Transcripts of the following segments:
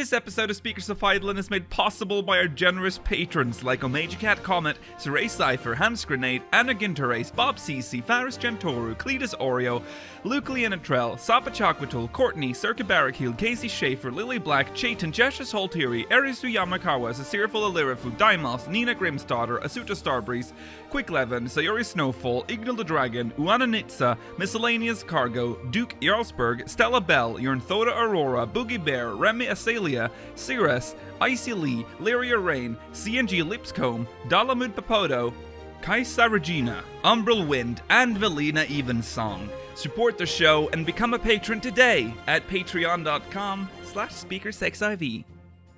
This episode of Speakers of Eidolon is made possible by our generous patrons like Omega Cat Comet, Saray Cypher, Hans Grenade, Anna Ginterrace, Bob Cece, Faris Gentoru, Cletus Oreo, Luke Leonatrell, Sapa Chakwatul, Courtney, Circa Barrakiel, Casey Schaefer, Lily Black, Chaitan, Jeshus Holtiri, Erisu Yamakawa, Sasirful Alirafu, Dimos, Nina Grimsdaughter, Asuta Starbreeze, Quick Levin, Sayori Snowfall, Ignal the Dragon, Uana Nitsa, Miscellaneous Cargo, Duke Jarlsberg, Stella Bell, Yernthota Aurora, Boogie Bear, Remy Asalia, Cirrus, Icy Lee, Lyria Rain, CNG Lipscomb, Dalamud Papodo, Kaisa Regina, Umbral Wind, and Velina Evensong. Support the show and become a patron today at patreon.com/SpeakersXIV.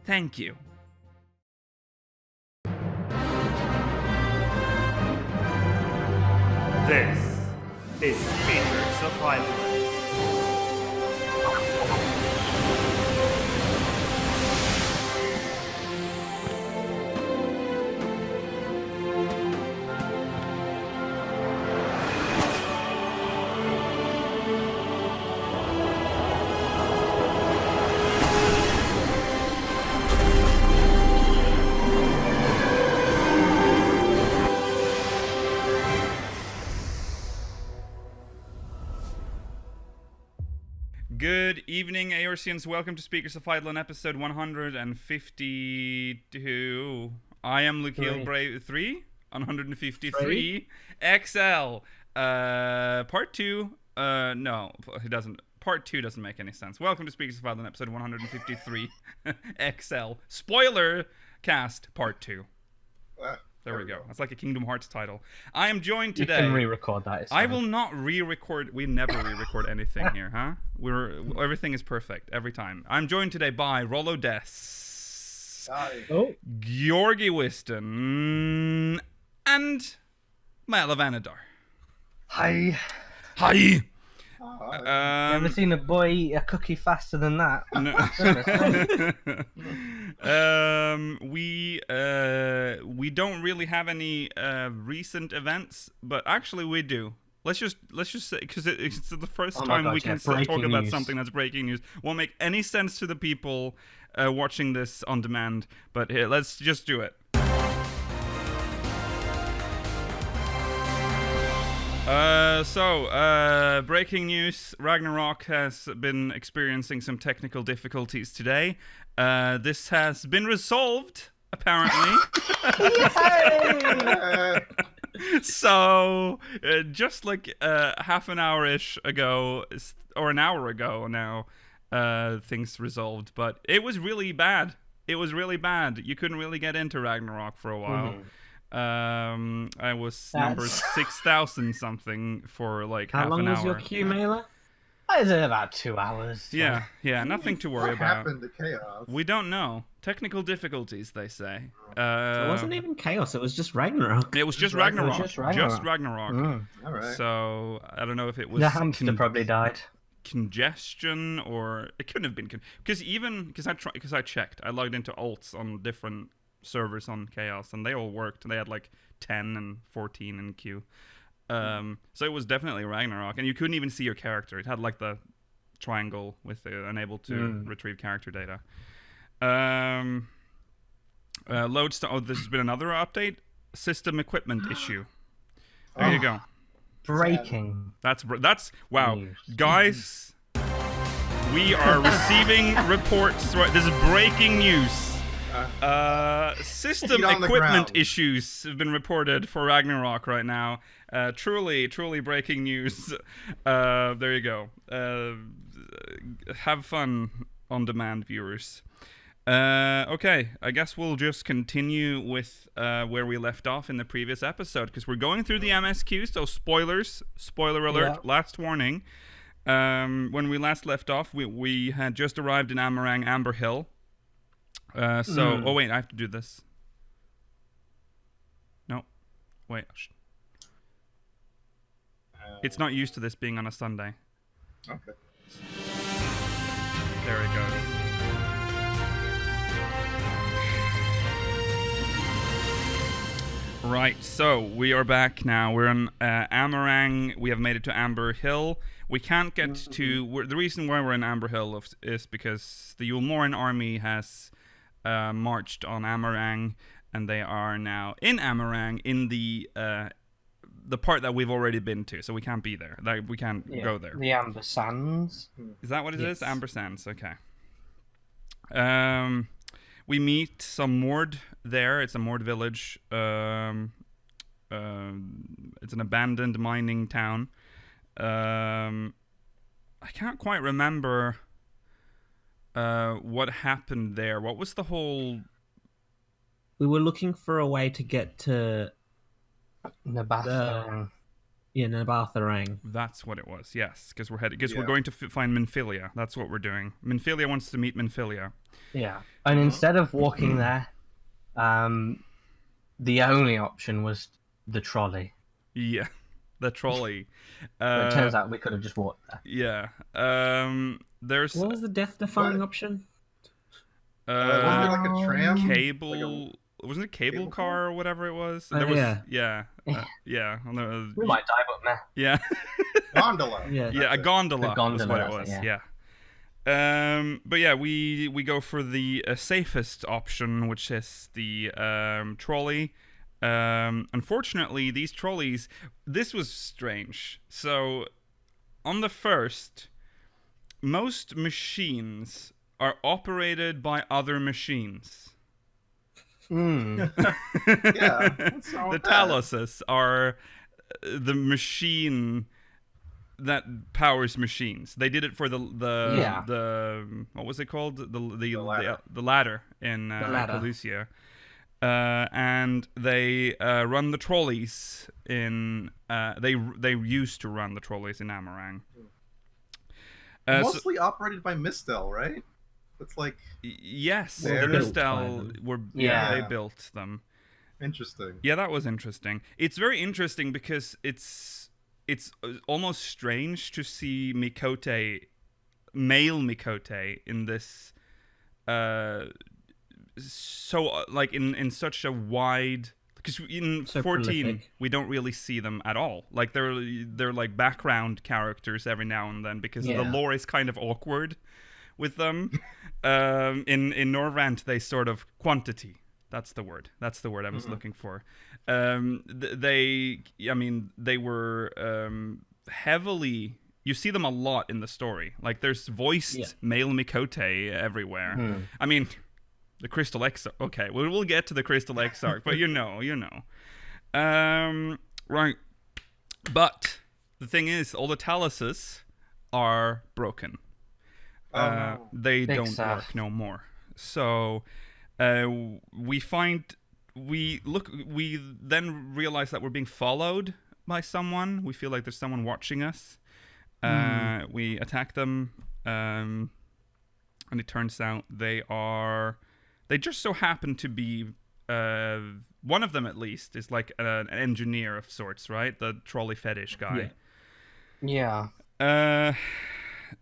Thank you. This is Speakers of Eidolon. Good evening, Aorcians. Welcome to Speakers of Eidolon, episode 152. I am Lukiel Brave 3 on 153 XL. Part 2. No, it doesn't. Part 2 doesn't make any sense. Welcome to Speakers of Eidolon, episode 153 XL. Spoiler cast, part 2. There we go. That's like a Kingdom Hearts title. I am joined today. You can re-record that. I will not re-record. We never re-record anything here, huh? Everything is perfect every time. I'm joined today by Rollo Des, Georgi Wiston, and Maela Vanadar. Hi. Hi. Never seen a boy eat a cookie faster than that. No. We don't really have any recent events, but actually we do. Let's just say, because it's the first time we can talk about something that's breaking news. Won't make any sense to the people watching this on demand, but here, let's just do it. Breaking news. Ragnarok has been experiencing some technical difficulties today. This has been resolved, apparently. So, just like half an hour-ish ago, or an hour ago now, things resolved. But it was really bad. You couldn't really get into Ragnarok for a while. I was number 6,000 something for like half an hour. How long was your queue, Maela? I said about 2 hours. Yeah, nothing to worry about. What happened to Chaos? We don't know. Technical difficulties, they say. It wasn't even Chaos, it was just Ragnarok. It was just Ragnarok. Just Ragnarok. All right. So, I don't know if it was... The hamster probably died. Congestion, or... It couldn't have been... Because I checked. I logged into alts on different servers on Chaos, and they all worked. They had like 10 and 14 in queue. So it was definitely Ragnarok, and you couldn't even see your character. It had like the triangle with unable to retrieve character data. This has been another update. System equipment issue. There you go. Breaking. That's wow, guys. We are receiving reports. Right, this is breaking news. System equipment issues have been reported for Ragnarok right now. Truly breaking news. There you go. Have fun on demand, viewers. Okay, I guess we'll just continue with where we left off in the previous episode, because we're going through the MSQ, so spoilers. Spoiler alert, last warning. When we last left off, we had just arrived in Amarang Amber Hill. Oh wait, I have to do this. No, wait. It's not used to this being on a Sunday. Okay. There it goes. Right, so we are back now. We're in Amarang. We have made it to Amber Hill. We can't get to... the reason why we're in Amber Hill is because the Ulmoran army has marched on Amarang, and they are now in Amarang in the part that we've already been to, so we can't be there. Like, we can't go there. The Amber Sands. Is that what it is? Yes. Amber Sands, okay. We meet some Mord there. It's a Mord village. It's an abandoned mining town. I can't quite remember what happened there. What was the whole... We were looking for a way to get to Nabatha. Nabatharang. That's what it was, yes. Because we're going to find Minfilia. That's what we're doing. Minfilia wants to meet Minfilia. Yeah. And instead of walking there, the only option was the trolley. Yeah, the trolley. But it turns out we could have just walked there. Yeah. There's... What was the death-defying option? Wasn't it like a tram? Cable... Wasn't it cable car or whatever it was? Yeah. Yeah. We might die, but meh. Yeah. Gondola. Yeah, a gondola. A gondola, Was what it that's was. it, Yeah. But yeah, we go for the safest option, which is the trolley. Unfortunately, these trolleys. This was strange. So, on the first, most machines are operated by other machines. Yeah. What's wrong The with that? Taluses are the machine that powers machines. They did it for the what was it called? The ladder in Calusia. And they run the trolleys in they used to run the trolleys in Amarang. Mostly operated by Mistel, right? It's like yes, the They're built by Mistel them. were Yeah. they built them. interesting. Yeah, that was interesting. It's very interesting because it's almost strange to see Mikote, male Mikote, in this like in such a wide, because in So 14 prolific. we don't really see them at all. Like they're like background characters every now and then because the lore is kind of awkward with them. In Norrant they sort of quantity. That's the word I was looking for. They were heavily. You see them a lot in the story. Like there's voiced male Mikote everywhere. I mean, the Crystal Exarch. Okay, we'll get to the Crystal Exarch, but you know. Right. But the thing is, all the Taluses are broken. They Big don't sad. work no more. So we then realize that we're being followed by someone. We feel like there's someone watching us. We attack them, and it turns out they just so happen to be one of them, at least, is like an engineer of sorts, right? The trolley fetish guy. Yeah. And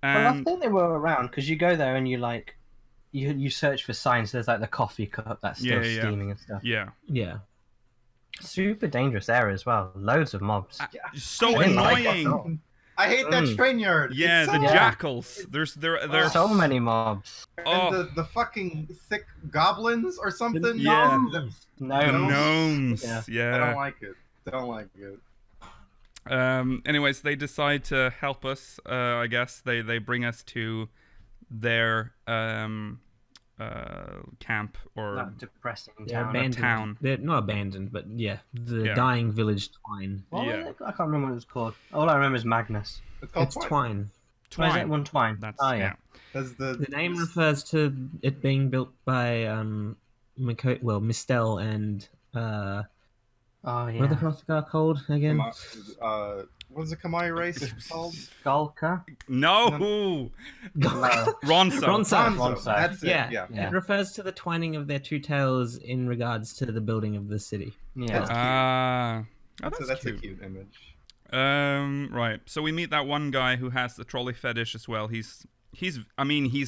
Well, I think they were around because you go there and you search for signs. There's like the coffee cup that's still steaming and stuff. yeah. Super dangerous area as well. Loads of mobs. So I didn't like annoying. that at all. I hate that train yard. Yeah, It's the so- jackals. There's So many mobs. And the fucking thick goblins or something. Yeah. Gnomes. gnomes. Yeah. I don't like it. Anyways, they decide to help us. I guess they bring us to their camp or That depressing They're town. abandoned. town. They're not abandoned, but the dying village Twine. What was Yeah. it? I can't remember what it was called. All I remember is Magnus. It's called It's Twine. Why is it one Twine? That's oh yeah. Because The name refers to it being built by Mistel and Oh yeah. what are the Hrothgar called again? What is the Kamai race called? Skulker. No, No. Ronso. Ronso. Ronso. That's it. Yeah. Yeah. It refers to the twining of their two tails in regards to the building of the city. Yeah. That's a cute. cute image. Right. So we meet that one guy who has the trolley fetish as well. He's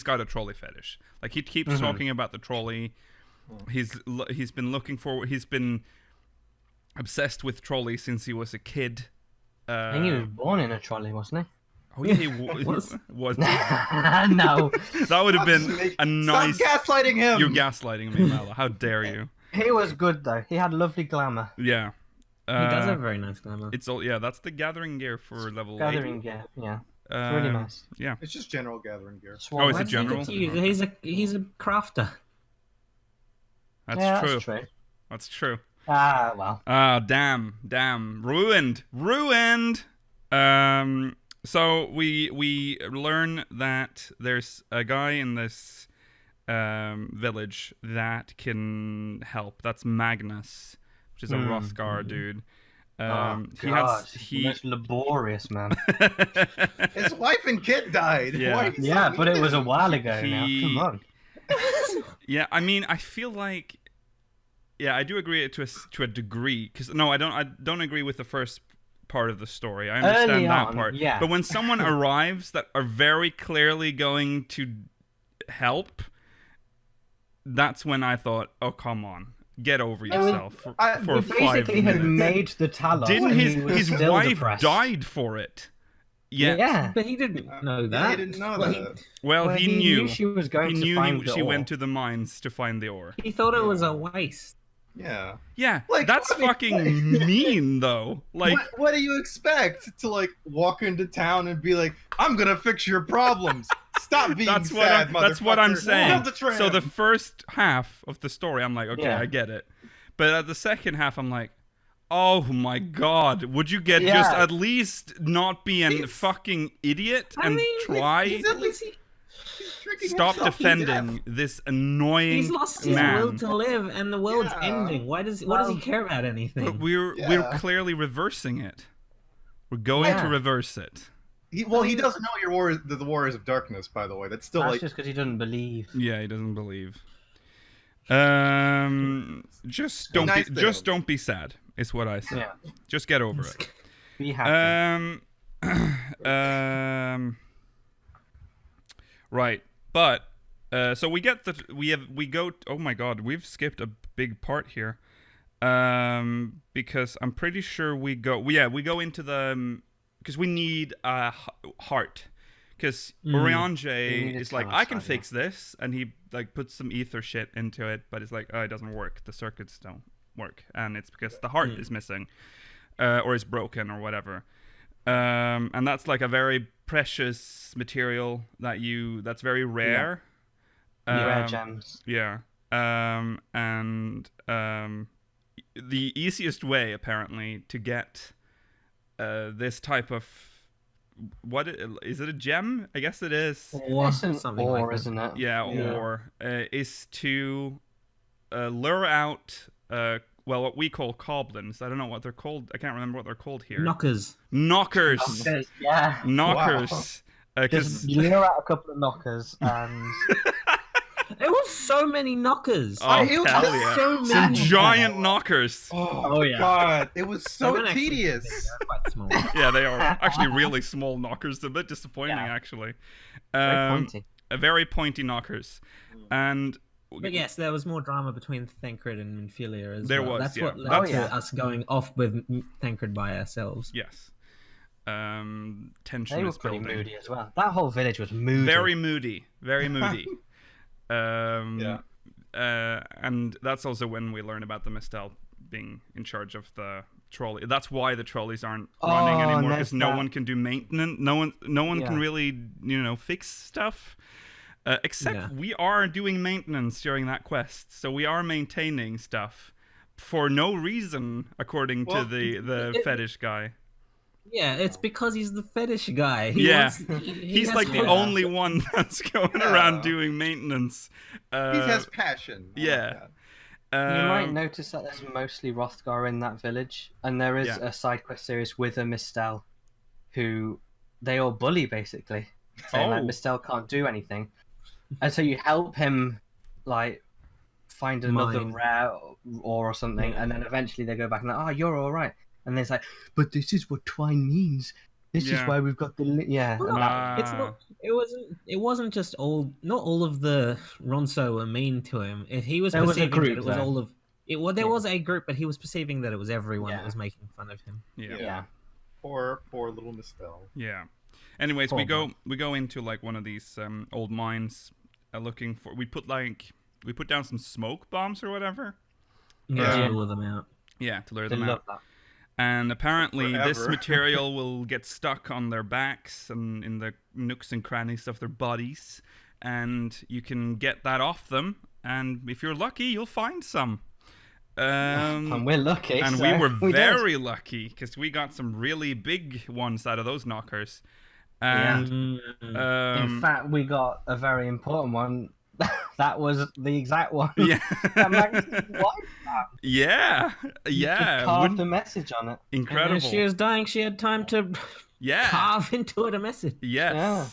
got a trolley fetish. Like he keeps talking about the trolley. He's been obsessed with trolleys since he was a kid. I think he was born in a trolley, wasn't Oh yeah, he was. no. That would have been a nice. Stop gaslighting him. You're gaslighting me, Mala. How dare you? He was good though. He had lovely glamour. Yeah. He does have very nice glamour. It's all that's the gathering gear for level 8. Gathering gear, yeah. It's really nice. Yeah. It's just general gathering gear. Oh, it's Why a does he get general. to use it? He's a crafter. That's true. That's true. That's true. Ah, well. Ah, damn, ruined. So we learn that there's a guy in this village that can help. That's Magnus, which is a Hrothgar dude. He most laborious, man. His wife and kid died. Yeah. Why are you Yeah, saying but it was a anything? while ago now. Come on. Yeah, I mean, I feel like, yeah, I do agree to a degree. Because no, I don't agree with the first part of the story. I understand Early that on, part. yeah. But when someone arrives that are very clearly going to help, that's when I thought, oh come on, get over yourself for We 5 basically had minutes. made the Talos. Didn't and he was his still wife depressed. died for it? Yet. Yeah. But he didn't know that. Yeah, he didn't know that. Well, Well, he he knew. knew she was going he to knew find the she ore. went to the mines to find the ore. He thought it was a waste. Yeah. Yeah, Like, that's I mean, fucking mean, though. Like, what do you expect to like walk into town and be like, I'm gonna fix your problems. Stop being that's what sad, that's what I'm motherfucker. saying. Build the tram." So the first half of the story, I'm like, okay, Yeah. I get it. But at the second half, I'm like, oh my god, would you just Yeah. at least not be a fucking idiot and try He's at least tricking stop himself. defending this annoying He's lost his man? will to live, and the world's Yeah. ending. What does he care about anything? But we're Yeah. clearly reversing it. We're going to Yeah. reverse it. He doesn't know your the Warriors of Darkness, by the way. That's still That's like just because he doesn't believe. Yeah, he doesn't believe. Just don't be sad. Is what I say. Yeah. Just get over it. Be happy. Right, but so we get we go. Oh my god, we've skipped a big part here. Because I'm pretty sure we go into the because we need a heart. Because Urianger is like, I can fix this, and he like puts some ether shit into it, but it's like, oh, it doesn't work. The circuits don't work, and it's because the heart is missing, or is broken, or whatever. And that's like a very precious material that's very rare. Rare gems. Yeah. And the easiest way apparently to get this type of is it a gem? I guess it is. It's an something ore, like that. isn't it? Yeah, or is to lure out what we call goblins. I don't know what they're called. I can't remember what they're called here. Knockers. Knockers. Yeah. Knockers. Just lure out a couple of knockers and There was so many knockers. Oh, it was hell just yeah. so Some many. giant knockers. oh yeah. god, it was They so weren't actually tedious. big, they're quite small. Yeah, they are actually really small knockers. They're a bit disappointing, Yeah. actually. very pointy. Very pointy knockers. And But yes, there was more drama between Thancred and Minfilia as There well. was, That's yeah. what led Oh, to yeah. us going off with Thancred by ourselves. yes. Tension They were is pretty building. moody as well. That whole village was moody. Very moody. Very moody. Yeah. And that's also when we learn about the Mistel being in charge of the trolley. That's why the trolleys aren't running anymore, because there's no that. one can do maintenance. No one can Yeah. really, fix stuff. Except Yeah. we are doing maintenance during that quest, so we are maintaining stuff for no reason, according to Well, the fetish guy. Yeah, it's because he's the fetish guy. Yeah. He He's has like to the do that. only one that's going around doing maintenance. He has passion. I like yeah. that. You might notice that there's mostly Hrothgar in that village, and there is Yeah. a side quest series with a Mistel, who they all bully basically, saying like Oh. Mistel can't do anything, and so you help him like find another Mine. rare ore or something, and then eventually they go back and like, oh, you're all right, and then it's like, but this is what twine means. This Yeah. is why we've got the yeah. Well, and that- It's not. It wasn't just all. Not all of the Ronso were mean to him. He was There was a perceiving group, that it was though. all of. It well, there Yeah. was a group, but he was perceiving that it was everyone that Yeah. was making fun of him. Yeah. yeah. Poor little Mistel. Yeah. Anyways, we go into like one of these old mines, looking for. We put down some smoke bombs or whatever. Yeah, to lure them out. Yeah, to lure They them love out. that. And apparently, this Forever. material will get stuck on their backs and in the nooks and crannies of their bodies, and you can get that off them. And if you're lucky, you'll find some. And we're lucky. And so we were did. very lucky because we got some really big ones out of those knockers. And In fact, we got a very important one. That was the exact one. yeah, That Magnus' wife had. yeah, You yeah, carved a message on it. incredible. And as she was dying, she had time to Yeah, carve into it a message. yes, Yeah.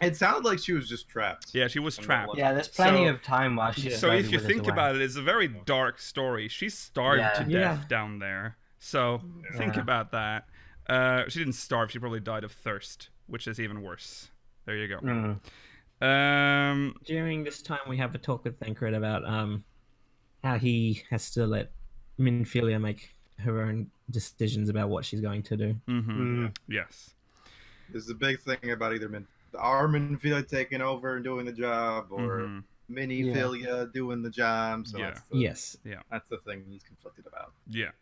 It sounded like she was just trapped. yeah, she was trapped. Yeah, there's plenty So- of time while she's So slowly if you withers think away. about it, it's a very dark story. She starved Yeah. to death down there. So think Yeah. about that. She didn't starve. She probably died of thirst, which is even worse. There you go. Mm. During this time, we have a talk with Thancred about how he has to let Minfilia make her own decisions about what she's going to do. Yes. There's a big thing about either our Minfilia taking over and doing the job, or Miniphilia doing the job. So Yeah. that's the thing he's conflicted about. Yeah.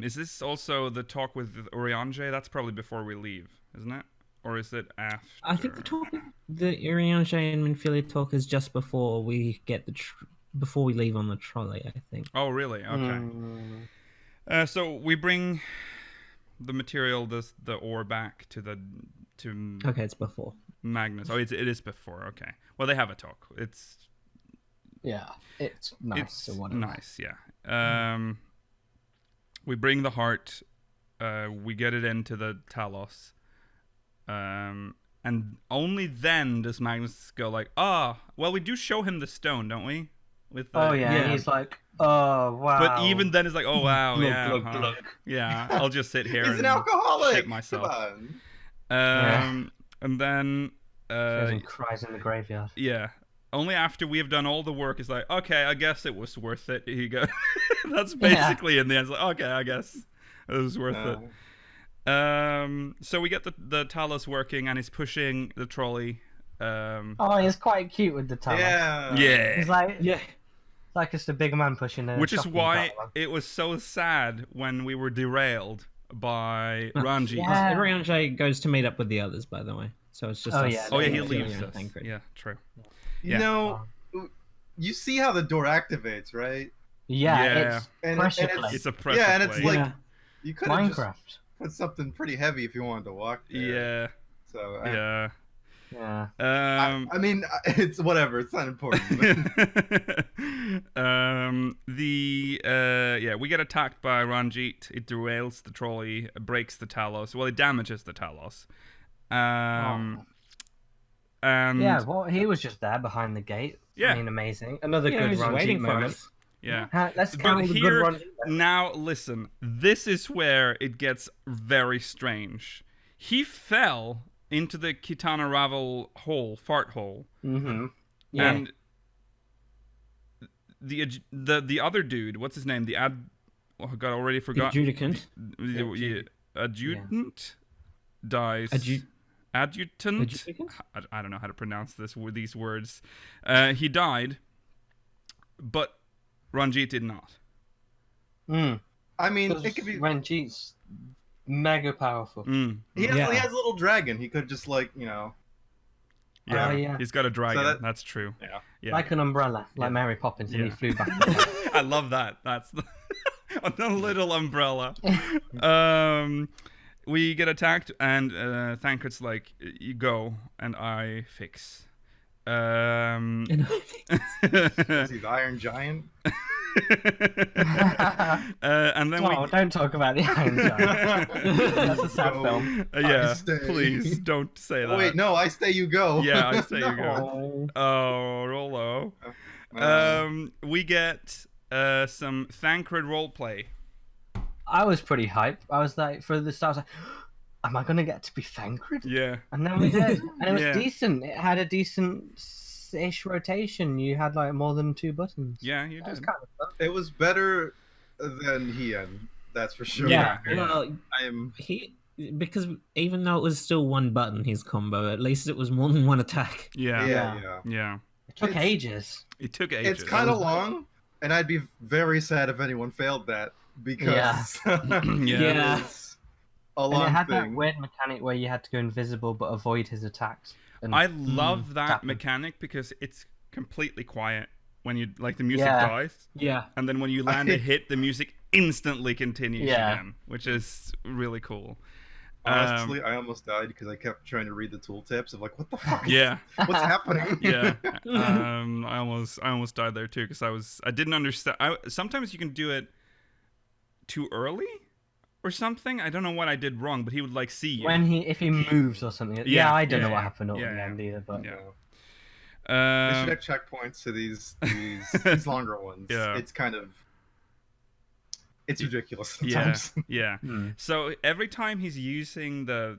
Is this also the talk with Oriange? That's probably before we leave, isn't it? Or is it after? I think the Iriange and Minfilia talk is just before we get before we leave on the trolley, I think. Oh, really? Okay. So we bring the material, the ore back to Okay, it's before. Magnus. Oh, it is before. Okay. Well, they have a talk. It's nice. It's or whatever. nice, yeah. We bring the heart. We get it into the Talos. And only then does Magnus go like, well, we do show him the stone, don't we? With the, And he's like, oh, wow. But even then, it's like, oh, wow, Glug, yeah. glug, glug. Yeah, I'll just sit here He's and an alcoholic. shit myself. Come on. And then... Goes and cries in the graveyard. Yeah. Only after we have done all the work is like, okay, I guess it was worth it. He goes. That's basically in the end. It's like, okay, I guess it was worth it. So we get the Talos working, and he's pushing the trolley. He's quite cute with the Talos. Yeah. He's like, it's like just a big man pushing the Which is shopping why cart. it was so sad when we were derailed by Ranjit. Yeah. Iriange goes to meet up with the others, by the way. So it's just us. Oh yeah, he Minfilia leaves and us. Thancred. Yeah, true. You Yeah. know, you see how the door activates, right? Yeah, it's And pressure it's- plate. It's a pressure Yeah, and it's plate. like you could have just Minecraft. put something pretty heavy if you wanted to walk there. Yeah, So yeah. Yeah. I mean, it's whatever. It's not important. But... we get attacked by Ranjit. It derails the trolley, breaks the Talos. Well, it damages the Talos. And Yeah, well, he was just there behind the gate. Yeah. I mean, amazing. Another He good was Ranjit waiting for moment. us. yeah. Let's But count all the good here, Ranjit moments. now listen, this is where it gets very strange. He fell into the Kitana Ravel hole, fart hole, Mm-hmm. Yeah. and the other dude, what's his name? Oh, God, I already forgot. Adjudicant. The adjutant dies. Adjutant? Adjudicant? I don't know how to pronounce these words. He died, but Ranjit did not. I mean, it could be. Ranjit's mega powerful. He has a little dragon. He could just Yeah, yeah. he's got a dragon. So That's true. Yeah. Like an umbrella, like Mary Poppins, and he Yeah. flew back. I love that. That's the little umbrella. We get attacked, and Thancred's like, "You go, and I fix." Is he the Iron Giant? And then don't talk about the Iron Giant. That's a sad film. yeah, I stay. please don't say that. Oh, wait, no, I stay, you go. Yeah, I say you go. Oh. Oh, Rolo. Oh. We get some Thancred roleplay. I was pretty hyped. I was like, for the start, I was like, am I going to get to be Thancred? Yeah. And then we did. And it was Yeah. decent. It had a decent-ish rotation. You had like more than 2 buttons. Yeah, you That was did. kind of fun. It was better than he had, that's for sure. Yeah. Well, I am. because even though it was still one button, his combo, at least it was more than one attack. Yeah. It took ages. It took ages. It's kind of long, and I'd be very sad if anyone failed that because Yeah. it's a long And it had that thing. weird mechanic where you had to go invisible but avoid his attacks. And I love that tap him. mechanic because it's completely quiet when you the music Yeah. dies, Yeah. and then when you land a hit, the music instantly continues Yeah. again, which is really cool. Honestly, I almost died because I kept trying to read the tooltips of like, what the fuck? Yeah. What's happening? Yeah. I almost died there too because I didn't understand. Sometimes you can do it too early or something. I don't know what I did wrong, but he would like see you. if he moves or something. Yeah, I don't know what happened at the end either, but Yeah. They should have checkpoints to these longer ones. Yeah. It's kind of it's ridiculous Yeah, sometimes. yeah. Hmm. So every time he's using the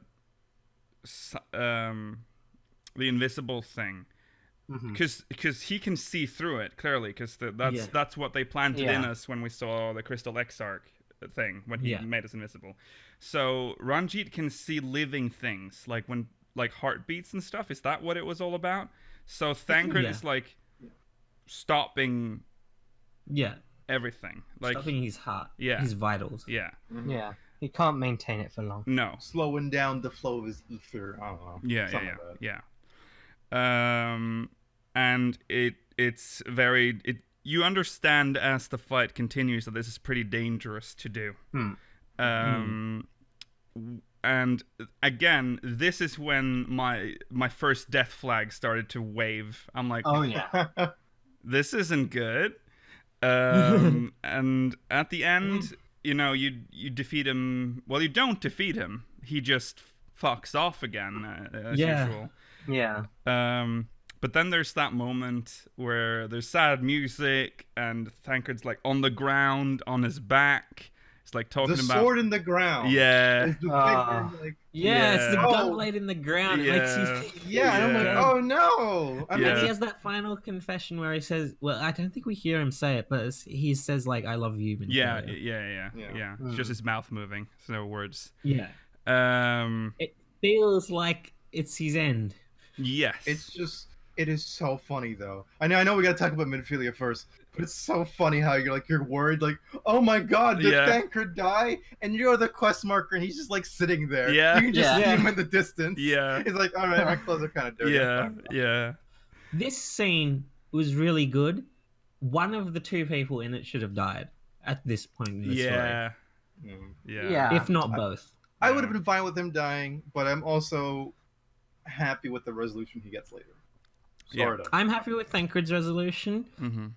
invisible thing, because he can see through it clearly, because that's what they planted in us when we saw the Crystal Exarch thing when he made us invisible. So Ranjit can see living things like heartbeats and stuff. Is that what it was all about? So Thancred is like stopping everything, like Stopping his heart, his vitals. Yeah. yeah, he can't maintain it for long. No. Slowing down the flow of his ether. I don't know. Yeah. And it's very you understand as the fight continues that this is pretty dangerous to do. And again, this is when my first death flag started to wave. I'm like, Oh yeah, this isn't good. And at the end, you defeat him. Well, you don't defeat him. He just fucks off again, as usual. yeah. But then there's that moment where there's sad music and Thancred's like on the ground on his back. It's like talking the about sword in the ground. Yeah. Is the figure, like, It's the Yeah. gunblade in the ground. It makes you yeah, and I'm like, Yeah. oh no. I mean, And he has that final confession where he says, well, I don't think we hear him say it, but he says, like, I love you. Yeah. Yeah. It's just his mouth moving. There's no words. Yeah. Um. It feels like it's his end. Yes. it is so funny though. I know we gotta talk about Minfilia first, but it's so funny how you're worried, like, oh my god, did Thancred die? And you're the quest marker and he's just like sitting there. Yeah. You can just see Yeah. him in the distance. Yeah. He's like, alright, my clothes are kinda dirty. Yeah. This scene was really good. One of the two people in it should have died at this point in the story. Yeah. Yeah. If not both. I would have been fine with him dying, but I'm also happy with the resolution he gets later. Sort of. I'm happy with Thancred's resolution. Mm-hmm.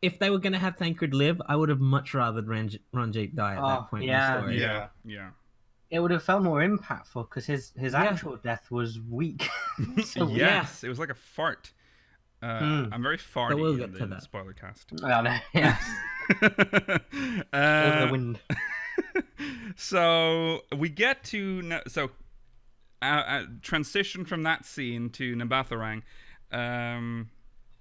If they were going to have Thancred live, I would have much rather Ranjit die at that point in the story. Yeah. It would have felt more impactful because his actual death was weak. So Yes, it was like a fart. I'm very farty we'll in get to the that. spoiler cast. I know. Yes. Over the wind. So we get to transition from that scene to Nabatharang.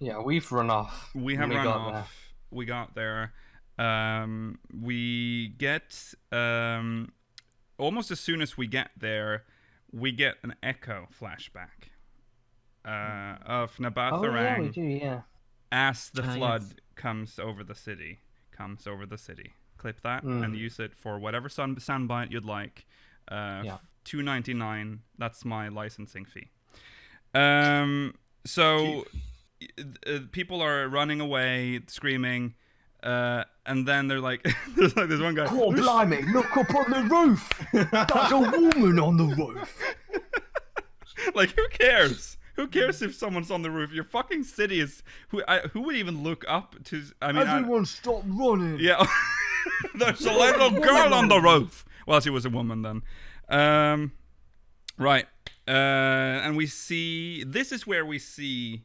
Yeah, we've run off. We have when run got off. there. We got there. We get almost as soon as we get there, we get an echo flashback of Nabatharang. Oh yeah, we do. Yeah. As the flood yes. comes over the city. Clip that and use it for whatever soundbite you'd like. $2.99. That's my licensing fee. So people are running away, screaming, and then they're like, there's one guy. Oh blimey! Look up on the roof. There's a woman on the roof. Like, who cares? Who cares if someone's on the roof? Your fucking city is. Who would even look up to? I mean, Everyone stop running. Yeah. There's a little girl on the roof. Well, she was a woman then. Right. And we see. This is where we see.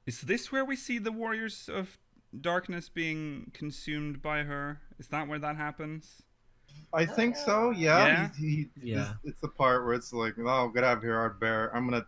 Is this where we see the Warriors of Darkness being consumed by her? Is that where that happens? I think so, yeah. Yeah. It's the part where it's like, oh, get out of here, Art Bear. I'm gonna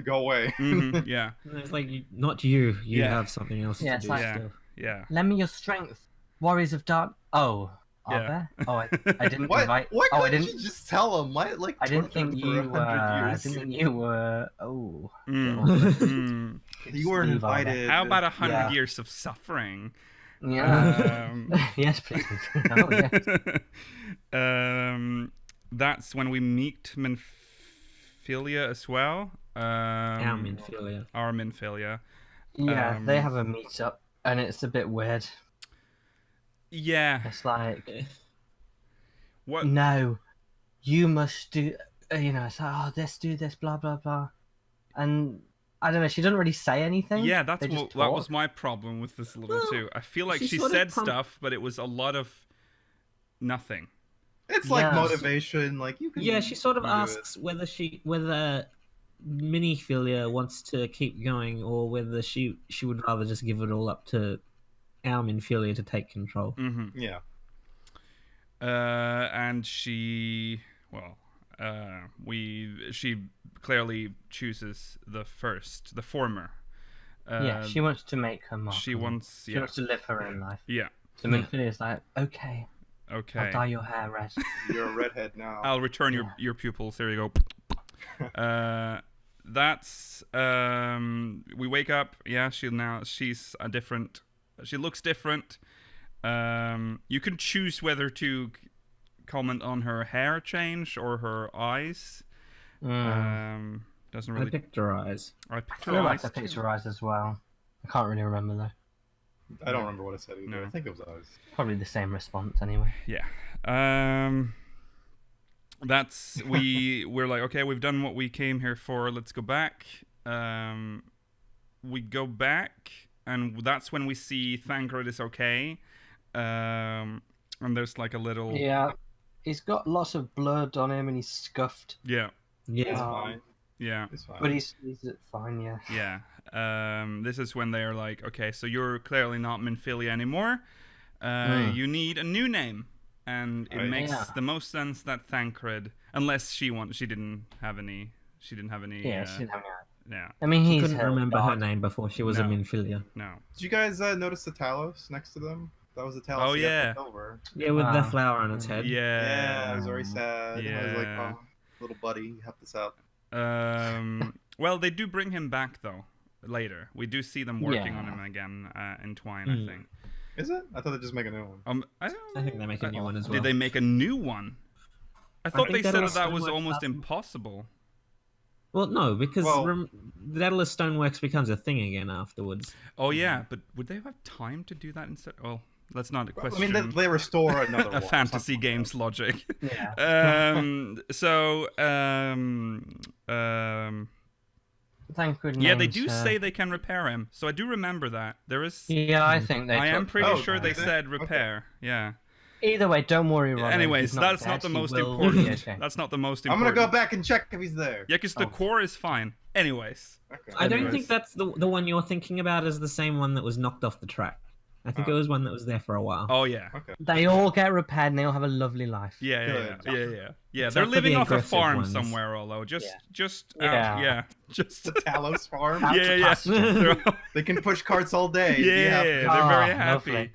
go away. Mm-hmm. Yeah. And it's like, not you. You Yeah. have something else Yeah, to it's do like- Yeah. still. Yeah. Lend me your strength, Warriors of Dark. Oh, Are there? Oh, I didn't What? invite. Why Oh, I couldn't didn't. you just tell him? Why like? I didn't torture him think for you 100 I years? didn't think you were. Oh. Mm. You weren't Steve, are there? invited. How about 100 Yeah. years of suffering? Yeah. Yes, please. Oh, yes. That's when we meet Minfilia as well. Our Minfilia. Our Minfilia. Yeah, they have a meetup, and it's a bit weird. Yeah. It's like, What? no, you must do. It's like, oh, let's do this, blah blah blah, and I don't know. She doesn't really say anything. Yeah, They just that was talk. my problem with this little too. I feel like she she sort of said stuff, but it was a lot of nothing. It's like Yeah. motivation. Like you can. Yeah, she sort of do asks whether Miniphilia wants to keep going or whether she would rather just give it all up to our Minfilia to take control. Mm-hmm. Yeah. And she clearly chooses the former. Yeah, she wants to make her mark. She wants She wants to live her own life. Yeah. So Minfilia's like, okay, I'll Okay. dye your hair red. You're a redhead now. I'll return your pupils. There you go. That's we wake up. Yeah, she's a different. She looks different. You can choose whether to comment on her hair change or her eyes. Doesn't I really. picked her eyes. I I picked feel her like eyes. I picked her eyes as well. I can't really remember though. I don't remember what I said either. No. I think it was ours. Probably the same response anyway. Yeah. That's we're like, okay, we've done what we came here for. Let's go back. We go back, and that's when we see Thancred is okay. And there's like a little Yeah, he's got lots of blood on him and he's scuffed. yeah. Yeah. It's Um, fine. Yeah. It's fine. But he's fine, yeah. Yeah. This is when they're like, okay, so you're clearly not Minfilia anymore. You need a new name. And it Right. makes Yeah. the most sense that Thancred, unless she didn't have any. Yeah, she didn't have any. Yeah. I mean, She he's couldn't remember her God. name before she was a No. Minfilia. No. Did you guys notice the Talos next to them? That was the Talos. Oh, he got yeah. flipped over. Yeah, with the Ah. flower on its head. Yeah, I was very sad. I was like, Yeah. oh, little buddy, help us out. Well, they do bring him back though later. We do see them working on Yeah. him again in Twine, I think. Is it? I thought they'd just make a new one. I don't. I think they make a new one as well. Did they make a new one? I thought they think said Daedalus that was Stoneworks almost doesn't- impossible. Well, no, because Well- the Daedalus Stoneworks becomes a thing again afterwards. Oh yeah, but would they have time to do that instead? Well, let's not I question mean, they restore another a one. fantasy something game's logic. Yeah. Thancred Yeah, they names do her- say they can repair him. So I do remember that. There is. Yeah, I think they. I am took- pretty Oh, sure they did they? said Okay. repair. Yeah. Either way, don't worry, Robin. Anyways, he's not that's dead. not the He most will important. be okay. That's not the most I'm important. gonna go back and check if he's there. Yeah, because the Oh. core is fine. Anyways. Okay. I don't Anyways. think that's the one you're thinking about is the same one that was knocked off the track. I think Oh. it was one that was there for a while. Oh yeah. Okay. They all get repaired and they all have a lovely life. Yeah. Good. Yeah. They're Except for living the off a aggressive farm ones. somewhere, although just Yeah. just The Talos farm. Out to yeah. pasture. They're all- They can push carts all day. yeah, they're very lovely. happy.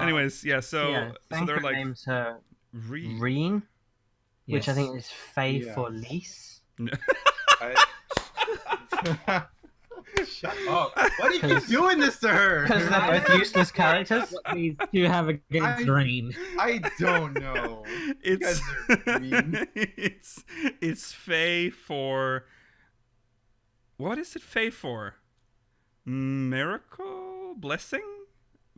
Anyways, yeah. So Yeah, so they're Thancred like names her re- Reen, which I Yes. think is Fae Yeah. for lease. Shut up. Why do you keep doing this to her? Because they're both useless characters. What these two have against Rain? I don't know. it's You guys are mean. it's Fae for what is it Fae for? Miracle? Blessing?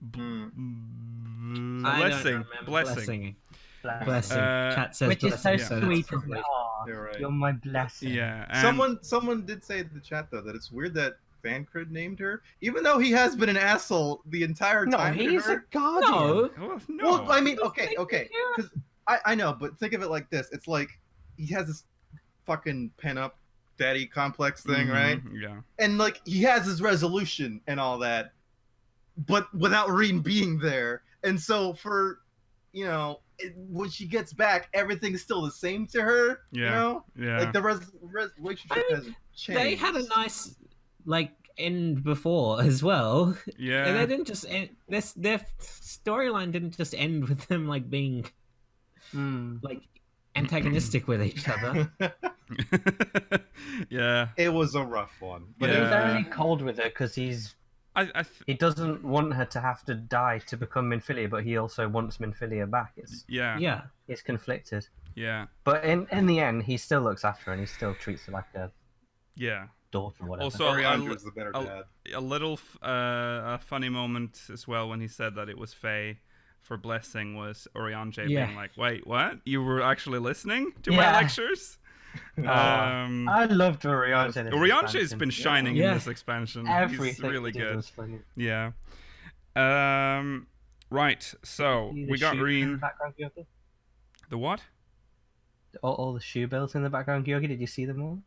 I don't Blessing. remember. Blessing. Blessing. Chat says Which is so blessing, yeah. sweet. that's probably- Aw, You're right. You're my blessing. Yeah. And Someone did say in the chat though that it's weird that Thancred named her, even though he has been an asshole the entire No, time. to he's her. a guardian. No. well, no. Well, I mean, okay, because I know, but think of it like this: it's like he has this fucking pin-up daddy complex thing, Mhm, right? Yeah. And like he has his resolution and all that, but without Reen being there. And so for, when she gets back, everything's still the same to her. Yeah. You know, Yeah. like the relationship I mean, hasn't changed. They had a nice, like, end before as well. Yeah. And they didn't just end. Their storyline didn't just end with them like being like antagonistic with each other. Yeah. It was a rough one. But Yeah. he's only cold with her because he doesn't want her to have to die to become Minfilia, but he also wants Minfilia back. Yeah. He's conflicted. Yeah. But in the end, he still looks after her and he still treats her like a Yeah. daughter or whatever. Also, Oriandra's the better dad. a little a funny moment as well when he said that it was Faye for blessing was Oriandra's being like, "Wait, what? You were actually listening to my lectures?" I loved Oriandra's. Oriandra's has been shining in this expansion. Everything He's really he did good. was funny. Yeah. Right. So we got Reen. The what? All the shoe bills in the background, Georgi. Did you see them all?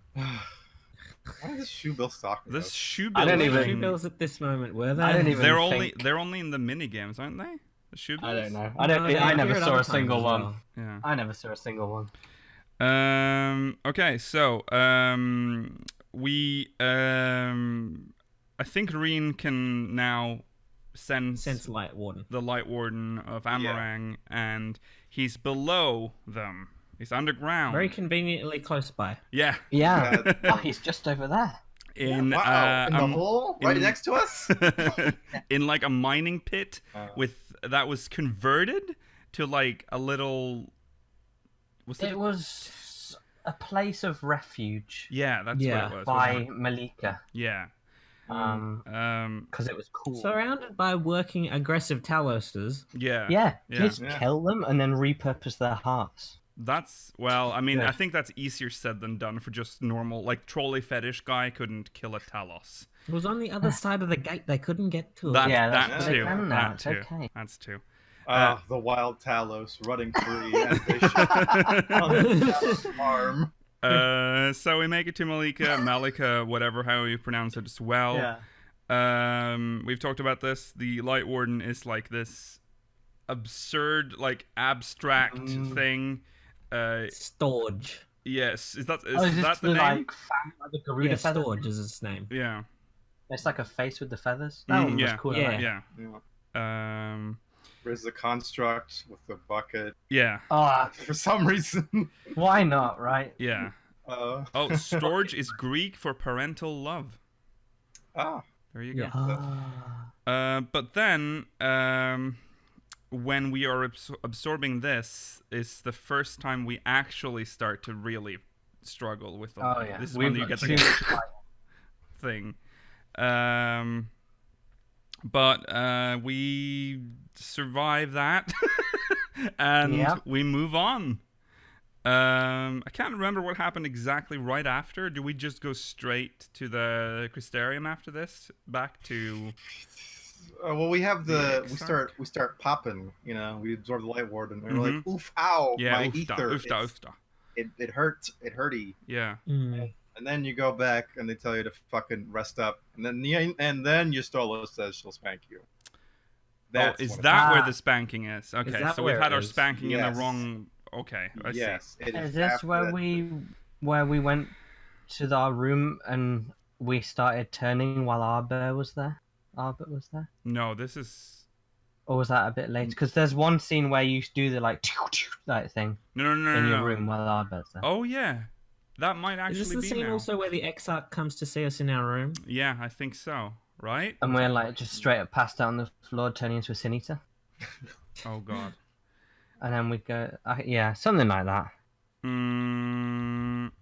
What is this shoe bill talking This about? shoe I bills. don't even- Shoe bills at this moment were they? I don't even think... They're only in the mini games, aren't they? The shoe bills. I don't know. They I never appear at saw other a single times as one. well. Yeah. I never saw a single one. Okay, so we I think Reen can now sense Light Warden. the Light Warden of Amarang, and he's below them. He's underground. Very conveniently close by. Yeah. Yeah. Oh, he's just over there. In Wow, in the hole? Right next to us? in like a mining pit that was converted to like a little. It was a place of refuge Yeah, that's what it was. by wasn't it? Malika. Yeah. Because it was cool. Surrounded by working aggressive Talosters. Yeah. Yeah, Yeah. just kill them and then repurpose their hearts. That's I mean, I think that's easier said than done for just normal. Like trolley fetish guy couldn't kill a Talos. It was on the other side of the gate. They couldn't get to it. That they too. can now, That it's too. okay. That's too. The wild Talos running free and fishing on the Talos farm. So we make it to Malika, whatever how you pronounce it as well. Yeah. We've talked about this. The Light Warden is like this absurd, like abstract thing. Storge. Yes, is that Is that the name? like the Garuda Yeah, feather? Storge is its name. Yeah. It's like a face with the feathers. That one was yeah. cool. Yeah. Yeah. There's the construct with the bucket. Yeah. Oh, For some reason. why not, right? Yeah. Oh, Storge is Greek for parental love. There you go. Yeah. But then, when we are absorbing this, is the first time we actually start to really struggle with the This is when you get the thing. But we survive that, and we move on. I can't remember what happened exactly right after. Do we just go straight to the Crystarium after this? Back to... well, we have we start popping. You know, we absorb the Light Warden, and we're like, oof, ow, my ether. It hurts. It hurty. Yeah. And then you go back, and they tell you to fucking rest up, and then Yustola says she'll spank you. Is that where the spanking is? Okay, so we've had our is? spanking in the wrong. Okay, I see. It is. Is this where we went to our room and we started turning while Arbor was there? Arbor was there? No, this is. Or was that a bit later? Because there's one scene where you do the like that thing No. in your room while Arbor's there. Oh yeah, that might actually Is this the be scene now. also where the Exarch comes to see us in our room? Yeah, I think so. Right? And we're like just straight up passed out on the floor, turning into a Sin Eater. Oh god. And then we go, something like that.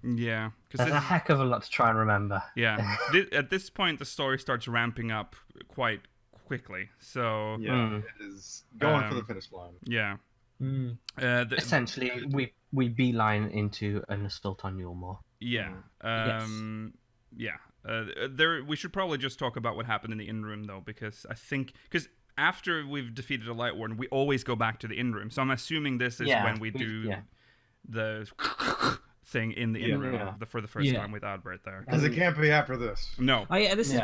Yeah. There's a heck of a lot to try and remember. Yeah. At this point, the story starts ramping up quite quickly. So. Yeah, it is going for the finish line. Yeah. Essentially, we beeline into an assault on Yulmore. Yeah. Yeah. We should probably just talk about what happened in the inn room, though, because after we've defeated a Light Warden, we always go back to the inn room. So I'm assuming this is when we do the thing in the inn room for the first time with Albert there. Because it can't be after this. No. Oh yeah, this is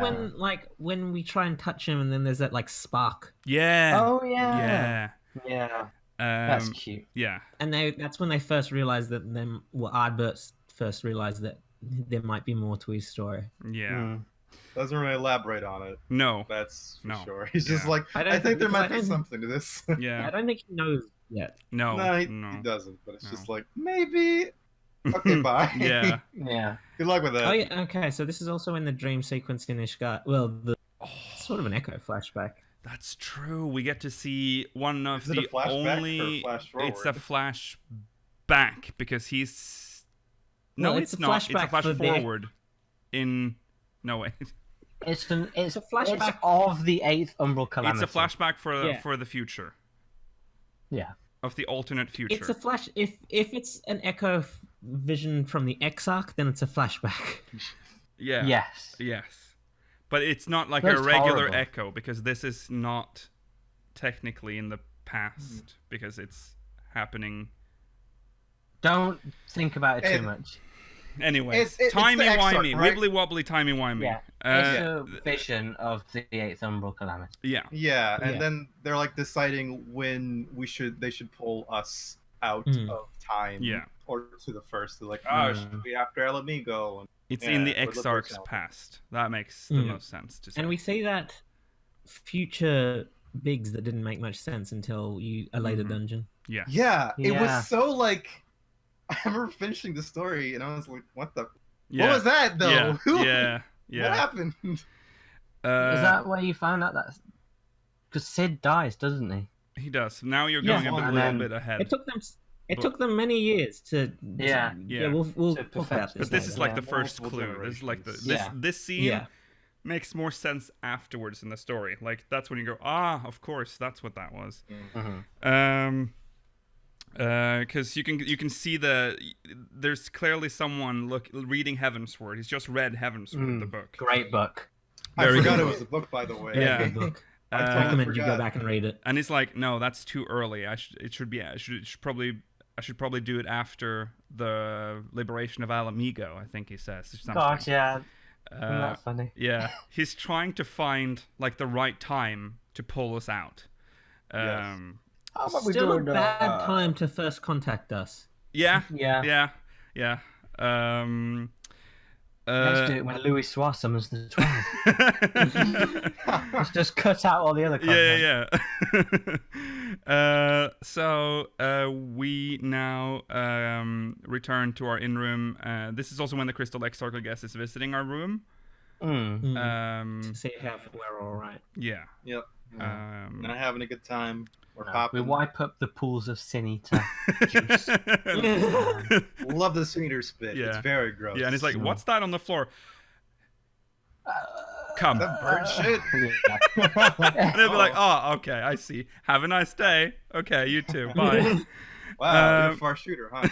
when we try and touch him, and then there's that like spark. Yeah. Oh yeah. Yeah. Yeah. That's cute. Yeah. And that's when they first realized that Ardbert first realized that there might be more to his story. Yeah. Doesn't really elaborate on it. No. That's for No. sure. He's just Yeah. like, I don't I think there because I might be don't- something to this. I Yeah. don't think he knows yet. No. No, he no. doesn't. But it's No. just like, maybe. Okay, bye. Yeah. Yeah. Good luck with that. Oh yeah, okay. So this is also in the dream sequence in Ishgard. Well, the Oh, sort of an echo flashback. that's true. We get to see one of Is it the a flashback or only. flash It's a forward? flashback because he's. No, Well, it's it's a not. It's a flashback flash for the- forward. In. No way. It's a flashback. It's of the 8th Umbral Calamity. It's a flashback Yeah. for the future. Yeah. Of the alternate future. It's a flash. If it's an echo vision from the Exarch, then it's a flashback. Yeah. Yes. Yes. But it's not like a Looks regular horrible. echo because this is not technically in the past because it's happening. Don't think about it too It- much. Anyways, It's the timey-wimey, Exarch, right? wibbly-wobbly, timey-wimey. Yeah. It's a vision of the 8th Umbral Calamity. Yeah. Yeah, and Yeah. then they're like deciding when they should pull us out of time. Yeah. Or to the first. They're like, oh, Mm. should be after Alamigo. And It's Yeah, in the we're looking Exarch's at it. past. That makes the Mm. most sense to say. And we see that future bigs that didn't make much sense until a later Mhm. dungeon. Yes. yeah, it Yeah. was so like. I remember finishing the story and I was like, what the? Yeah. What was that though? Yeah. Who? Yeah. What Yeah. happened? Is that where you found out that? Because Sid dies, doesn't he? He does. Now you're Yeah. going a And little then- bit ahead. It took them. It But- took them many years to. Yeah. Yeah. We'll To talk perfect about it. this. But this is later. like Yeah. the first Multiple clue. This is like the Yeah. this scene Yeah. makes more sense afterwards in the story. Like that's when you go, ah, of course, that's what that was. Mm-hmm. Because you can see there's clearly someone reading Heavensward. He's just read Heavensward, the book. Great book. I Very forgot good. it was a book, by the way. Yeah. Good book. I I totally recommend you go forgot. back and read it. And he's like, no, that's too early. I should probably do it after the liberation of Alamigo. I think he says. Or something. God, yeah. Isn't Uh, that funny? yeah, he's trying to find like the right time to pull us out. Yes. How about we Still do a it, bad time to first contact us. Yeah, Yeah. yeah. Let's do it when Louis Soir summons the 12. Let's just cut out all the other content. So we now return to our in-room. This is also when the Crystal Exarch, I guess, is visiting our room. Mm. To see how we're all right. Yeah. Yep. Um, Not having a good time. We're We popping. wipe up the pools of Sin Eater juice. Love the Senator spit. Yeah. It's very gross. yeah, and he's like, "What's that on the floor?" Come. That bird shit. And they'll be like, "Oh, okay, I see. Have a nice day. Okay, you too. Bye." Wow, you're a far shooter, huh?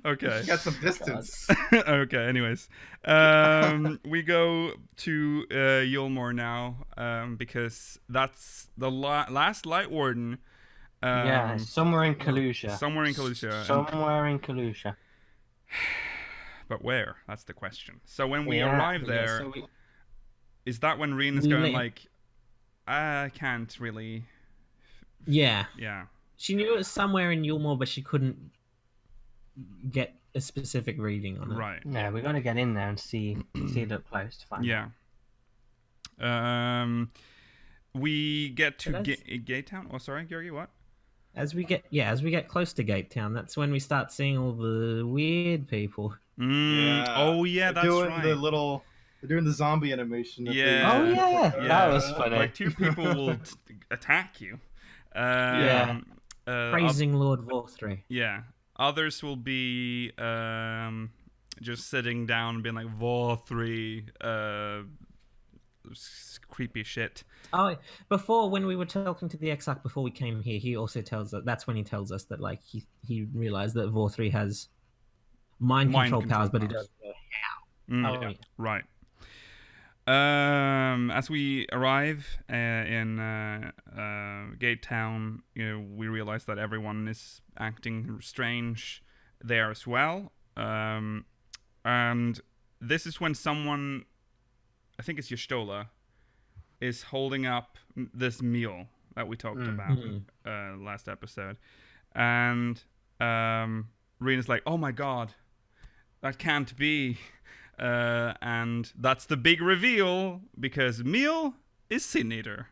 Okay. You got some distance. Okay. Anyways, we go to Yulmore now because that's the last Light Warden. Yeah, somewhere in Kalusha. Somewhere in Kalusha. Somewhere in Kalusha. But where? That's the question. So when we Yeah. arrive there, So we, is that when Reen is We going may- like, I can't really. yeah. Yeah. She knew it was somewhere in Yulmore, but she couldn't get a specific reading on it. Right. Yeah, we're gonna get in there and see it up close to find out. Yeah. We get to But that's- Gate Town. Oh, sorry, Georgi. What? As we get close to Gate Town, that's when we start seeing all the weird people. Yeah. Oh yeah, They're that's doing right. they're doing the zombie animation. that they- Yeah. Oh yeah, that was funny. Like two people will attack you. Yeah. Praising Lord Vauthry. Yeah. Others will be just sitting down and being like Vauthry, creepy shit. Oh, before when we were talking to the Exarch before we came here, he also tells us that's when he tells us that like he realized that Vauthry has mind control powers, but he doesn't know Mm, how. yeah. Oh, yeah. Right. As we arrive in Gate Town, we realize that everyone is acting strange there as well. And this is when someone, I think it's Y'shtola, is holding up this meal that we talked about last episode. And Rena's like, oh my god. that can't be. And that's the big reveal, because Meal is Sin Eater.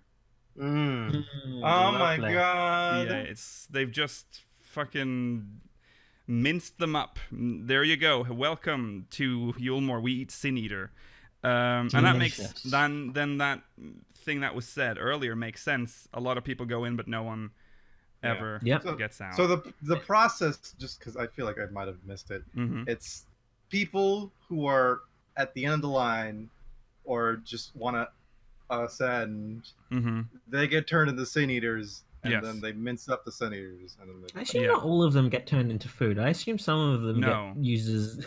Mm. Oh my Lovely. god. Yeah, they've just fucking minced them up. There you go. Welcome to Yulmore. We eat Sin Eater. And that makes Delicious. then that thing that was said earlier makes sense. A lot of people go in, but no one ever Yep. gets out. So the process, just because I feel like I might have missed it, Mhm. it's people who are at the end of the line or just want to ascend. Mhm. They get turned into Sin Eaters, and Yes. then they mince up the Sin Eaters, and then I they... assume Yeah. not all of them get turned into food. I assume some of them No. get used as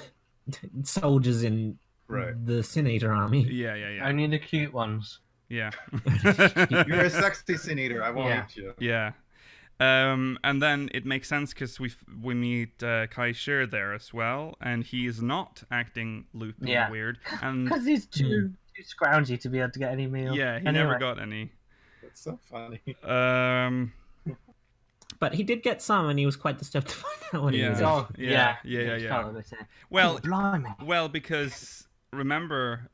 soldiers in Right. the Sin Eater army. Yeah. Only the cute ones. Yeah. You're a sexy Sin Eater. I won't Yeah. eat you. Yeah. And then it makes sense because we meet Kai Shir there as well, and he is not acting loopy Yeah. and weird. And Because he's too scroungy to be able to get any meal. yeah, he Anyway. never got any. That's so funny. But he did get some, and he was quite disturbed to find out what he was. Yeah. Oh, Yeah. It felt a bit, Well, blimey. well, because remember,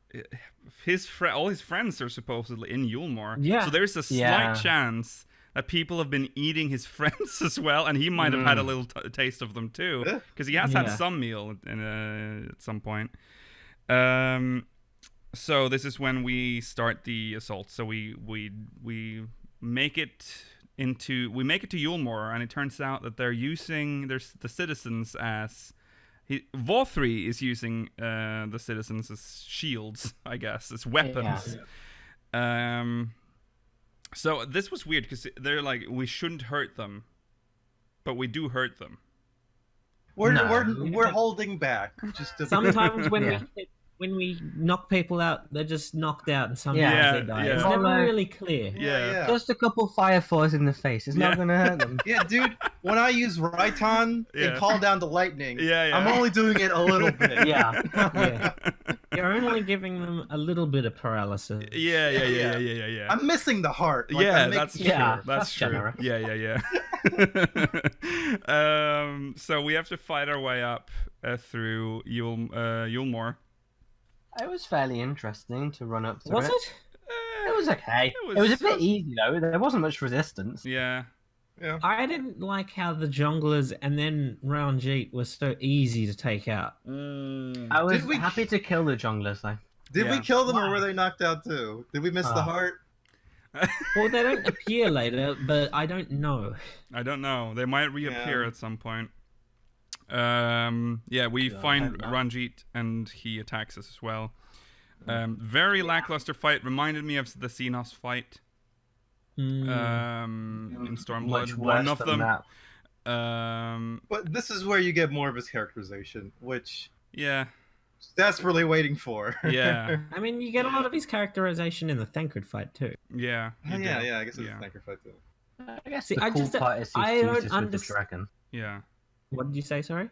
all his friends are supposedly in Yulmore. Yeah. So there's a slight Yeah. chance that people have been eating his friends as well, and he might have had a little taste of them too, Yeah. because he has had Yeah. some meal at some point. So this is when we start the assault. So we make it to Yulmore, and it turns out that they're using the citizens as Vauthry is using the citizens as shields, I guess, as weapons. So this was weird because they're like, we shouldn't hurt them, but we do hurt them. We're holding back. Just to... Sometimes when Yeah. when we knock people out, they're just knocked out, and sometimes Yeah. they die. Yeah. It's never Well, really clear. Yeah. Just a couple fireflies in the face. It's Yeah. not going to hurt them. Yeah, dude. When I use Raiton Yeah. and call down the lightning, Yeah. I'm only doing it a little bit. Yeah. Yeah. You're only giving them a little bit of paralysis. Yeah. I'm missing the heart. Like, Yeah, I'm making that's sure. Yeah. true. That's that's true. generous. Yeah. So we have to fight our way up through Yulmore. It was fairly interesting to run up to Was it. it? It was okay. It It was, was- a bit easy, though. There wasn't much resistance. Yeah. I didn't like how the junglers and then Ranjit was so easy to take out. I was Did we- happy to kill the junglers, though. Did Yeah. we kill them or were they knocked out too? Did we miss the Oh. heart? Well, they don't appear later, but I don't know. I don't know. They might reappear Yeah. at some point. Yeah, we God, I find hope not. Ranjit and he attacks us as well. Very lackluster fight. Reminded me of the Xenos fight Hmm. in Stormblood. Much One worse of than them. that. But this is where you get more of his characterization, which Yeah. desperately waiting for. Yeah. I mean, you get a lot of his characterization in the Thancred fight too. Yeah. you do. yeah, I guess it's Yeah. a Thanker fight too. I guess See, the I cool just- part is he I don't fuses with the understand. dragon. Yeah. What did you say? Sorry.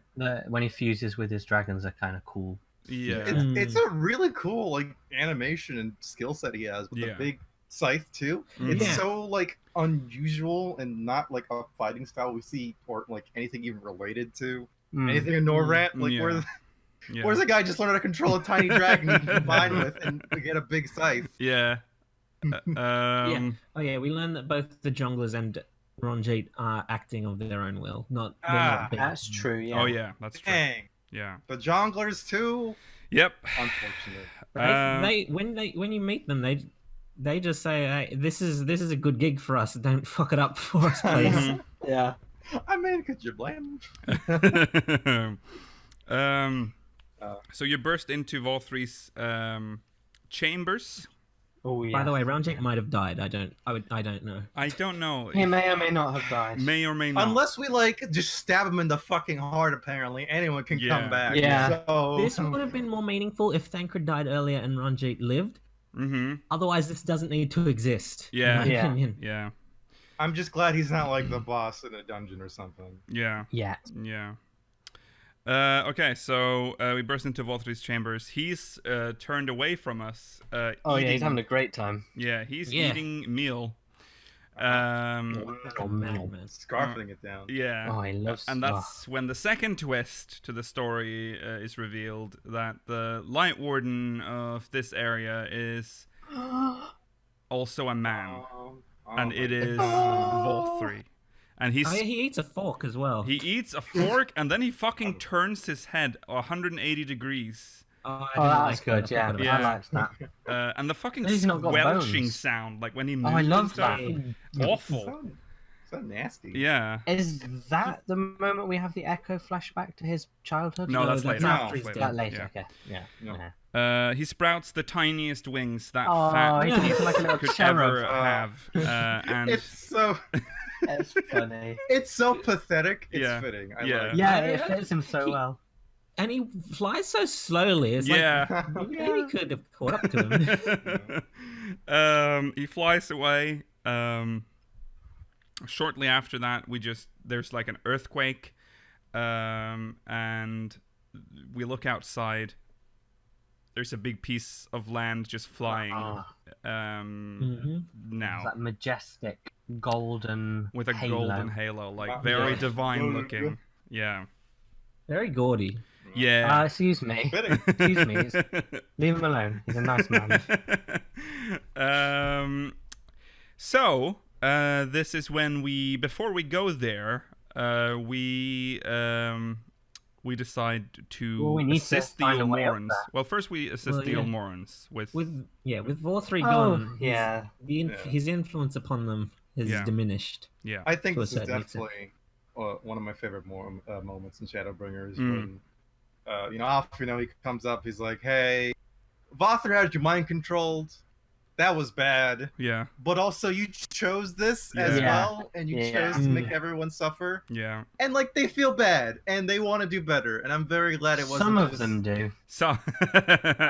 When he fuses with his dragons are kind of cool. Yeah. It's a really cool like animation and skill set he has with Yeah. the big scythe too. Mhm. It's Yeah. so like unusual and not like a fighting style we see or like anything even related to anything in Norvrant. Like Yeah. Yeah. where's a guy just learn how to control a tiny dragon you can combine with and get a big scythe? Yeah. Oh yeah, we learned that both the junglers and Ranjit are acting of their own will, not. They're not being- That's true, yeah. Oh yeah, that's true. Dang. Yeah. The jonglers too? Yep. Unfortunate. When you meet them, they just say, hey, "This is a good gig for us. Don't fuck it up for us, please." Mhm. Yeah. I mean, could you blame him? So you burst into Vauthry's chambers. Oh yeah. By the way, Ranjit might have died. I don't know. I don't know. he may or may not have died. May or may not. Unless we like just stab him in the fucking heart, apparently anyone can Yeah. come back. Yeah. So This would have been more meaningful if Thancred died earlier and Ranjit lived. Mm-hmm. Otherwise, this doesn't need to exist. Yeah. In my Yeah. opinion. Yeah. I'm just glad he's not like the boss in a dungeon or something. Yeah. Yeah. Yeah. Okay, so we burst into Vauthry's chambers. He's turned away from us. Oh yeah, he's eating- having a great time. Yeah, he's Yeah. eating meal. Madman. Scarfing it down. Yeah. Oh, I love. And that's when the second twist to the story is revealed, that the Light Warden of this area is also a man, and it is Vauthry. And Oh, yeah, he eats a fork as well. he eats a fork, and then he fucking turns his head 180 degrees. Oh, that's good. Yeah, Yeah. I liked that. And the fucking He's not got squelching bones. sound, like when he moves. Oh, I and love stuff. that. Awful. So nasty. Yeah. Is that the moment we have the echo flashback to his childhood? No, that's later. after That's he's That dead. later. Yeah. Okay. Yeah. No. Yeah. He sprouts the tiniest wings that Oh, fat he looks like a little could cherub. ever have. And It's so It's funny. it's so pathetic. It's Yeah. fitting. I Yeah. like it. Yeah, it fits him so well. And he flies so slowly. It's yeah. like maybe could have caught up to him. He flies away. Shortly after that, there's like an earthquake, and we look outside. There's a big piece of land just flying. Now That majestic golden with a halo. golden halo, like Wow. very Yeah. divine looking. Yeah. Very gaudy. Yeah. Excuse me. Fitting. Excuse me. Leave him alone. He's a nice man. So this is when before we go there, we decide to Well, we need to assist the find a way up Ilmorans. there. Well, first we assist Well, the yeah. Ilmorans with With Vauthry Oh, gone, yeah. his influence upon them has Yeah. diminished. yeah. I think To a this is certain extent. definitely one of my favorite moments in Shadowbringers Mm. when he comes up, he's like, "Hey, Vauthry had your mind controlled. That was bad. Yeah. But also you chose this as Yeah. well, and you Yeah. chose to make everyone suffer. Yeah. And like they feel bad, and they want to do better. And I'm very glad it wasn't. Some of just- them do. So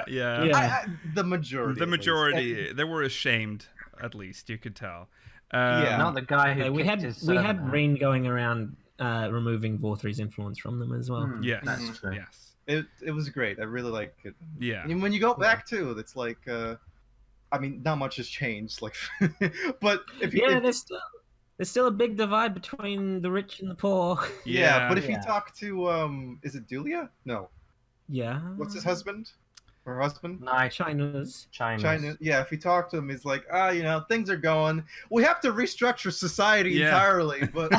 yeah. Yeah. the majority. The at least. majority, they were ashamed, at least you could tell. Yeah. Not the guy who we kicked had his we servant had out. Reen going around removing Vauthry's influence from them as well. Yes. That's true. Yes. It was great. I really like it. Yeah. And when you go back to, it's like, I mean, not much has changed. Like, but if you, Yeah, if- there's still a big divide between the rich and the poor. yeah, but if Yeah. you talk to, is it Dulia? No, Yeah. what's his husband? Her husband? Nice. China's. China. Yeah, if you talk to him, he's like, things are going. We have to restructure society Yeah. entirely, but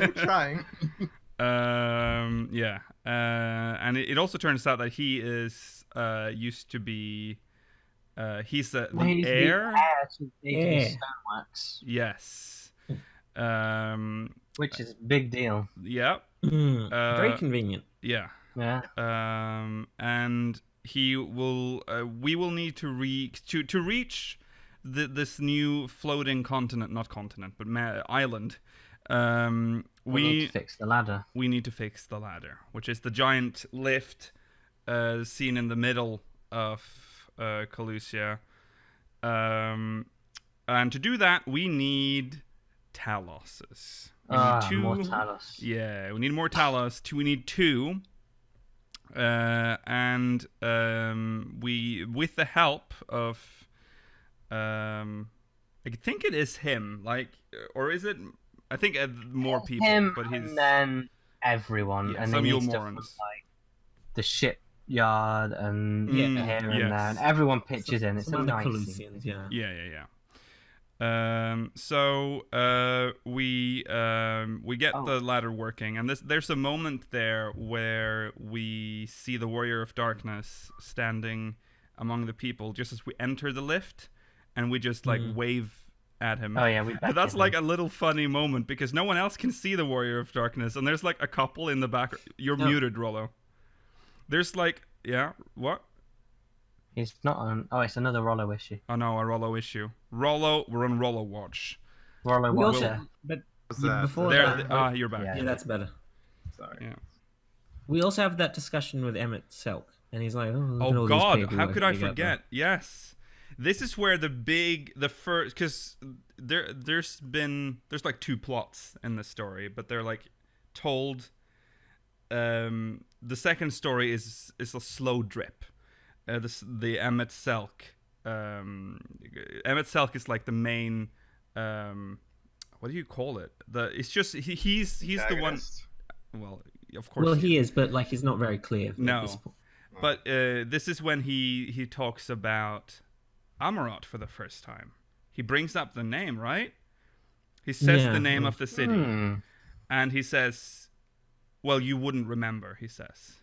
we're trying. Yeah. And it also turns out that he is used to be he's the He's the heir. to Heir. Stoneworks, Yes. which is a big deal. Yeah. Very convenient. Yeah. Yeah. And he will. We will need to reach this new floating continent, not continent, but island. We need to fix the ladder. We need to fix the ladder, which is the giant lift seen in the middle of Calusia. And to do that, we need Taloses. We need More Talos. Yeah, we need more Talos. We need 2. And we, with the help of, I think it is him, or is it? I think more people, Him but he's and then everyone, Yeah, and some they need stuff Ilmorans. from, like the shipyard and Yeah. here and Yes. there, and everyone pitches in. It's Some a other nice scene. Calusians, yeah. Yeah. So we get the ladder working, and there's a moment there where we see the Warrior of Darkness standing among the people just as we enter the lift, and we just like wave at him. Oh yeah, we. But that's like a little funny moment because no one else can see the Warrior of Darkness, and there's like a couple in the back. You're muted, Rollo. There's like, yeah, what? He's not on. Oh, it's another Rollo issue. Oh no, a Rollo issue. Rollo, we're on Rollo watch. Rollo We Watcher. also, but What's that? before There, that, you're back. Yeah. yeah, that's better. Sorry. Yeah. We also have that discussion with Emet Selch, and he's like, look at all Oh these God, people how could I working together. forget? Yes, this is where the first, because there's like 2 plots in the story, but they're like told. The second story is a slow drip. The Emet Selch. Emet Selch is like the main what do you call it? It's just he's the one. Antagonist. Well, of course. Well, he is, but like he's not very clear. No. At this point. But this is when he talks about Amarat for the first time. He brings up the name, right? He says Yeah. the name of the city, Hmm. and he says, "Well, you wouldn't remember," he says.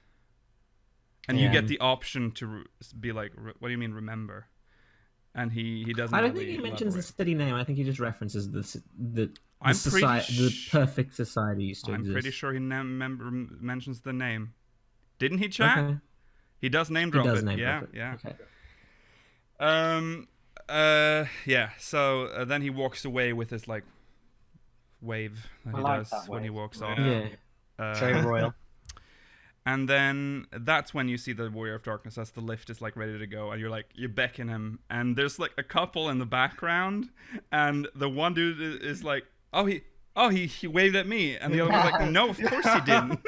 And you Yeah. get the option to be like, "What do you mean remember?" And he doesn't. I don't really think he mentions the elaborate. city name. I think he just references the I'm society, pretty the perfect society used to I'm exist. pretty sure he mentions the name. Didn't he, chat? Okay. He does name He drop does it. name yeah, drop it. yeah. Okay. Yeah. So then he walks away with his like wave that I he like does that when he wave. walks off. Yeah. Very royal. And then that's when you see the Warrior of Darkness as the lift is like ready to go, and you beckon him, and there's like a couple in the background, and the one dude is like, he waved at me, and the other one's like, no, of course he didn't.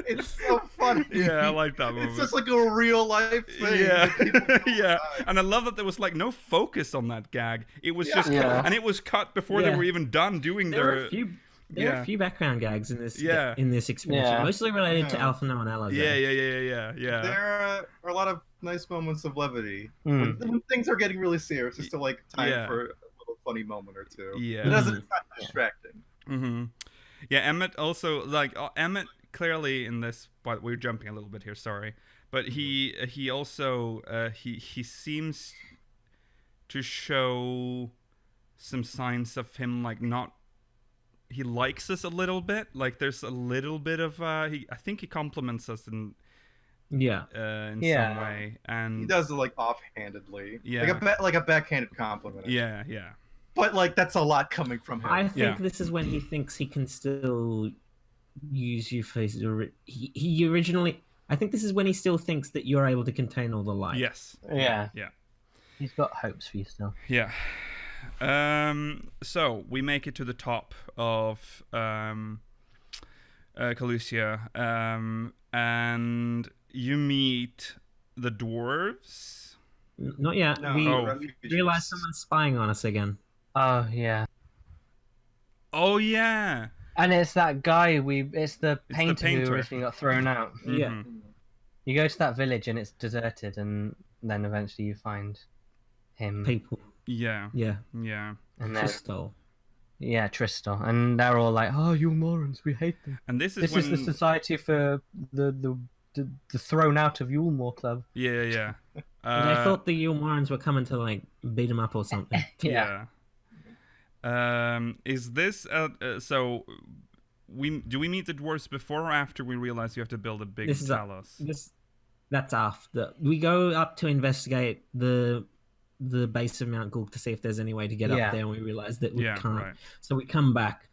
It's so funny. Yeah, I like that moment. It's just like a real life thing. Yeah, that people do all the yeah, time. and I love that there was like no focus on that gag. It was Yeah. just, Yeah. and it was cut before they Yeah. were even done doing There are their. a few. There are yeah. a few background gags in this Yeah. expansion, Yeah. mostly related to Yeah. Alpha No and Alazar. Yeah. There are a lot of nice moments of levity. Mm. When things are getting really serious, there's still like time Yeah. for a little funny moment or two. Yeah. It doesn't. It's not distracting. Mm-hmm. Yeah, Emmett also Emmett clearly in this. But we're jumping a little bit here. Sorry, but he also he seems to show some signs of him like not. He likes us a little bit. Like there's a little bit of I think he compliments us in Yeah. some Yeah. way, and He does it like offhandedly. Yeah. Like a backhanded compliment. yeah. But like that's a lot coming from him. I think Yeah. this is when he thinks he can still use you for his. He originally. I think this is when he still thinks that you're able to contain all the light. Yes. Yeah. Yeah. He's got hopes for you still. Yeah. So we make it to the top of Calusia, and you meet the dwarves. Not yet. No, We refugees. realize someone's spying on us again. Oh yeah. Oh yeah. And it's that guy it's the the painter, who painter. originally got thrown out. Yeah. Mhm. You go to that village and it's deserted, and then eventually you find him. People. Yeah. Yeah. Yeah. And then, Crystal. yeah, Tristal, and they're all like, "Oh, you morons, we hate them. And this is This when is the society for the thrown out of Yulmore Club." yeah. And I thought the Yulmarans were coming to like beat him up or something. Yeah. Is this so? Do we meet the dwarves before or after we realize you have to build a big This is talos? That's after we go up to investigate the base of Mount Gulg to see if there's any way to get Yeah. up there, and we realize that we Yeah, can't. right. So we come back.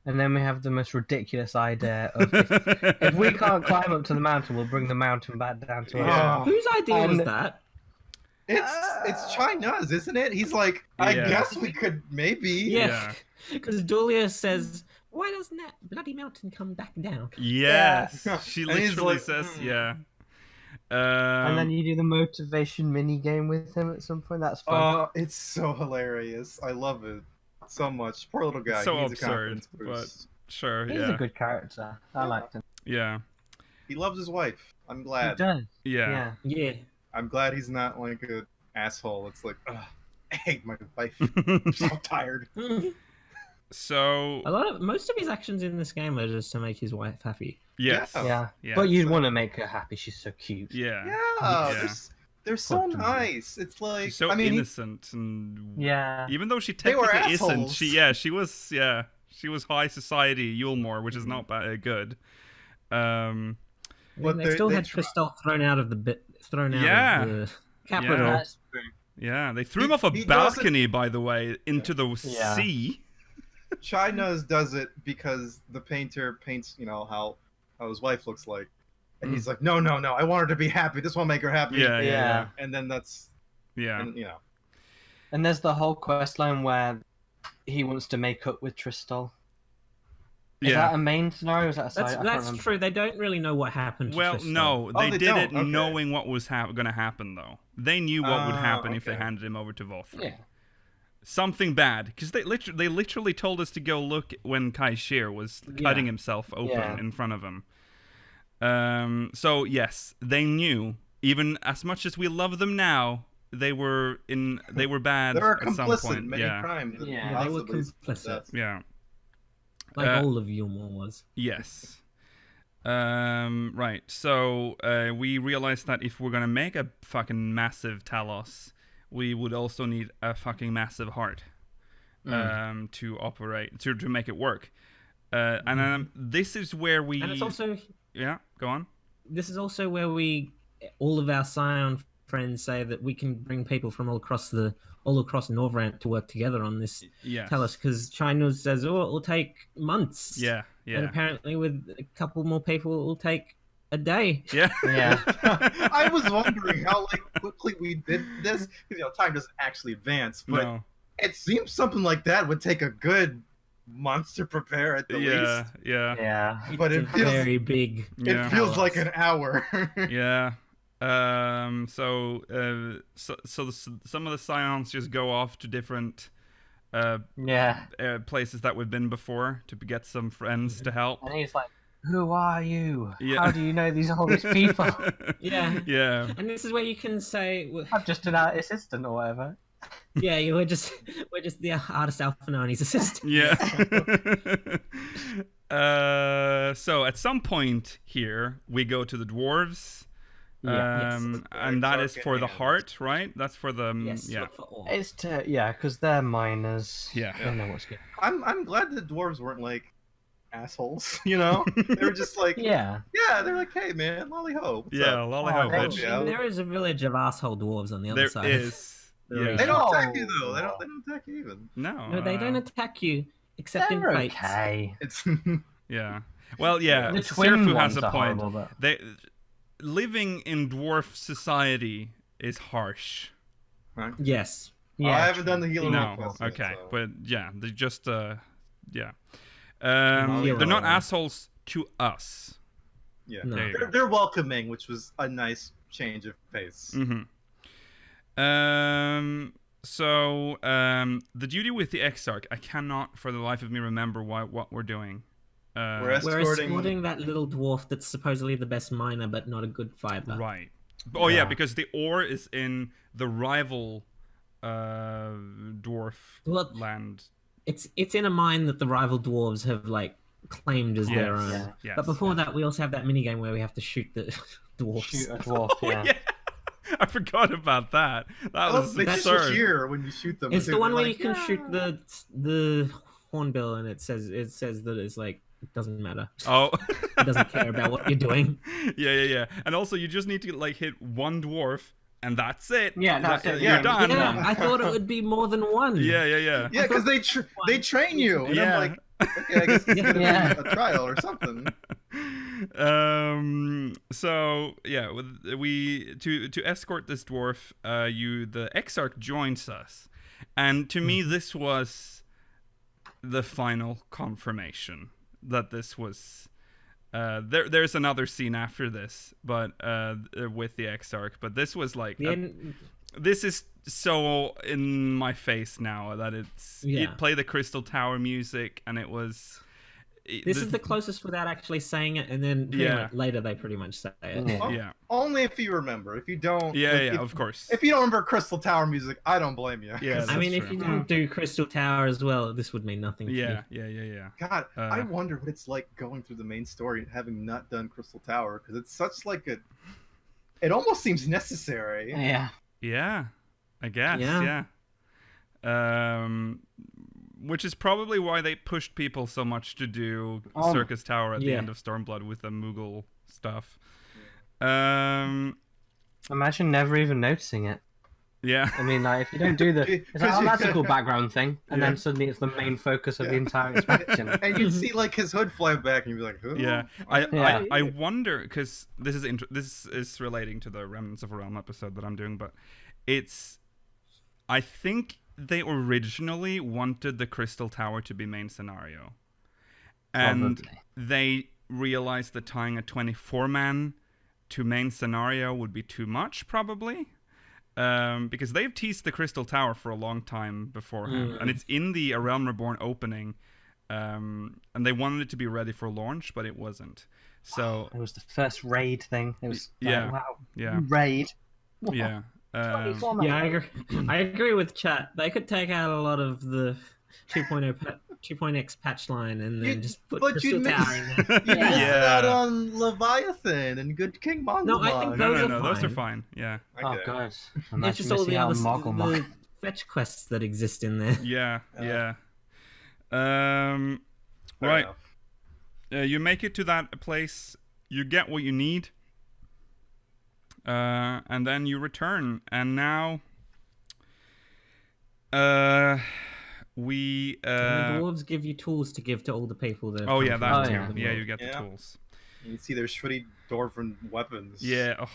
And then we have the most ridiculous idea of if we can't climb up to the mountain, we'll bring the mountain back down to us. Yeah. Whose idea was And- that? It's China's, isn't it? He's like, I Yeah. guess we could maybe. Yeah, because Dahlia says, "Why doesn't that bloody mountain come back down?" Yes, Yeah. she And he's literally like, says, "Hmm." yeah. And then you do the motivation mini game with him at some point. That's fun. Oh, it's so hilarious. I love it so much. Poor little guy. So he needs a absurd, confidence but boost. sure, He's yeah, a good character. I liked him. yeah, He loves his wife. I'm He glad. does. yeah, Yeah. Yeah, I'm glad he's not like an asshole. It's like, ugh, I hate my wife. I'm so tired. So most of his actions in this game are just to make his wife happy. yes, Yeah. Yeah. yeah, But you'd so- want to make her happy. She's so cute. yeah. Yeah, they're so Fuck them. nice. It's like, She's so I mean, innocent, and Yeah. even though she They were technically isn't, assholes. she was high society Yulmore, which is not good. I mean, But they still had try. Crystal thrown out of the Yeah. of the capital. Yeah. That's- Yeah, they threw him off a he doesn't- balcony, by the way, into the Yeah. sea. China's does it because the painter paints, how his wife looks like, and he's like, no, I want her to be happy. This will make her happy. Yeah, yeah, Yeah. And then that's, yeah. and, And there's the whole quest line where he wants to make up with Tristal. Is that a main scenario? Or is that a side? I can't That's remember. true. They don't really know what happened. To Well, Crystal. no, Oh, they they did it don't? Okay. knowing what was going to happen, though. They knew what would happen if they okay. handed him over to Vauthry. Yeah. something bad, because they literally told us to go look when Kai Shir was cutting himself open in front of him. So yes, they knew. Even as much as we love them now, they were bad. They were at some complicit point. in many crimes. Yeah, they were complicit. Yeah. Like all of Yulmore was. Yes. Right. So we realized that if we're gonna make a fucking massive Talos, we would also need a fucking massive heart to operate to make it work. And this is where we. And it's also. Yeah. Go on. This is also where all of our Scion friends say that we can bring people from all across Norvrant to work together on this Talos, because China says, "Oh, it will take months." Yeah. And apparently, with a couple more people, it will take a day. Yeah. I was wondering how quickly we did this. Time doesn't actually advance, but it seems something like that would take a good month to prepare at the least. Yeah. But it feels very big. It feels like an hour. Yeah. So some of the Scions just go off to different places that we've been before to get some friends to help. And he's like, "Who are you? Yeah. How do you know all these people?" Yeah. And this is where you can say, "I'm just an art assistant or whatever." Yeah, we're just the artist Alphino and his assistant. Yeah. So at some point here we go to the dwarves. And that is for the heart, right? That's for the for all. It's because they're miners. Yeah. I don't know what's good. I'm glad the dwarves weren't like assholes, They were just like they're like, "Hey man, lolly ho." Lolly ho, bitch. There is a village of asshole dwarves on the other side. There is. Yeah. They don't attack you though. They don't attack you even. No, they don't attack you except in fights. Okay. It's Yeah. Well, yeah. The twin Serfu ones has a are point. horrible, but... Living in dwarf society is harsh. Yes. I haven't done the healer quest yet, okay, so. but they just they're not assholes to us. Yeah, No. they're welcoming, which was a nice change of pace. So the duty with the Exarch, I cannot for the life of me remember what we're doing. We're We're escorting that little dwarf that's supposedly the best miner, but not a good fighter. Right. Oh yeah, because the ore is in the rival dwarf land. It's in a mine that the rival dwarves have claimed as their own. Yeah. Yes. But before that, we also have that mini game where we have to shoot the dwarfs. Shoot a dwarf, Yeah. I forgot about that. That was they absurd. just cheer when you shoot them. It's the one where you can "Yeah." shoot the hornbill, and it says that it's it doesn't matter. Oh. It doesn't care about what you're doing. Yeah. And also, you just need to hit one dwarf, and that's it. Yeah, that's it. You're Yeah. done. Yeah, I thought it would be more than one. Yeah. Yeah, because they train you. And Yeah. I'm like, okay, I guess it's gonna Yeah. be a trial or something. So yeah, to escort this dwarf, the Exarch joins us, and to me this was the final confirmation that this was. There's another scene after this, but with the Exarch, but this was this is so in my face now that it played the Crystal Tower music, and it was. This is the closest without actually saying it, and then later they pretty much say it. Yeah. Only if you remember. If you don't, Of course. If you don't remember Crystal Tower music, I don't blame you. Yeah, I mean, that's if you true. didn't do Crystal Tower as well, this would mean nothing to you. Yeah. God, I wonder what it's like going through the main story and having not done Crystal Tower, because it's such it almost seems necessary. Yeah. Yeah, I guess. Yeah. Which is probably why they pushed people so much to do Circus Tower at the end of Stormblood with the Moogle stuff. Imagine never even noticing it. Yeah. I mean, if you don't do it's that's a cool background thing, and then suddenly it's the main focus of the entire expansion. And you'd see his hood fly back, and you'd be like, "Who?" Yeah. I wonder, because this is relating to the Remnants of a Realm episode that I'm doing, but I think they originally wanted the Crystal Tower to be main scenario, and they realized that tying a 24-man to main scenario would be too much, probably. because they've teased the Crystal Tower for a long time beforehand, and it's in the A Realm Reborn opening, and they wanted it to be ready for launch, but it wasn't. So it was the first raid thing. It was wow. Yeah. Raid. Yeah. Yeah, I agree with chat. They could take out a lot of the 2.0x patch line and then just put Crystal Tower in there. You missed out on Leviathan and Good King Mongolon. No, I think those are fine. Yeah. Oh god. It's just all the other the fetch quests that exist in there. Yeah. Right. You make it to that place. You get what you need. And then you return, and now the dwarves give you tools to give to all the people that. Oh yeah, that too. Yeah, you get the tools. You see their shitty dwarven weapons. Yeah.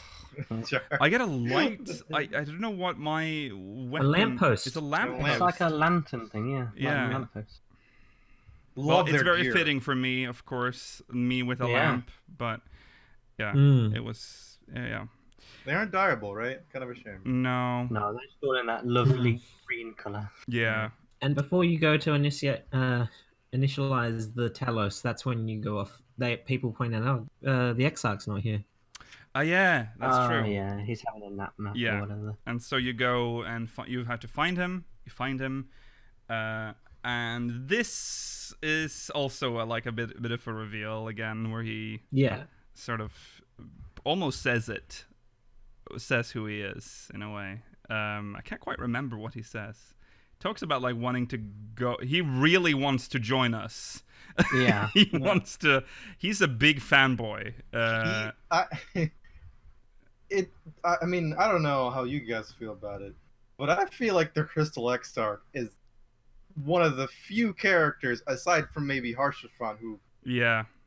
Sure. I get a light. I don't know what my weapon. A lamppost. It's a lamppost. It's like a lantern thing. Yeah. Yeah. Like a lamppost. Well, it's very fitting for me, of course. Me with a lamp, but yeah, it was. Yeah. They aren't dyeable, right? Kind of a shame. No. No, they're still in that lovely green color. Yeah. And before you go to initialize the Talos, that's when you go off. People point out, the Exarch's not here. Yeah, that's true. Yeah, he's having a nap or whatever. And so you go and you have to find him. You find him, and this is also a bit of a reveal again, where he sort of almost says who he is in a way. I can't quite remember what he says. Talks about wanting to go. He really wants to join us. Yeah. He's a big fanboy. I mean, I don't know how you guys feel about it, but I feel like the Crystal Exarch is one of the few characters, aside from maybe Harshathron, who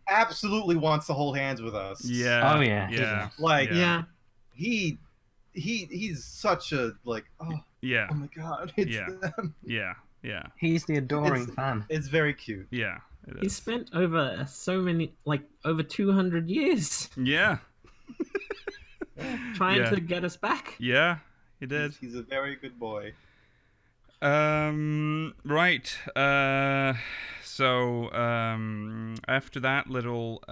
absolutely wants to hold hands with us. Yeah. Oh yeah. Yeah. He's such a oh my god, it's them. Yeah. He's the adoring fan. It's very cute. Yeah. He spent over over 200 years. Yeah. Trying to get us back. Yeah, he did. He's a very good boy. Right. So after that little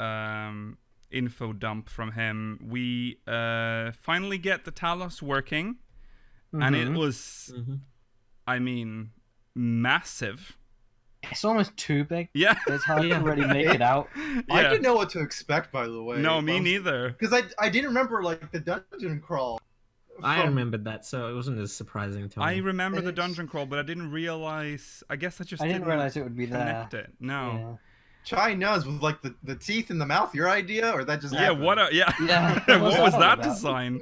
info dump from him, we finally get the Talos working, and it was, I mean, massive. It's almost too big. Yeah. It's hard to really make it out. Yeah. I didn't know what to expect, by the way. No, me neither. Because I didn't remember the dungeon crawl. I remembered that, so it wasn't as surprising to me. I remember the dungeon crawl, but I didn't realize. I guess I didn't realize it would be connect there. It. No. Yeah. Chai Nuz with the teeth in the mouth. Your idea, or that just happened? What was that design?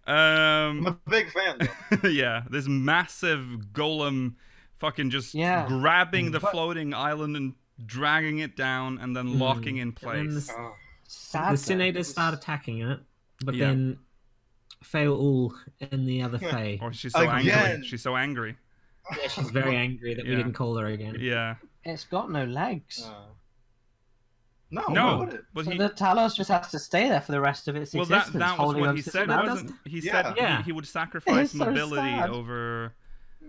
I'm a big fan. Yeah, this massive golem, fucking just grabbing the floating island and dragging it down, and then locking in place. The Senators start attacking it, but then Fail and the other Fae. Oh, she's so angry. She's so angry. Yeah, she's very angry that we didn't call her again. Yeah. It's got no legs. No. But the Talos just has to stay there for the rest of its existence. That was what he said, wasn't he? Said he would sacrifice mobility over...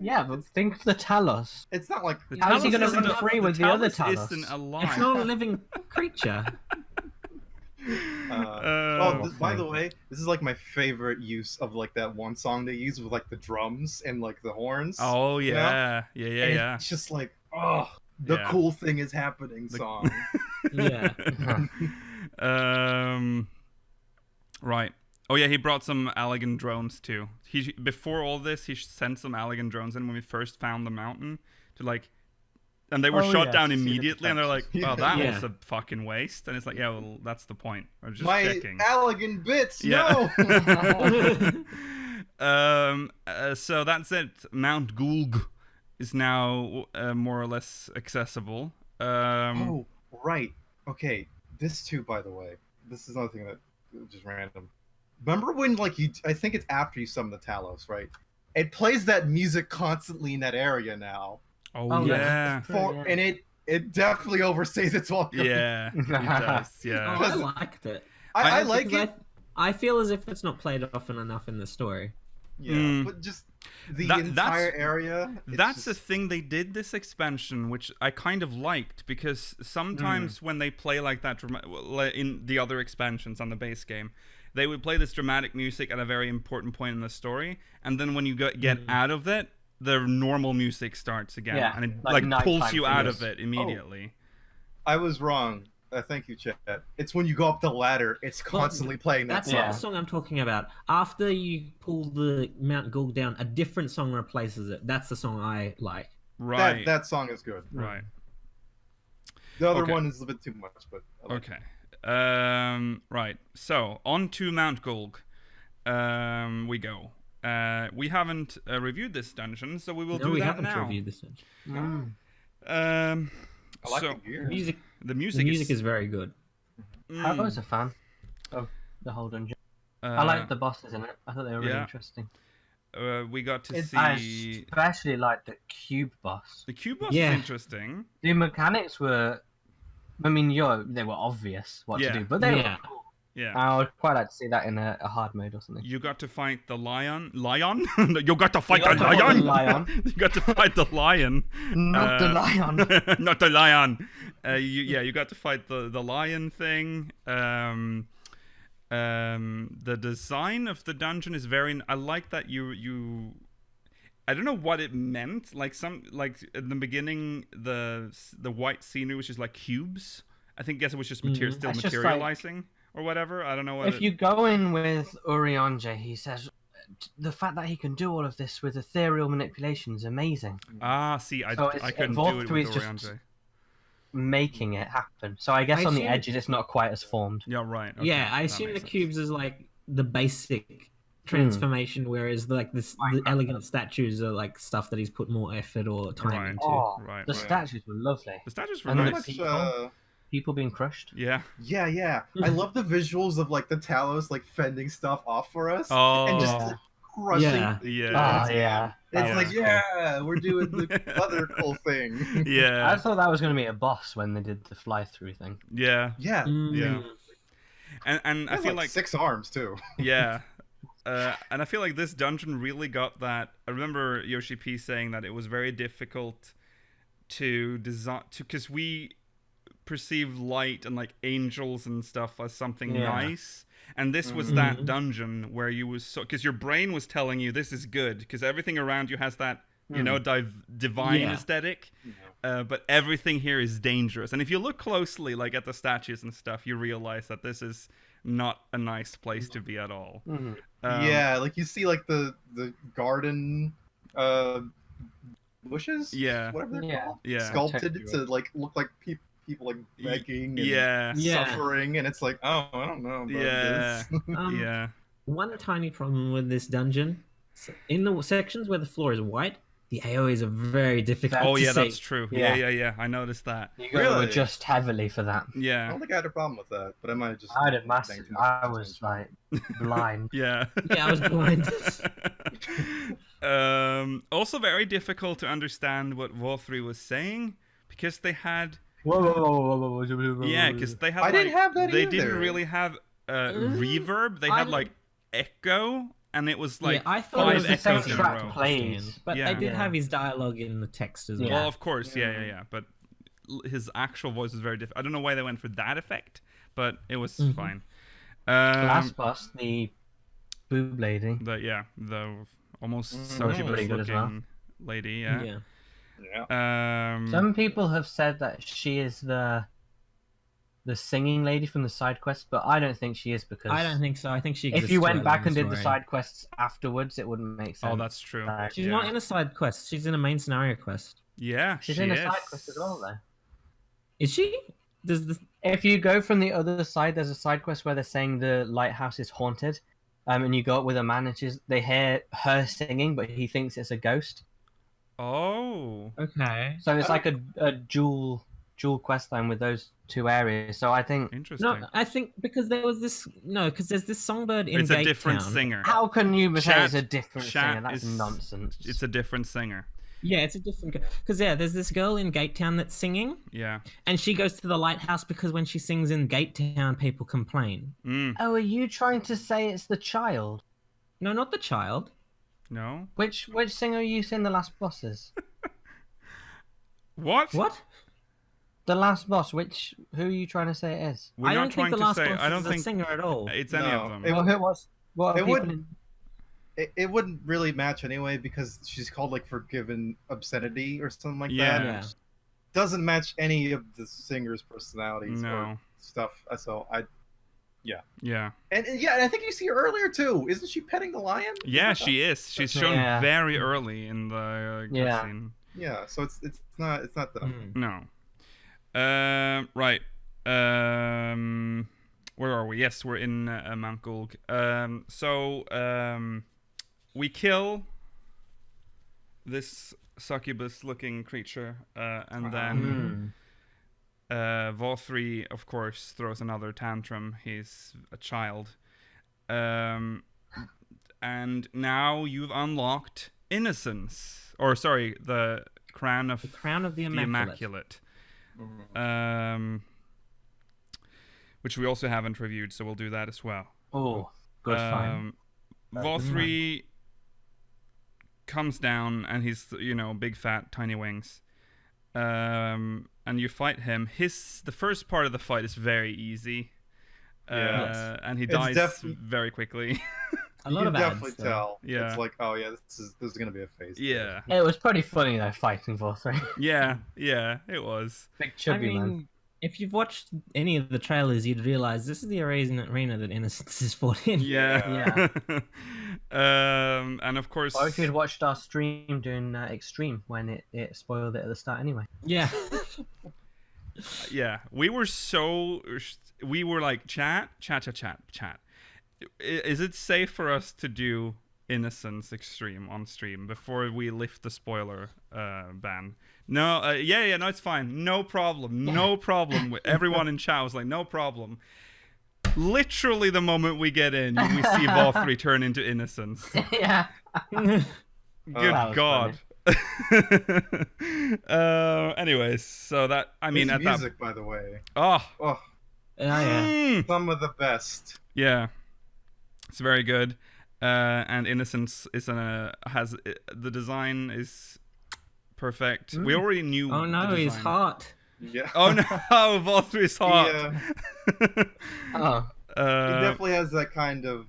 Yeah, but think of the Talos. It's not like... How is he going to run free with the other Talos? It's not a living creature. By the way, this is my favorite use of that one song they use with the drums and the horns. Oh yeah, yeah. It's just the cool thing is happening song. Yeah. Right. Oh yeah, he brought some Allegan drones too. Before all this, he sent some Allegan drones in when we first found the mountain to and they were shot down immediately, and they're like, "Oh, that was a fucking waste." And it's like, "Yeah, well, that's the point." I'm just checking. Allegan bits, no. So that's it. Mount Gulg is now more or less accessible. Oh, right. Okay. This too, by the way. This is another thing that just random. Remember when I think it's after you summon the Talos, right? It plays that music constantly in that area now. Oh yeah. And it definitely overstays its welcome. Yeah, it does. Yeah. I liked it. I like it. I feel as if it's not played often enough in the story. Yeah, but just the entire area. That's the thing they did this expansion, which I kind of liked, because sometimes when they play like that in the other expansions on the base game, they would play this dramatic music at a very important point in the story, and then when you get out of it, the normal music starts again, and it like pulls you out of it immediately. Oh, I was wrong. Thank you, Chet. It's when you go up the ladder, it's constantly playing that That's song. not the song I'm talking about. After you pull the Mount Gulg down, a different song replaces it. That's the song I like. Right. That song is good. Right. The other one is a bit too much, but... Okay. Right. So, on to Mount Gulg. We go. We haven't reviewed this dungeon, so we will do that now. We haven't reviewed this dungeon. I like the gear. The music is very good. I was a fan of the whole dungeon. I liked the bosses in it. I thought they were really interesting. We got to see... I especially liked the cube boss. The cube boss is interesting. The mechanics were... I mean, they were obvious what to do, but they were cool. Yeah. I would quite like to see that in a hard mode or something. You got to fight the lion. You got to fight the lion. You got to fight the lion. Not the lion. Not the lion. You got to fight the lion thing. The design of the dungeon is very... I like that you I don't know what it meant. Like in the beginning, the white scenery was just like cubes. I guess it was just materializing. Or whatever, I don't know what. If you go in with Urianger, he says the fact that he can do all of this with ethereal manipulation is amazing. See, I couldn't do it with Urianger. Making it happen. So I guess on the edges, it's not quite as formed. Yeah, right. Okay, yeah, I assume the cubes is like the basic transformation, whereas like the elegant statues are like stuff that he's put more effort or time into. Oh, the statues were lovely. The statues were nice. People being crushed. Yeah. I love the visuals of like the Talos like fending stuff off for us and just like, crushing. It's like we're doing the other cool thing. Yeah. I thought that was going to be a boss when they did the fly through thing. Yeah. Yeah. And I feel like 6 arms too. Yeah. And I feel like this dungeon really got that. I remember Yoshi P saying that it was very difficult to design because we perceive light and like angels and stuff as something nice, and this was that dungeon where you was because your brain was telling you this is good because everything around you has that divine aesthetic, but everything here is dangerous. And if you look closely like at the statues and stuff, you realize that this is not a nice place to be at all. Like you see like the garden bushes, whatever they're called, sculpted to like look like people like begging and suffering, and it's like, oh, I don't know about this. One tiny problem with this dungeon, in the sections where the floor is white, the AoEs are very difficult to see. That's true. Yeah. I noticed that. You got to adjust heavily for that. Yeah. I don't think I had a problem with that, but I might have just... I was like blind. I was blind. Also very difficult to understand what Vauthry was saying because they had... Yeah, because they had. I didn't have that They either. didn't really have reverb. They had like echo, and it was like I thought 5 it was the echoes same in a track row. plays, but they did have his dialogue in the text as well. Well, of course, yeah. But his actual voice was very different. I don't know why they went for that effect, but it was fine. Last boss, the boob lady. The almost pretty good as well. Lady. Some people have said that she is the singing lady from the side quest, but I don't think she is because I don't think so. I think she. If you went back and did the side quests afterwards, it wouldn't make sense. Oh, that's true. She's not in a side quest. She's in a main scenario quest. Yeah, she's in a side quest as well, though. Is she? If you go from the other side, there's a side quest where they're saying the lighthouse is haunted, and you go up with a man, and they hear her singing, but he thinks it's a ghost. Oh. Okay. So it's like a dual quest line with those 2 areas. So I think interesting. No, I think because there's this songbird in It's Gate a different Town. singer. How can you say it's a different singer? That's nonsense. It's a different singer. Yeah, it's a different because there's this girl in Gate Town that's singing. Yeah. And she goes to the lighthouse because when she sings in Gate Town, people complain. Oh, are you trying to say it's the child? No, not the child. No. Which singer are you saying the last boss is? What? What? The last boss. Who are you trying to say it is? We're I not don't trying think the to last say. boss I don't is think a singer at all. it's any No, of them. Well, who was? What are It people would- in? It wouldn't really match anyway because she's called like Forgiven Obscenity or something like Yeah. that. Yeah. Doesn't match any of the singer's personalities No. or stuff. So Yeah. and I think you see her earlier too. Isn't she petting the lion? Yeah, she is. She's shown Yeah. very early in the Yeah. cutscene. Yeah. So it's not them. Mm. No. Right. Where are we? Yes, we're in Mount Gulg. We kill this succubus-looking creature, and then Vauthry, of course, throws another tantrum. He's a child. And now you've unlocked Innocence. Or, sorry, the Crown of the Immaculate. Which we also haven't reviewed, so we'll do that as well. Oh, good find. Vauthry comes down, and he's, big, fat, tiny wings. And you fight him. The first part of the fight is very easy. And he dies very quickly. A lot you of can ads, definitely though. tell. Yeah. It's like, oh yeah, this is gonna be a phase. Yeah. It was pretty funny though, fighting Vauthry. Yeah, it was. Big chubby man. If you've watched any of the trailers, you'd realize this is the arena that Innocence is fought in. Yeah. And of course... Or if you'd watched our stream doing Extreme when it spoiled it at the start anyway. Yeah. Yeah, we were like, chat. Is it safe for us to do Innocence Extreme on stream before we lift the spoiler ban? No, no, it's fine. No problem. No problem. Everyone in chat was like, no problem. Literally the moment we get in, we see Vauthry turn into Innocence. Yeah. Good God. Anyways, so that, I mean, His at music, that... by the way. Oh. Yeah. Some of the best. Yeah. It's very good. And Innocence is has the design is perfect. We already knew. Oh no, the he's design. hot. Yeah. Oh no, Vauthry's hot. Yeah. Oh. He definitely has that kind of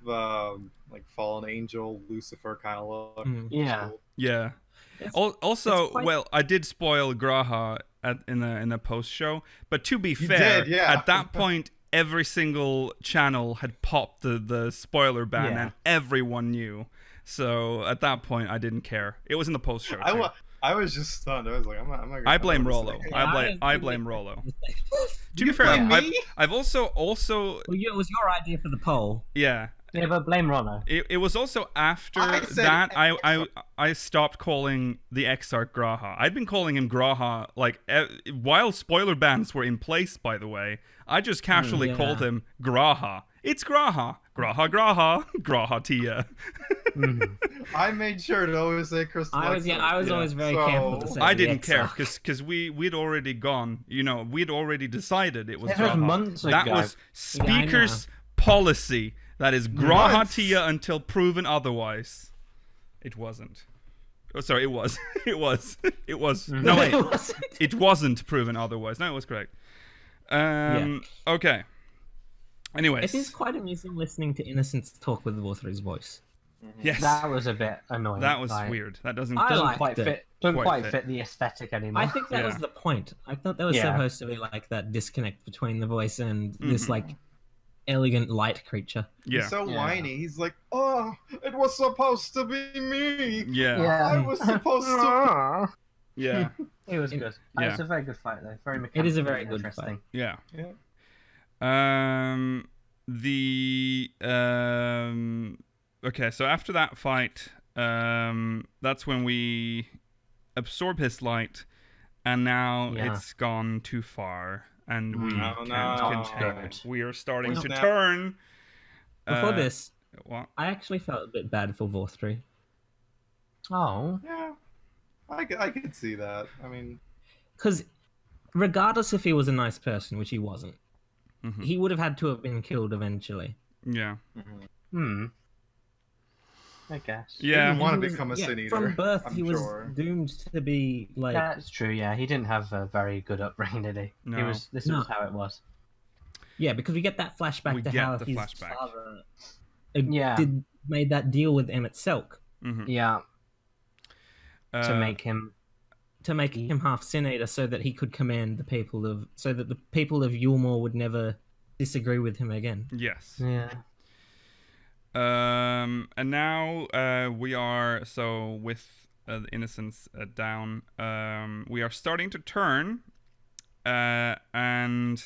like fallen angel, Lucifer kind of look. Yeah. Yeah. It's- Also, it's quite- well, I did spoil Graha in the post show, but to be fair, did, yeah. at that point, every single channel had popped the spoiler ban, Yeah. and everyone knew. So at that point, I didn't care. It was in the post show. Too. I was just stunned. I was like, I'm not gonna. I blame I'm not Rollo. gonna say- I blame Rollo. To be fair, blame me? I've also Well, it was your idea for the poll. yeah. Yeah, but blame Rollo. It was also after I said that Exarch. I stopped calling the Exarch Graha. I'd been calling him Graha like while spoiler bans were in place. By the way, I just casually yeah. called him Graha. It's Graha, Graha Tia. I made sure to always say Crystal. I was Exarch. always very So- careful to say. I the didn't care Exarch. because we'd already gone. We'd already decided it was It was Graha. months That ago. was speaker's policy. That is Graha Tia until proven otherwise. It wasn't. Oh, sorry, it was. It was. It was. No, wait. It wasn't proven otherwise. No, it was correct. Okay. Anyways. It is quite amusing listening to Innocence talk with Vauthry's voice. Yes. That was a bit annoying. That was like, weird. That doesn't. I Doesn't liked quite it. fit. Doesn't Quite quite fit. fit the aesthetic anymore. I think that Yeah. was the point. I thought there was Yeah. supposed to be like that disconnect between the voice and this like elegant light creature. Yeah. He's so Yeah. whiny. He's like, oh, it was supposed to be me. Yeah. I was supposed to. Yeah. It was good. Yeah. It's a very good fight though. Very It is a mechanically very good interesting. Yeah. Yeah. Okay, so after that fight, that's when we absorb his light, and now Yeah. it's gone too far, and we Oh, can't no. contain it. We are starting Well, to snap. turn. Before this, What? I actually felt a bit bad for Vauthry. Oh. Yeah. I could see that. I mean, Because regardless if he was a nice person, which he wasn't, Mhm. he would have had to have been killed eventually. Yeah. Hmm. I guess. He Yeah. didn't want to He was- become a yeah, sin eater. From birth, I'm he was sure. doomed to be like. That's true. Yeah, he didn't have a very good upbringing, did he? No. This No. was how it was. Yeah, because we get that flashback We to get how the his flashback. father Yeah. made that deal with Emet Selch Mhm. Yeah, to Uh, make him. him half Sin Eater so that he could command the people of, so that the people of Yulmore would never disagree with him again. Yes. Yeah. And now we are with the Innocence down. We are starting to turn, and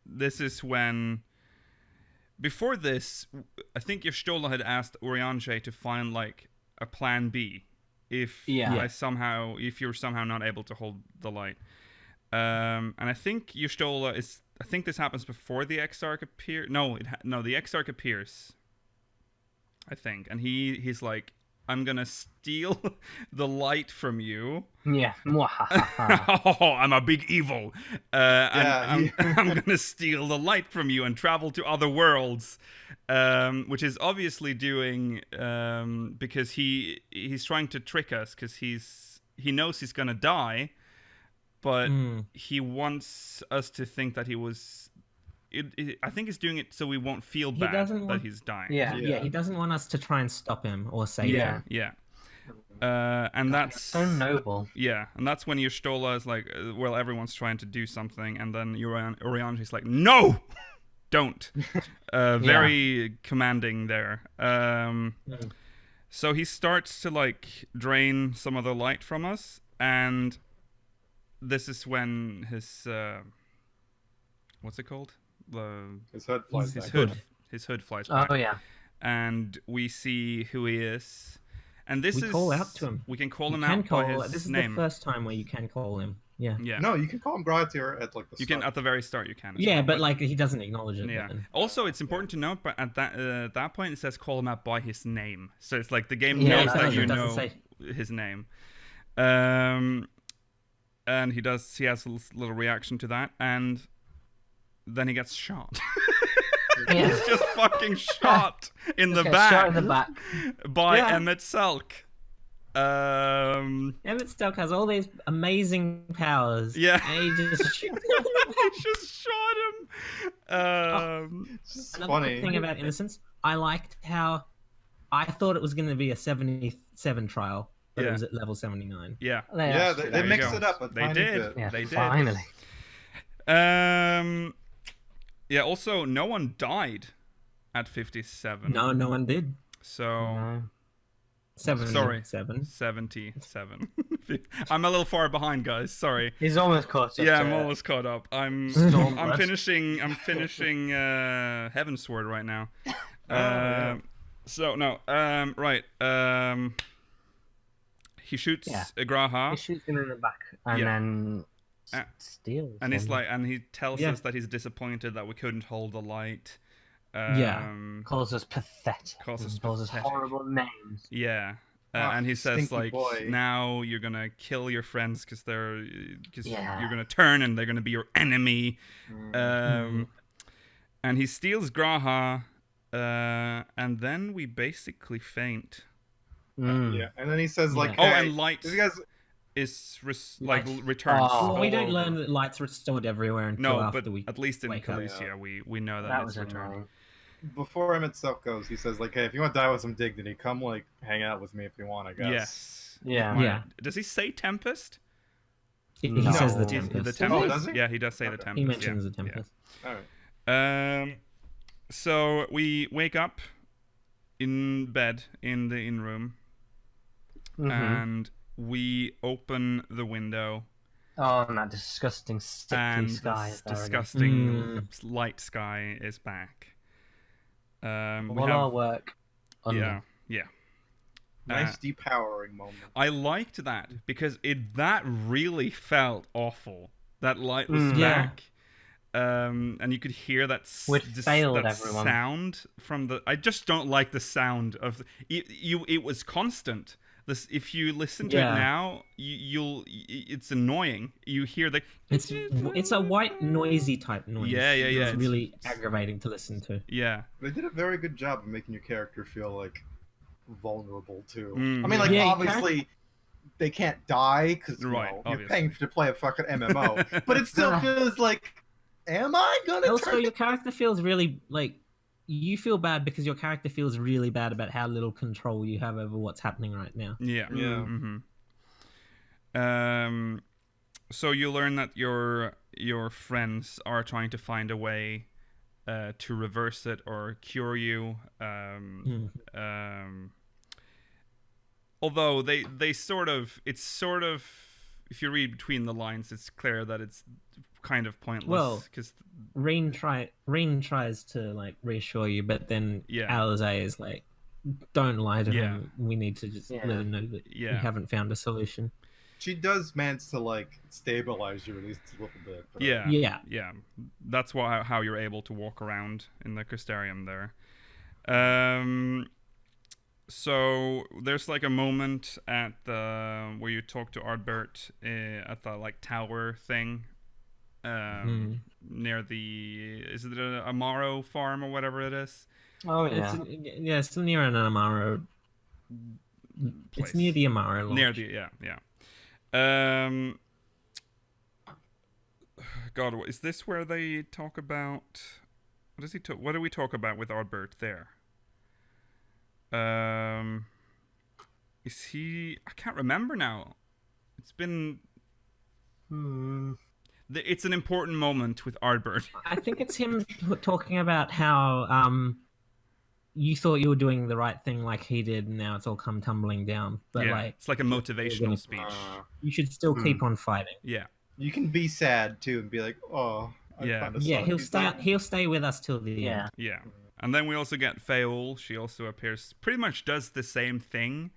this is when. Before this, I think Y'shtola had asked Urianger to find like a plan B, if you're somehow not able to hold the light. And I think Y'shtola is. I think this happens before the Exarch appears. No, the Exarch appears. I think, and he's like, "I'm gonna steal the light from you." Yeah. Oh, I'm a big evil. I'm gonna steal the light from you and travel to other worlds, which is obviously doing because he's trying to trick us because he knows he's gonna die. But he wants us to think that he was. I think he's doing it so we won't feel bad that he's dying. Yeah. He doesn't want us to try and stop him or save him. Yeah. And that's so noble. Yeah, and that's when Y'shtola is like, well, everyone's trying to do something, and then Urianger is like, no, don't. Very commanding there. So he starts to like drain some of the light from us, and this is when his what's it called? His hood flies His back. hood flies back. Oh yeah. And we see who he is. And this We call out to him. We can call You him can out call, by his this is name. the first time where you can call him. Yeah. Yeah. No, you can call him Gratier at like the You start. can at the very start. You can. as Yeah, well, but like he doesn't acknowledge it. Yeah. then. Also, it's important to note, but at that point, it says call him out by his name. So it's like the game Yeah, knows it that does, you it doesn't know say. his name. And he has a little reaction to that, and then he gets shot. Yeah. He's just fucking shot in the Gets back shot in the back. by Yeah. Emet Selch. Emet Selch has all these amazing powers. Yeah. And he just shoots He just shot him. It's just Another funny. good thing about Innocence, I liked how I thought it was going to be a 77 trial, but Yeah. it was at level 79. Yeah. Yeah, that's true. they you mixed go. it up a They tiny did. bit. Yeah, They did. finally. Yeah, also, no one died at 57. No one did. So, No. 77. 77. I'm a little far behind, guys. Sorry. He's almost caught up. Yeah, to I'm it. almost caught up. I'm Stormblast. finishing Heaven's Sword right now. yeah. So no, right. He shoots Graha. He shoots him in the back and Yeah. then Uh, steals. And it's him. like, and he tells Yeah. us that he's disappointed that we couldn't hold the light. Yeah. calls us pathetic. Calls us calls us pathetic. horrible names. Yeah. Ah, And he says stinky like, boy. now you're gonna kill your friends because Yeah. you're gonna turn and they're gonna be your enemy. And he steals Graha, and then we basically faint. Yeah, and then he says like, Yeah. Oh, hey, and light these guys. is Light. returns. Oh. Well, we don't learn that light's restored everywhere until No, after but we at least in wake up. Calicia, we know that, That it's was returned. annoying. Before Emet Selch goes, he says like, hey, if you want to die with some dignity, come like hang out with me if you want, I guess. Yes. Yeah. Yeah. Does he say Tempest? He No. says the He's- Tempest. The Tempest. Oh, does he? Yeah, he does say the Okay. Tempest. He mentions yeah. the Tempest. All right. Yeah. So we wake up in bed in the inn room, Mhm. and we open the window, Oh, and that disgusting, sickly and sky this is there again. disgusting light sky is back. We All have, our work. yeah. Nice depowering moment. I liked that because that really felt awful. That light was Yeah. back, and you could hear that We'd failed that everyone. sound from the. I just don't like the sound of it was constant. This, if you listen to it Yeah. now, it's annoying. You hear the. It's a white noisy type noise. Yeah. It's really aggravating to listen to. Yeah. They did a very good job of making your character feel like vulnerable too. Mm, I mean, like yeah. obviously they can't die because Right, you're obviously. paying to play a fucking MMO, but it still feels like, am I gonna Also, turn? your character feels really like you feel bad because your character feels really bad about how little control you have over what's happening right now. Yeah. Yeah. Mm-hmm. So you learn that your friends are trying to find a way to reverse it or cure you. Although they sort of, it's sort of, if you read between the lines, it's clear that it's kind of pointless. Well, because Reen tries to like reassure you, but then Alize is like, don't lie to him. We need to just let him know that we haven't found a solution. She does manage to like stabilize you at least a little bit. But, yeah. That's how you're able to walk around in the Crystarium there. So there's like a moment at the where you talk to Ardbert at the like tower thing. Near the, is it an Amaro farm or whatever it is? Oh yeah, it's near an Amaro. Place. It's near the Amaro launch. Near the God, is this where they talk about? What does he talk? What do we talk about with Ardbert there? Is he? I can't remember now. It's been. It's an important moment with Ardbert. I think it's him talking about how you thought you were doing the right thing like he did, and now it's all come tumbling down. But like, it's like a motivational speech. You should still keep on fighting. Yeah. You can be sad too and be like, oh, he'll stay with us till the end. Yeah. And then we also get Faol. She also appears, pretty much does the same thing.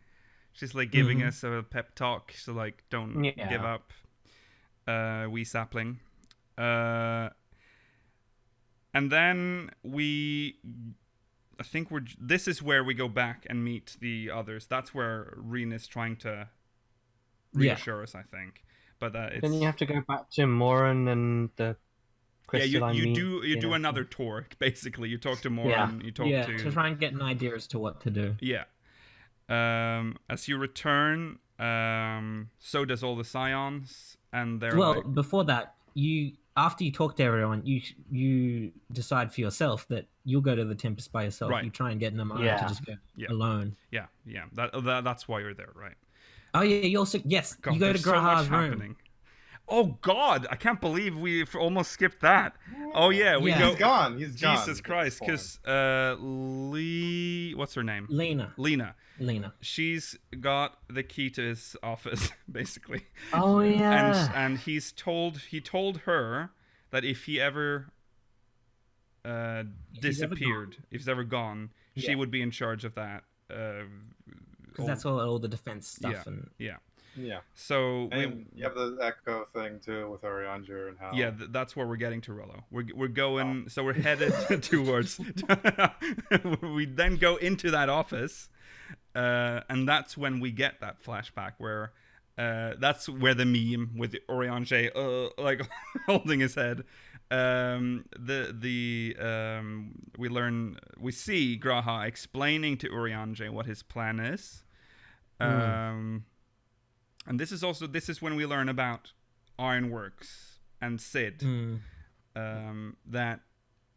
She's like giving us a pep talk. So like, don't give up, wee sapling. And then I think this is where we go back and meet the others. That's where Reen is trying to reassure us, I think. But then you have to go back to Moran and the Crystal. You do another tour, basically. You talk to Moran, you talk to try and get an idea as to what to do. Yeah. As you return, so does all the Scions, and they're before that, after you talk to everyone, you decide for yourself that you'll go to the Tempest by yourself. Right. You try and get an amount to just go alone. Yeah. That's why you're there, right? Oh yeah, you also you go to Graha's room. Happening. Oh God, I can't believe we almost skipped that. Oh yeah, we go. He's gone. Jesus Christ, because what's her name? Lena. She's got the key to his office, basically. Oh yeah. And he told her that if he ever disappeared, if he's ever gone, she would be in charge of that. Because that's all the defense stuff. Yeah. So you have the Echo thing too with Oriander and how. Yeah, that's where we're getting to Rollo. We're going. So we're headed towards. We then go into that office, and that's when we get that flashback where. That's where the meme with Oriander like holding his head. We see Graha explaining to Oriander what his plan is. And this is when we learn about Ironworks and Sid. That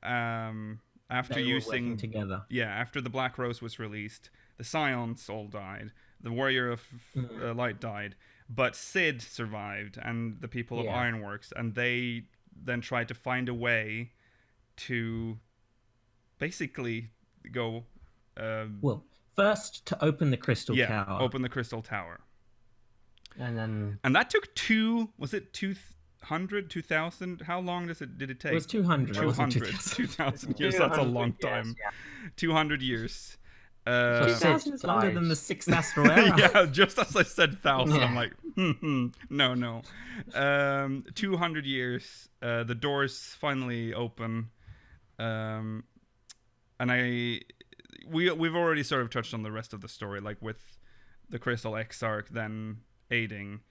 after using together. Yeah, after the Black Rose was released, the Scions all died. The Warrior of Light died, but Sid survived, and the people of Ironworks, and they then tried to find a way to basically go. First to open the Crystal Tower. Open the Crystal Tower. And that took 200, 2000. How long did it take? It was 200. 2,000 years. That's a long time. 200 years. 2,000 is longer than the 6th Astral Era. Yeah, just as I said 1,000, I'm like, no. 200 years. The doors finally open, and we've already sort of touched on the rest of the story, like with the Crystal Exarch then aiding,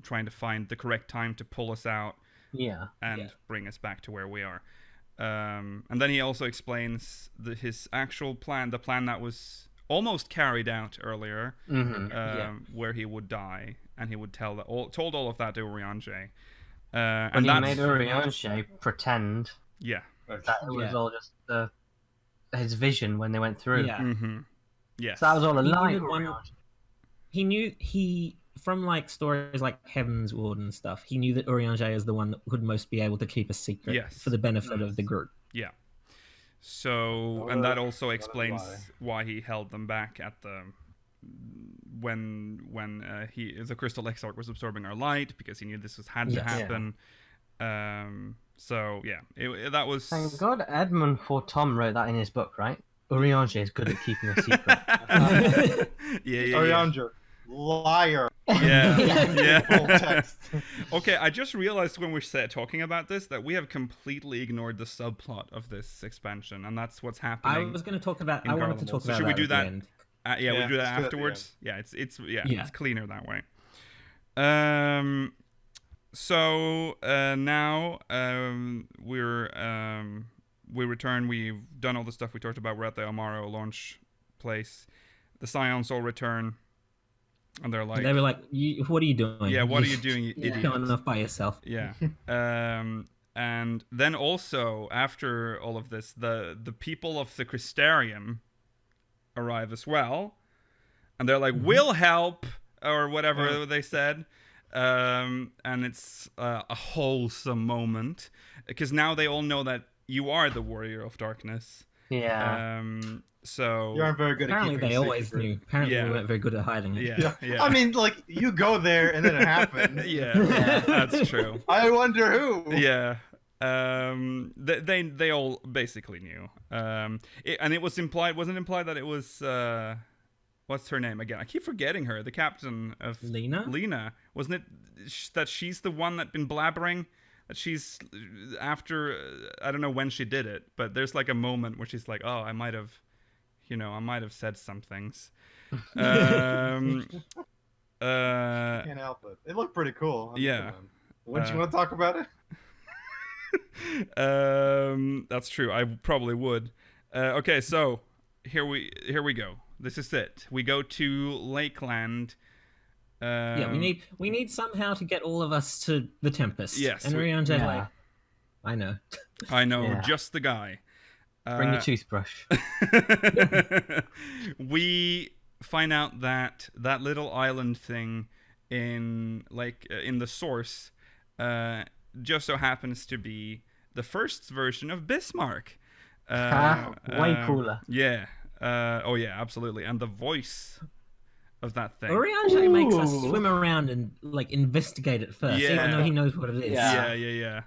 trying to find the correct time to pull us out, and bring us back to where we are. And then he also explains his actual plan, the plan that was almost carried out earlier, where he would die, and he would told all of that to Urianger. And he made Urianger pretend that it was all just his vision when they went through. Yeah. Yes. So that was all a lie. He knew from like stories like Heaven's Ward and stuff, he knew that Urianger is the one that would most be able to keep a secret for the benefit of the group. Yeah. So, and that also explains why he held them back at the when the Crystal Exarch was absorbing our light, because he knew this had to happen. So yeah, that was. Thank God Edmund Fort Tom wrote that in his book, right? Urianger is good at keeping a secret. Urianger, liar. Yeah. Okay, I just realized when we're talking about this that we have completely ignored the subplot of this expansion, and that's what's happening. I wanted to talk about that. Should we do that? Yeah, we do that afterwards. It's cleaner that way. So now we return. We've done all the stuff we talked about. We're at the Amaro launch place. The Scions all return, and they were like, "What are you doing? Yeah, what are you doing, you idiot? Going off by yourself." Yeah. And then also after all of this, the people of the Crystarium arrive as well, and they're like, "We'll help," or whatever they said. And it's a wholesome moment, because now they all know that you are the Warrior of Darkness. Yeah. So you aren't very good. Apparently, at keeping they always knew. Apparently, we weren't very good at hiding it. Yeah. I mean, like, you go there and then it happens. Yeah, that's true. I wonder who. Yeah. They all basically knew. And it was implied. Wasn't implied that it was. What's her name again? I keep forgetting her. The captain of Lena. Wasn't it that she's the one that been blabbering? That she's after. I don't know when she did it, but there's like a moment where she's like, "Oh, I might have said some things." Can't help it. It looked pretty cool. Yeah. Wouldn't you want to talk about it? That's true. I probably would. Okay, so here we go. This is it. We go to Lakeland. We need somehow to get all of us to the Tempest. Yes. And Urianger, I know. Yeah. Just the guy. Bring your toothbrush. We find out that little island thing in the source just so happens to be the first version of Bismarck. Way cooler. Yeah. Oh yeah, absolutely. And the voice of that thing. Urianger makes us swim around and investigate it first, even though he knows what it is. Yeah.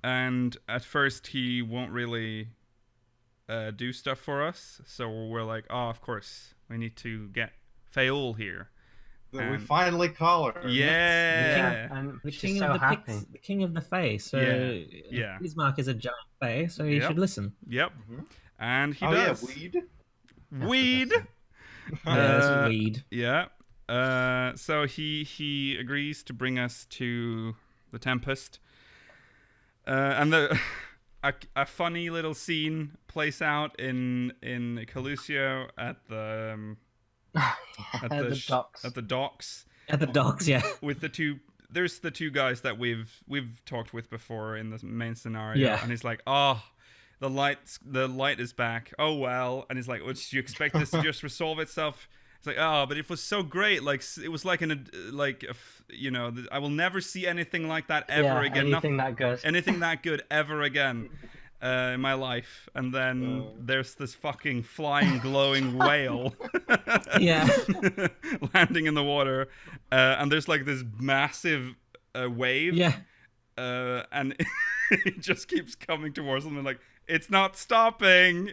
And at first he won't really do stuff for us, so we're like, oh, of course we need to get Faol here. We finally call her. Yeah. The king of the Pix, the king of the Fae. So Bismarck is a giant Fae, so you should listen. Yep. And he does. Weed. That's weed. Yeah. So he agrees to bring us to the Tempest. And a funny little scene plays out in Calusio at the docks. At the docks. At the docks, yeah. With the two guys that we've talked with before in the main scenario. Yeah. And he's like, oh, the light is back. Oh well. And he's like, would you expect this to just resolve itself? It's like, oh, but it was so great. Like, it was like I will never see anything like that ever again. Anything that good ever again in my life. And then there's this fucking flying, glowing whale. Landing in the water. And there's like this massive wave. Yeah. And it just keeps coming towards them. And like, it's not stopping.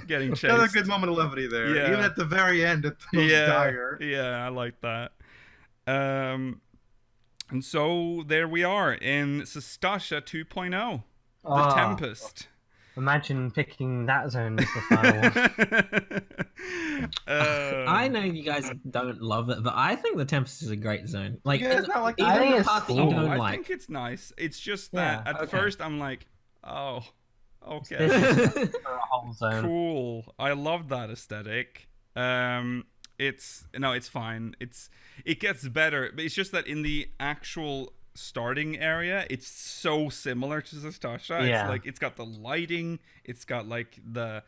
Getting chased. Another good moment of levity there. Yeah. Even at the very end, it's dire. Yeah, I like that. And so there we are in Sestasha 2.0, the Tempest. Imagine picking that zone as the final one. I know you guys don't love it, but I think the Tempest is a great zone. Like, Yeah, it's not like I even think the it's part that you cool. don't I like. think it's nice. It's just that at okay. first I'm like, oh, okay, This is for a whole zone. cool. I love that aesthetic. It's fine. It gets better, but it's just that in the actual starting area, it's so similar to Zastasha. Yeah. It's like it's got the lighting, it's got like the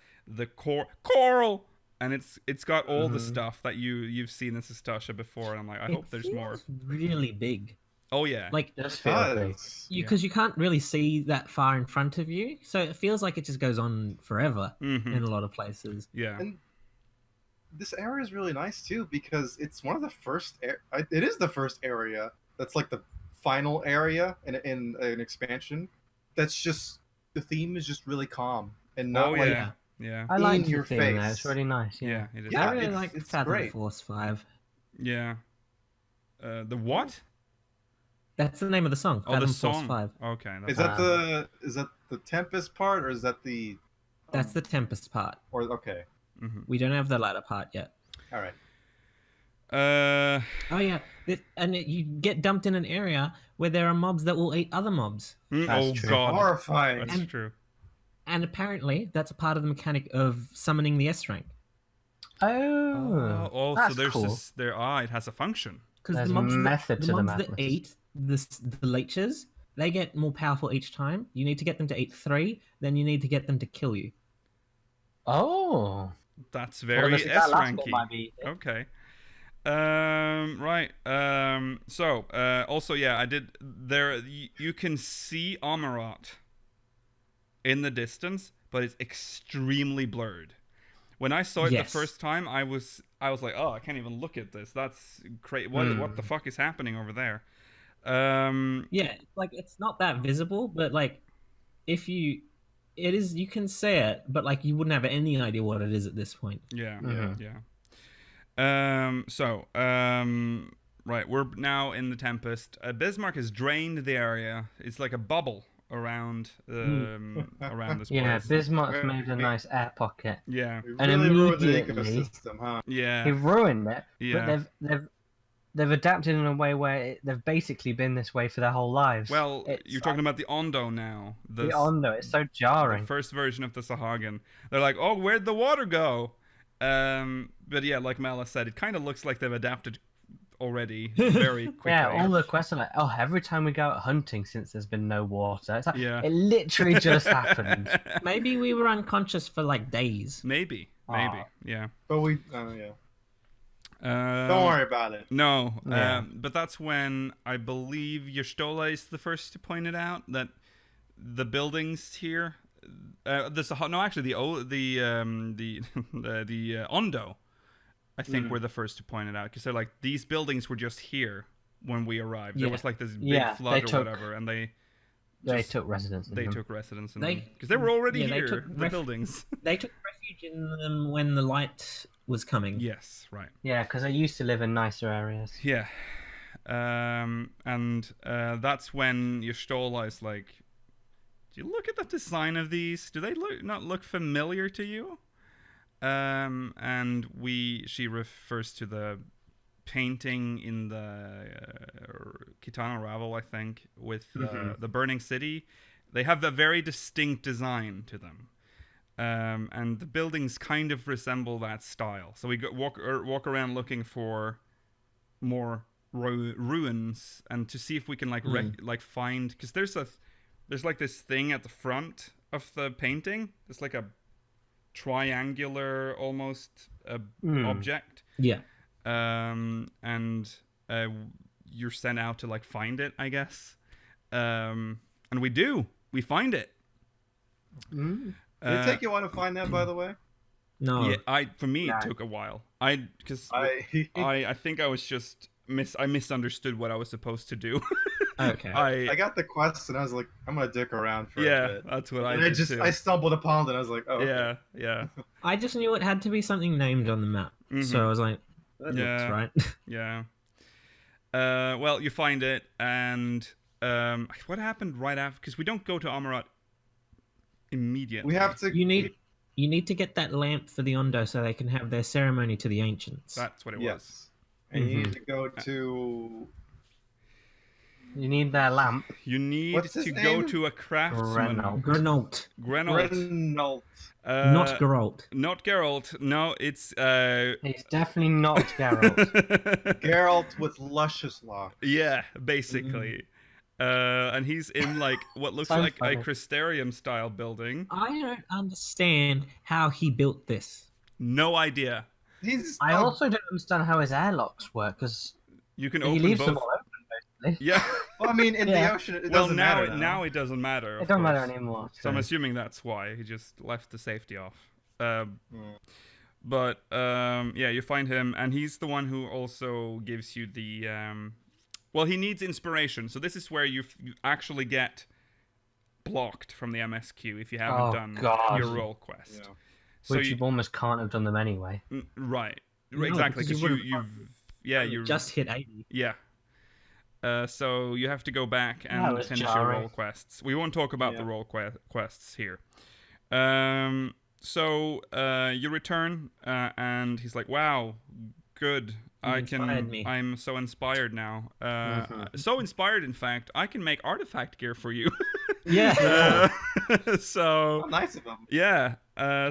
coral, and it's got all the stuff that you've seen in Zastasha before. And I'm like, I hope there's more. Really big. Oh yeah, Just feel big. Because you can't really see that far in front of you, so it feels like it just goes on forever in a lot of places. Yeah. And this area is really nice too because it's one of the first. It is the first area that's like the final area in an expansion. That's just the theme is just really calm and not yeah. I like in your the theme there. face. It's really nice. Yeah, it is. Yeah, I really it's- like it's Fathom great. Force 5. Yeah. The what? That's the name of the song. Oh, Fathom the Force song. 5. Okay. Is that the Tempest part or is that the? That's the Tempest part. Or okay, We don't have the latter part yet. all right. Oh yeah, you get dumped in an area where there are mobs that will eat other mobs, Oh true. god. Horrifying. That's true. and apparently that's a part of the mechanic of summoning the S rank. Oh, So that's there's cool. this. It has a function. Because There's the mobs, method to the the mobs that madness. eat the leeches, they get more powerful each time. You need to get them to eat 3, then you need to get them to kill you. Oh. That's Well, very that S last bit ranky. might be- Okay. Right. So, also, yeah, I did there. You can see Amarat in the distance, but it's extremely blurred. When I saw it the first time, I was like, oh, I can't even look at this. That's crazy. What the fuck is happening over there? Yeah, like it's not that visible, but like if you can see it, but like you wouldn't have any idea what it is at this point. Yeah, Mhm. yeah. Right, we're now in the Tempest. Bismarck has drained the area. It's like a bubble around around this Yeah, place. Bismarck's made a nice air pocket. Yeah, We And really ruined the immediately- ecosystem, huh? He yeah, ruined it, yeah. but they've adapted in a way where they've basically been this way for their whole lives. Well, It's you're talking about the Ondo now. the Ondo. It's so The jarring. first version of the Sahagin. They're like, oh, where'd the water go? But yeah, like Mala said, it kind of looks like they've adapted already very quickly. Yeah, all the quests are like, oh, every time we go out hunting since there's been no water. It's like, Yeah. it literally just happened. Maybe we were unconscious for like days. Maybe, Aw. yeah. But we, don't worry about it. No, Yeah. but that's when I believe Yerstola is the first to point it out that the buildings here, the Ondo, I think were the first to point it out because they're like these buildings were just here when we arrived. There Yeah. was like this big Yeah, flood they or took- whatever, and they They just- took residence in they them. took residence in They- them because they were already yeah, they here. took The buildings. They took refuge in them when the light was coming. Yes, right. Yeah, because they used to live in nicer areas. Yeah. And that's when Yerstola is like, do you look at the design of these? Do they not look familiar to you? And she refers to the painting in the Kitana Ravel, I think, with the Burning City. They have a very distinct design to them. And the buildings kind of resemble that style. So we walk around looking for more ruins and to see if we can like find, because there's like this thing at the front of the painting. It's like a triangular almost object. Yeah. And you're sent out to like find it, I guess. And we find it. Did it take you a while to find that, by the way? No. Yeah, for me Yeah. it took a while. I think I was just I misunderstood what I was supposed to do. Okay. I got the quest and I was like, I'm gonna dick around for a yeah, bit. that's what I And did too. I stumbled upon it and I was like, oh, okay. Yeah. I just knew it had to be something named on the map. So I was like, that Yeah. looks right. Yeah. Well, you find it, and what happened right after? Because we don't go to Amarat immediately. We have to. You need to get that lamp for the Ondo so they can have their ceremony to the ancients. That's what it was. Yes. And you need to go to. You need their lamp. You need What's his to go name? to a craftsman. Grenault. Grenault. Not Geralt. Not Geralt. No, it's He's definitely not Geralt. Geralt with luscious locks. Yeah, basically. And he's in like what looks So like funny. a Crystarium style building. I don't understand how he built this. No idea. He's. I also don't understand how his airlocks work because You can he open leaves both. them all open, basically. Yeah. Well, I mean, in Yeah. the ocean, it Well, doesn't now matter. now it doesn't matter. It of don't matter course. anymore. So I'm so- assuming that's why he just left the safety off. Mm. But yeah, you find him, and he's the one who also gives you the. Well, he needs inspiration, so this is where you actually get blocked from the MSQ if you haven't Oh, done God. your role quest. Yeah. So Which you almost can't have done them anyway. right, No, exactly, because because you you've just hit 80. yeah. So you have to go back That and was finish your jarring. role quests. We won't talk about the Yeah. role quests here. So you return, and he's like, "Wow, good. You inspired me." I'm so inspired now. So inspired, in fact, I can make artifact gear for you." Yeah. So How nice of him. yeah.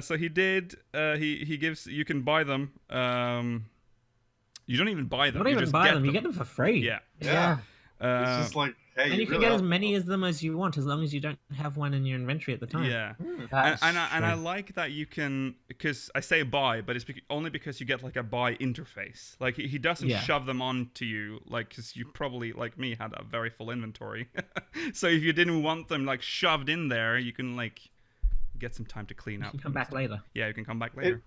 So he did. He gives. You can buy them. You don't even buy You them. don't even just buy get them, you get them for free. Yeah. Yeah. It's just like, hey, And you can really get as helped many out. of them as you want, as long as you don't have one in your inventory at the time. Yeah. That's And I true. like that you can, because I say buy, but it's only because you get like a buy interface. Like he doesn't Yeah. shove them onto you, like, because you probably, like me, had a very full inventory. So if you didn't want them like shoved in there, you can like get some time to clean You up. can come back later. Yeah, you can come back later.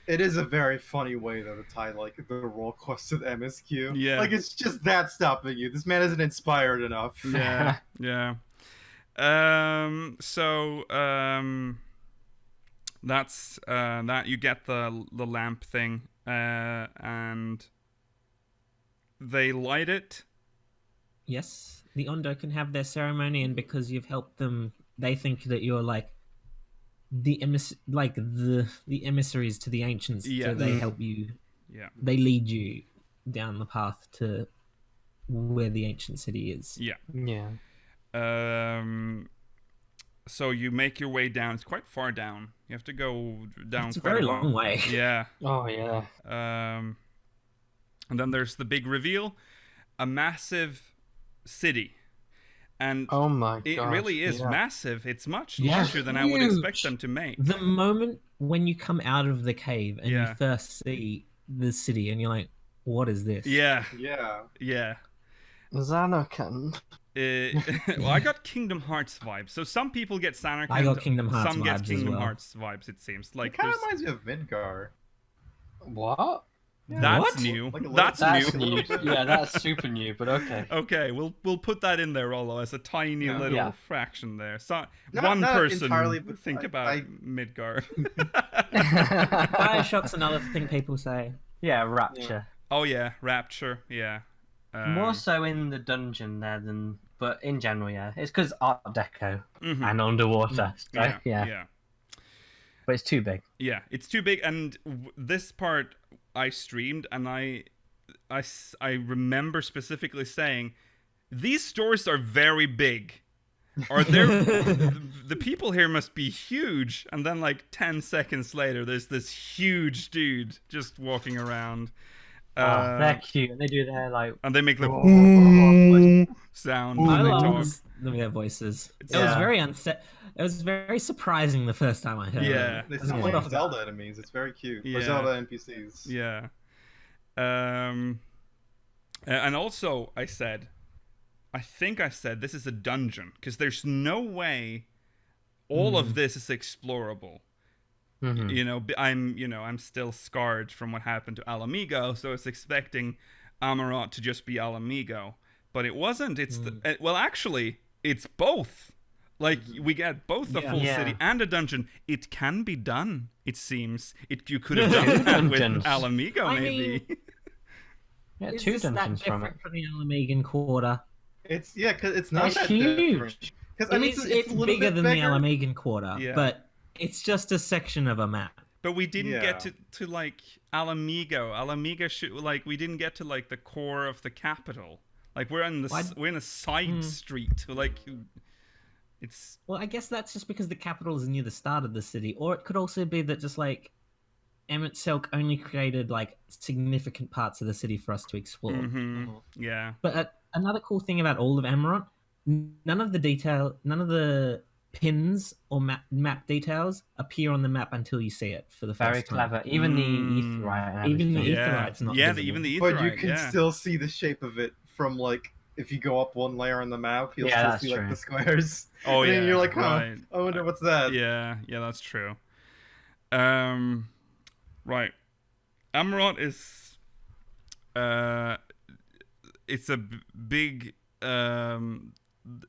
It is a very funny way though to tie like the role quest to the MSQ. Yeah. Like it's just that stopping you. This man isn't inspired enough. Yeah, yeah. So that's that. You get the lamp thing, and they light it. Yes, the Ondo can have their ceremony, and because you've helped them, they think that you're like the emissaries to the ancients. Yeah. So they help you. Yeah, They lead you down the path to where the ancient city is. yeah. Yeah. So you make your way down. It's quite far down. You have to go down. It's a quite very while. long way. Yeah. Oh yeah. And then there's the big reveal, a massive city. And Oh my it god. really is yeah. massive. It's much Yeah. larger than I would expect Huge. them to make. The moment when you come out of the cave and Yeah. you first see the city, and you're like, "What is this?" Yeah, Yeah. yeah. Xanacan. Well, I got Kingdom Hearts vibes. So some people get Sanarkand. I got Kingdom Hearts Some vibes get as Kingdom well. Hearts vibes. It seems like It kind of there's- reminds me of Midgar. What? that's What? new. Like a little- That's That's new. new. Yeah, that's super new, but okay. Okay, we'll put that in there, Rollo, as a tiny Yeah. little Yeah. fraction there. So Not- one not person entirely, but think I- about I- Midgar. Bioshock's another thing people say. Yeah, Rapture. Oh yeah, Rapture. Yeah. More so in the dungeon there than, but in general, yeah. It's because Art Deco mhm. and underwater. So, yeah. Yeah. But it's too big. Yeah, it's too big, and this part I streamed, and I remember specifically saying, these stores are very big. Are there the people here must be huge, and then like 10 seconds later, there's this huge dude just walking around. They're cute. They do their like. And they make the Oh. sound I when they love talk. their voices. It Yeah. was very It was very surprising the first time I heard Yeah. it. They Yeah. sound like Zelda enemies. It's very cute. Yeah. Or Zelda NPCs. Yeah. And also, I think I said this is a dungeon, because there's no way all of this is explorable. Mhm. You know, I'm still scarred from what happened to Alamigo, so I was expecting Amarat to just be Alamigo, but it wasn't. It's well, actually, it's both. Like, we get both a Yeah. full Yeah. city and a dungeon. It can be done, it seems. You could have done that with Dungeons. Alamigo, I maybe. Yeah, Is two this that dungeons from it. different from the Alamegan Quarter? It's, yeah, because it's not It's that huge. different. Because I mean, it's bigger than the Alamegan Quarter, but it's just a section of a map. But we didn't get to like Alamigo. Alamiga we didn't get to like the core of the capital. Like we're in a side street. Like it's. Well, I guess that's just because the capital is near the start of the city, or it could also be that just like Emet Selch only created like significant parts of the city for us to explore. Yeah. But another cool thing about all of Amarant, none of the pins or map details appear on the map until you see it for the first time. Very clever. Even the Aetherite. Even the Aetherite's not visible. Even the Aetherite. But you can still see the shape of it from like if you go up one layer on the map, you'll still see like the squares. Oh yeah. And you're like, right. I wonder what's that. Yeah, that's true. Right. Amarant is it's a big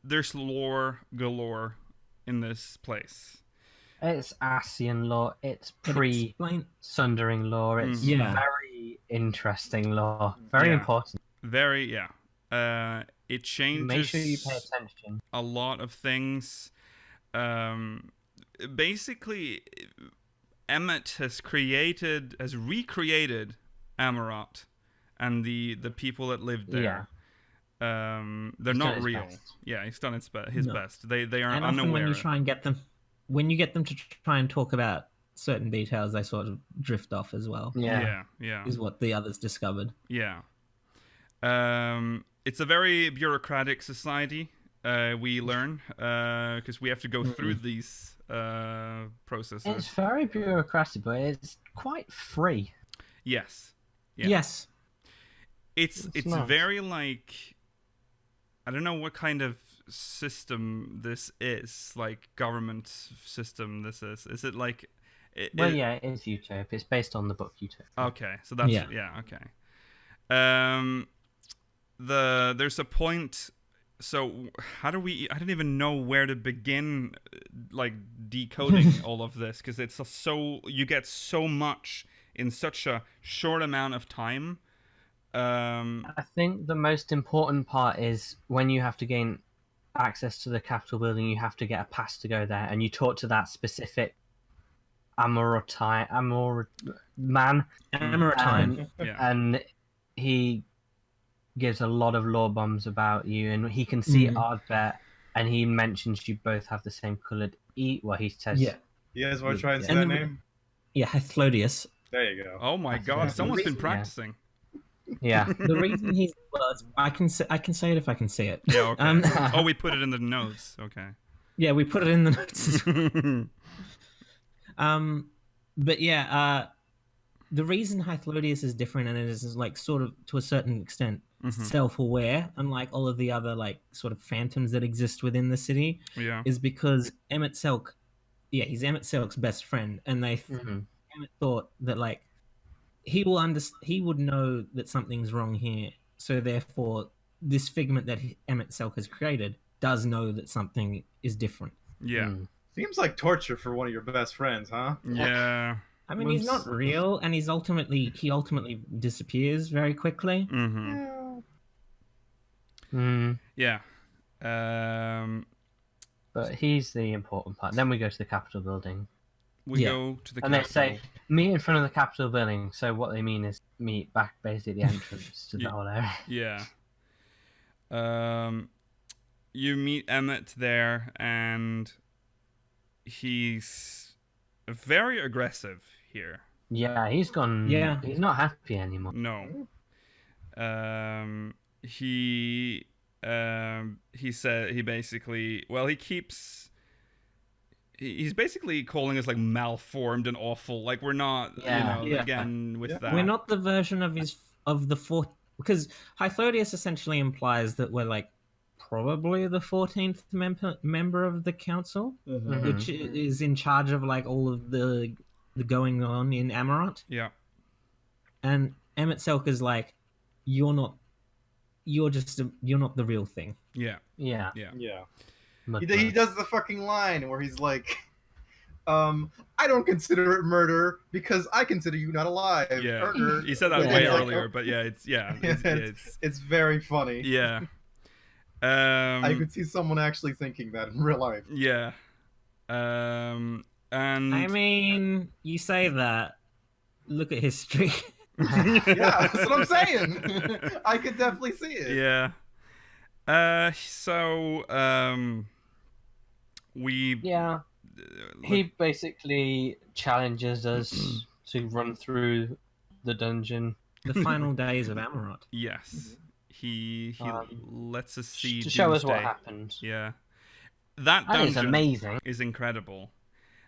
there's lore galore in this place. It's Ascian lore, it's pre-Sundering lore, it's very interesting lore. Very important. Very, it changes. Make sure you pay attention. A lot of things. Basically, Emet has recreated Amarant and the people that lived there. They're not real. Best. Yeah, he's done his best. They are and unaware. Often when you try and get them, when you get them to try and talk about certain details, they sort of drift off as well. Yeah. Is what the others discovered. Yeah. It's a very bureaucratic society. We learn because we have to go through these processes. It's very bureaucratic, but it's quite free. Yes. Yeah. Yes. It's nice. Very like, I don't know what kind of system this is, like government system this is. Is it like... It is Utopia. It's based on the book Utopia. Okay, so that's... okay. There's a point... So how do we... I don't even know where to begin, like, decoding all of this, because it's so... You get so much in such a short amount of time. I think the most important part is when you have to gain access to the Capitol building, you have to get a pass to go there, and you talk to that specific Amarantine, and he gives a lot of lore bombs about you, and he can see Ardbet, and he mentions you both have the same coloured Well, he says... You guys want to try and say that name? Yeah, Hethlodius. There you go. Oh my god, someone's been practicing. Yeah. The reason he's... Well, I can say it if I can see it. Yeah, okay. We put it in the notes. Okay. Yeah, we put it in the notes. But yeah, the reason Hythlodius is different and it is like sort of to a certain extent self-aware, unlike all of the other like sort of phantoms that exist within the city, is because Emet Selch, he's Emet Selch's best friend, and Emet thought that like he would know that something's wrong here, so therefore this figment that Emet Selch has created does know that something is different. Yeah. Seems like torture for one of your best friends, huh? Yeah. I mean, he's not real, and he ultimately disappears very quickly. Yeah. But he's the important part. Then we go to the Capitol building. We go to the and Capitol. They say, meet in front of the Capitol building. So what they mean is meet back basically at the entrance to the whole area. Yeah. You meet Emet there, and he's very aggressive here. Yeah, he's gone. Yeah, he's not happy anymore. No. He said he basically he's basically calling us like malformed and awful. Like we're not, again with that. We're not the version of the fourth, because Hythlodius essentially implies that we're like probably the 14th member of the council, which is in charge of like all of the going on in Amarant. Yeah. And Emet Selch is like, you're not the real thing. Yeah. He does the fucking line where he's like, I don't consider it murder because I consider you not alive. Yeah. He said that way earlier, but it's very funny. Yeah. I could see someone actually thinking that in real life. Yeah. And I mean, you say that. Look at history. Yeah, that's what I'm saying. I could definitely see it. Yeah. We. Yeah. He basically challenges us to run through the dungeon. The final days of Amarot. Yes. He lets us see to show us what Doomsday. happened. Yeah. That That is dungeon amazing. is incredible.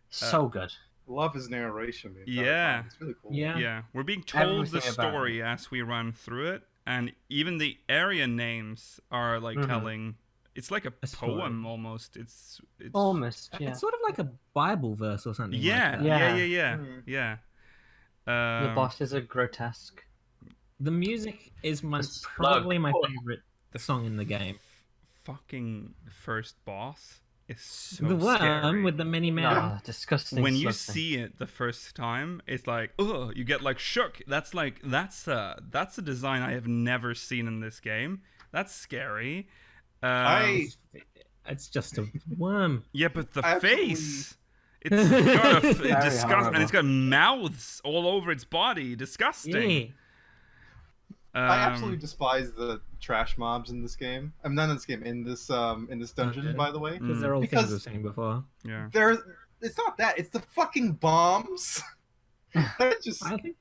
So good. Love his narration. The entire Yeah. time. It's really cool. Yeah. Yeah, we're being told the Everything about story as we run through it, and even the area names are like telling. It's like a story. poem almost. It's Almost, yeah. It's sort of like a Bible verse or something. Yeah, like that. yeah. The bosses are grotesque. The music is slug. probably my favorite song in the game. Fucking first boss is so The worm scary. with the many men. Ah, disgusting. When you slug thing. see it the first time, it's like, oh, you get like shook. That's a design I have never seen in this game. That's scary. It's just a worm. Yeah, but the Absolutely. face. It's got a Very disgusting, horrible. and it's got mouths all over its body. Disgusting. Yeah. I absolutely despise the trash mobs in this game. I'm not in this game, in this dungeon, Okay. by the way. Because they're all Because- things we've seen before. Yeah. It's not that. It's the fucking bombs. They're just I think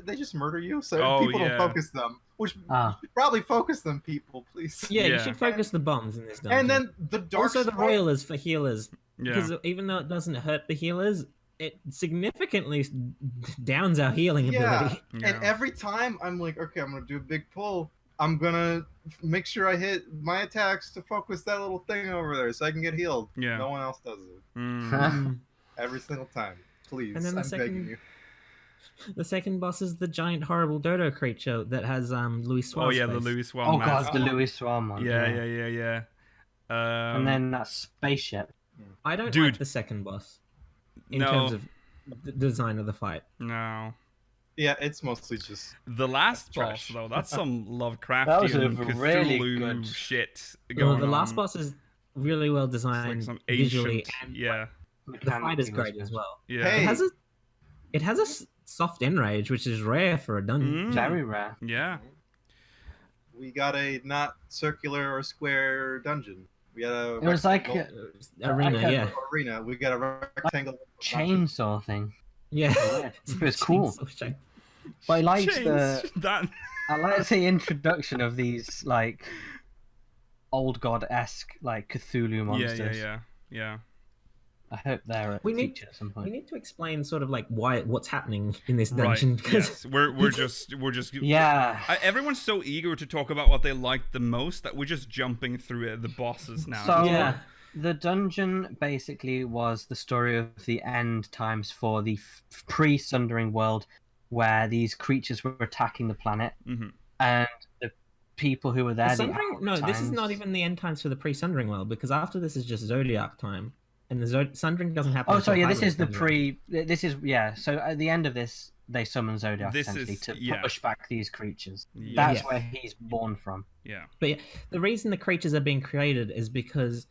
they just murder you, so Oh, people yeah. don't focus them. Which Ah. you should probably focus them, people, please. yeah, Yeah. you should focus the bombs in this dungeon. And then the dark also the sprite- roilers for healers. Yeah. Because even though it doesn't hurt the healers, it significantly downs our healing Yeah. ability. Yeah. And every time I'm like, okay, I'm gonna do a big pull. I'm gonna make sure I hit my attacks to focus that little thing over there so I can get healed. Yeah. No one else does it. Mm. Every single time. Please. And then the I'm begging you. The second boss is the giant horrible dodo creature that has Louis Suarez. Oh yeah, the face. Louis Swan Oh mask. god, the Louis Swan one. Yeah. And then that spaceship. I don't Dude. like the second boss in No. terms of the design of the fight. No. Yeah, it's mostly just The last Trash. boss though, that's some Lovecraftian That was a Cthulhu really good- shit Well, going the on. last boss is really well It's designed like some visually, ancient. and Yeah. the fight is great as well. Yeah. Hey. It has a soft enrage, which is rare for a dungeon. Mm. Very rare. Yeah. we got a not circular or square dungeon. We got a It was like rectangle Arena, like a yeah, arena. We got a rectangle chainsaw thing. yeah. It was cool. Chainsaw shape. But I liked Chains. That. I liked the introduction of these like old god-esque like Cthulhu monsters. Yeah. I hope they're We need- featured at some We point. need to explain sort of like what's happening in this Right. dungeon because Yes. We're just Yeah. everyone's so eager to talk about what they liked the most that we're just jumping through the bosses now. So Yeah. the dungeon basically was the story of the end times for the pre-Sundering world, where these creatures were attacking the planet, Mhm. and the people who were there. The the Sundering, no, this is not Times- even the end times for the pre-Sundering world because after this is just Zodiac time, and the Sundering doesn't happen. Oh, until sorry. Yeah, this Hyrule is the comes out. pre. This is yeah. So at the end of this, they summon Zodiac This essentially is- to yeah. push back these creatures. Yeah. That's Yeah. where he's born from. Yeah. But yeah, the reason the creatures are being created is because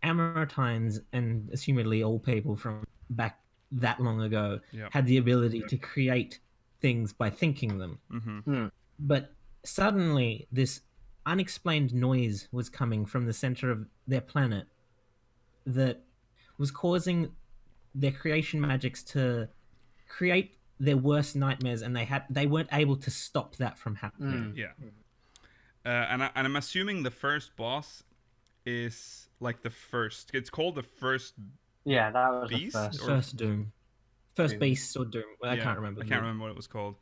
Amarotines and assumedly all people from back that long ago Yeah. had the ability to create things by thinking them. Mm-hmm. But suddenly, this unexplained noise was coming from the center of their planet that was causing their creation magics to create their worst nightmares, and they weren't able to stop that from happening. Yeah. And I'm assuming the first boss is like the first. It's called the first. Yeah, that was Beast? the first. Or- First Doom, first Doom. Beast or Doom. Well, I Yeah, can't remember. I can't remember what it was called.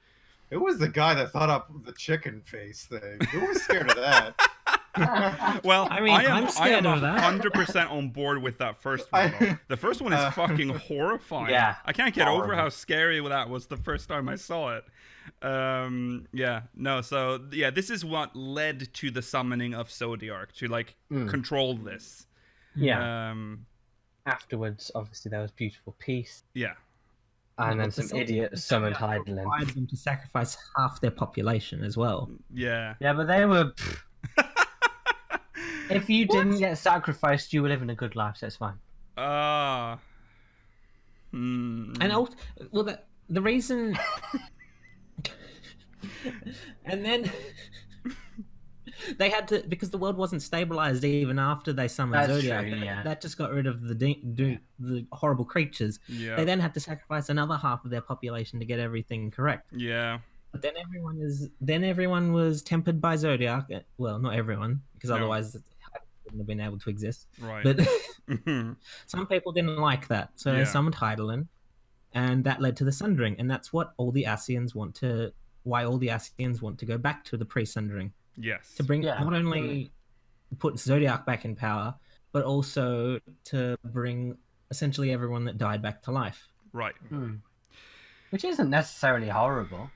It was the guy that thought up the chicken face thing. Who was scared of that? Well, I mean, I'm scared I am of that. 100% on board with that first one. though. The first one is fucking horrifying. Yeah, I can't get over horrible. how scary that was the first time I saw it. This is what led to the summoning of Zodiac to like control this. Yeah. Um, Afterwards, obviously, there was Beautiful Peace, yeah. and then But the some idiot summoned Heidelin. required them to sacrifice half their population as well. Yeah. Yeah, but they were. If you didn't get sacrificed, you were living a good life, so it's fine. And also, well, the reason, and then they had to, because the world wasn't stabilized even after they summoned Zodiac. True, yeah. That just got rid of the horrible creatures. Yeah. They then had to sacrifice another half of their population to get everything correct. Yeah. But then everyone was tempered by Zodiac. Well, not everyone, because otherwise I wouldn't have been able to exist. Right. But some people didn't like that, so they summoned Hydaelyn, and that led to the Sundering, and that's what all the Ascians want to. Why all the Ascians want to go back to the pre-Sundering. Yes. To bring not only put Zodiac back in power, but also to bring essentially everyone that died back to life. Right. Which isn't necessarily horrible.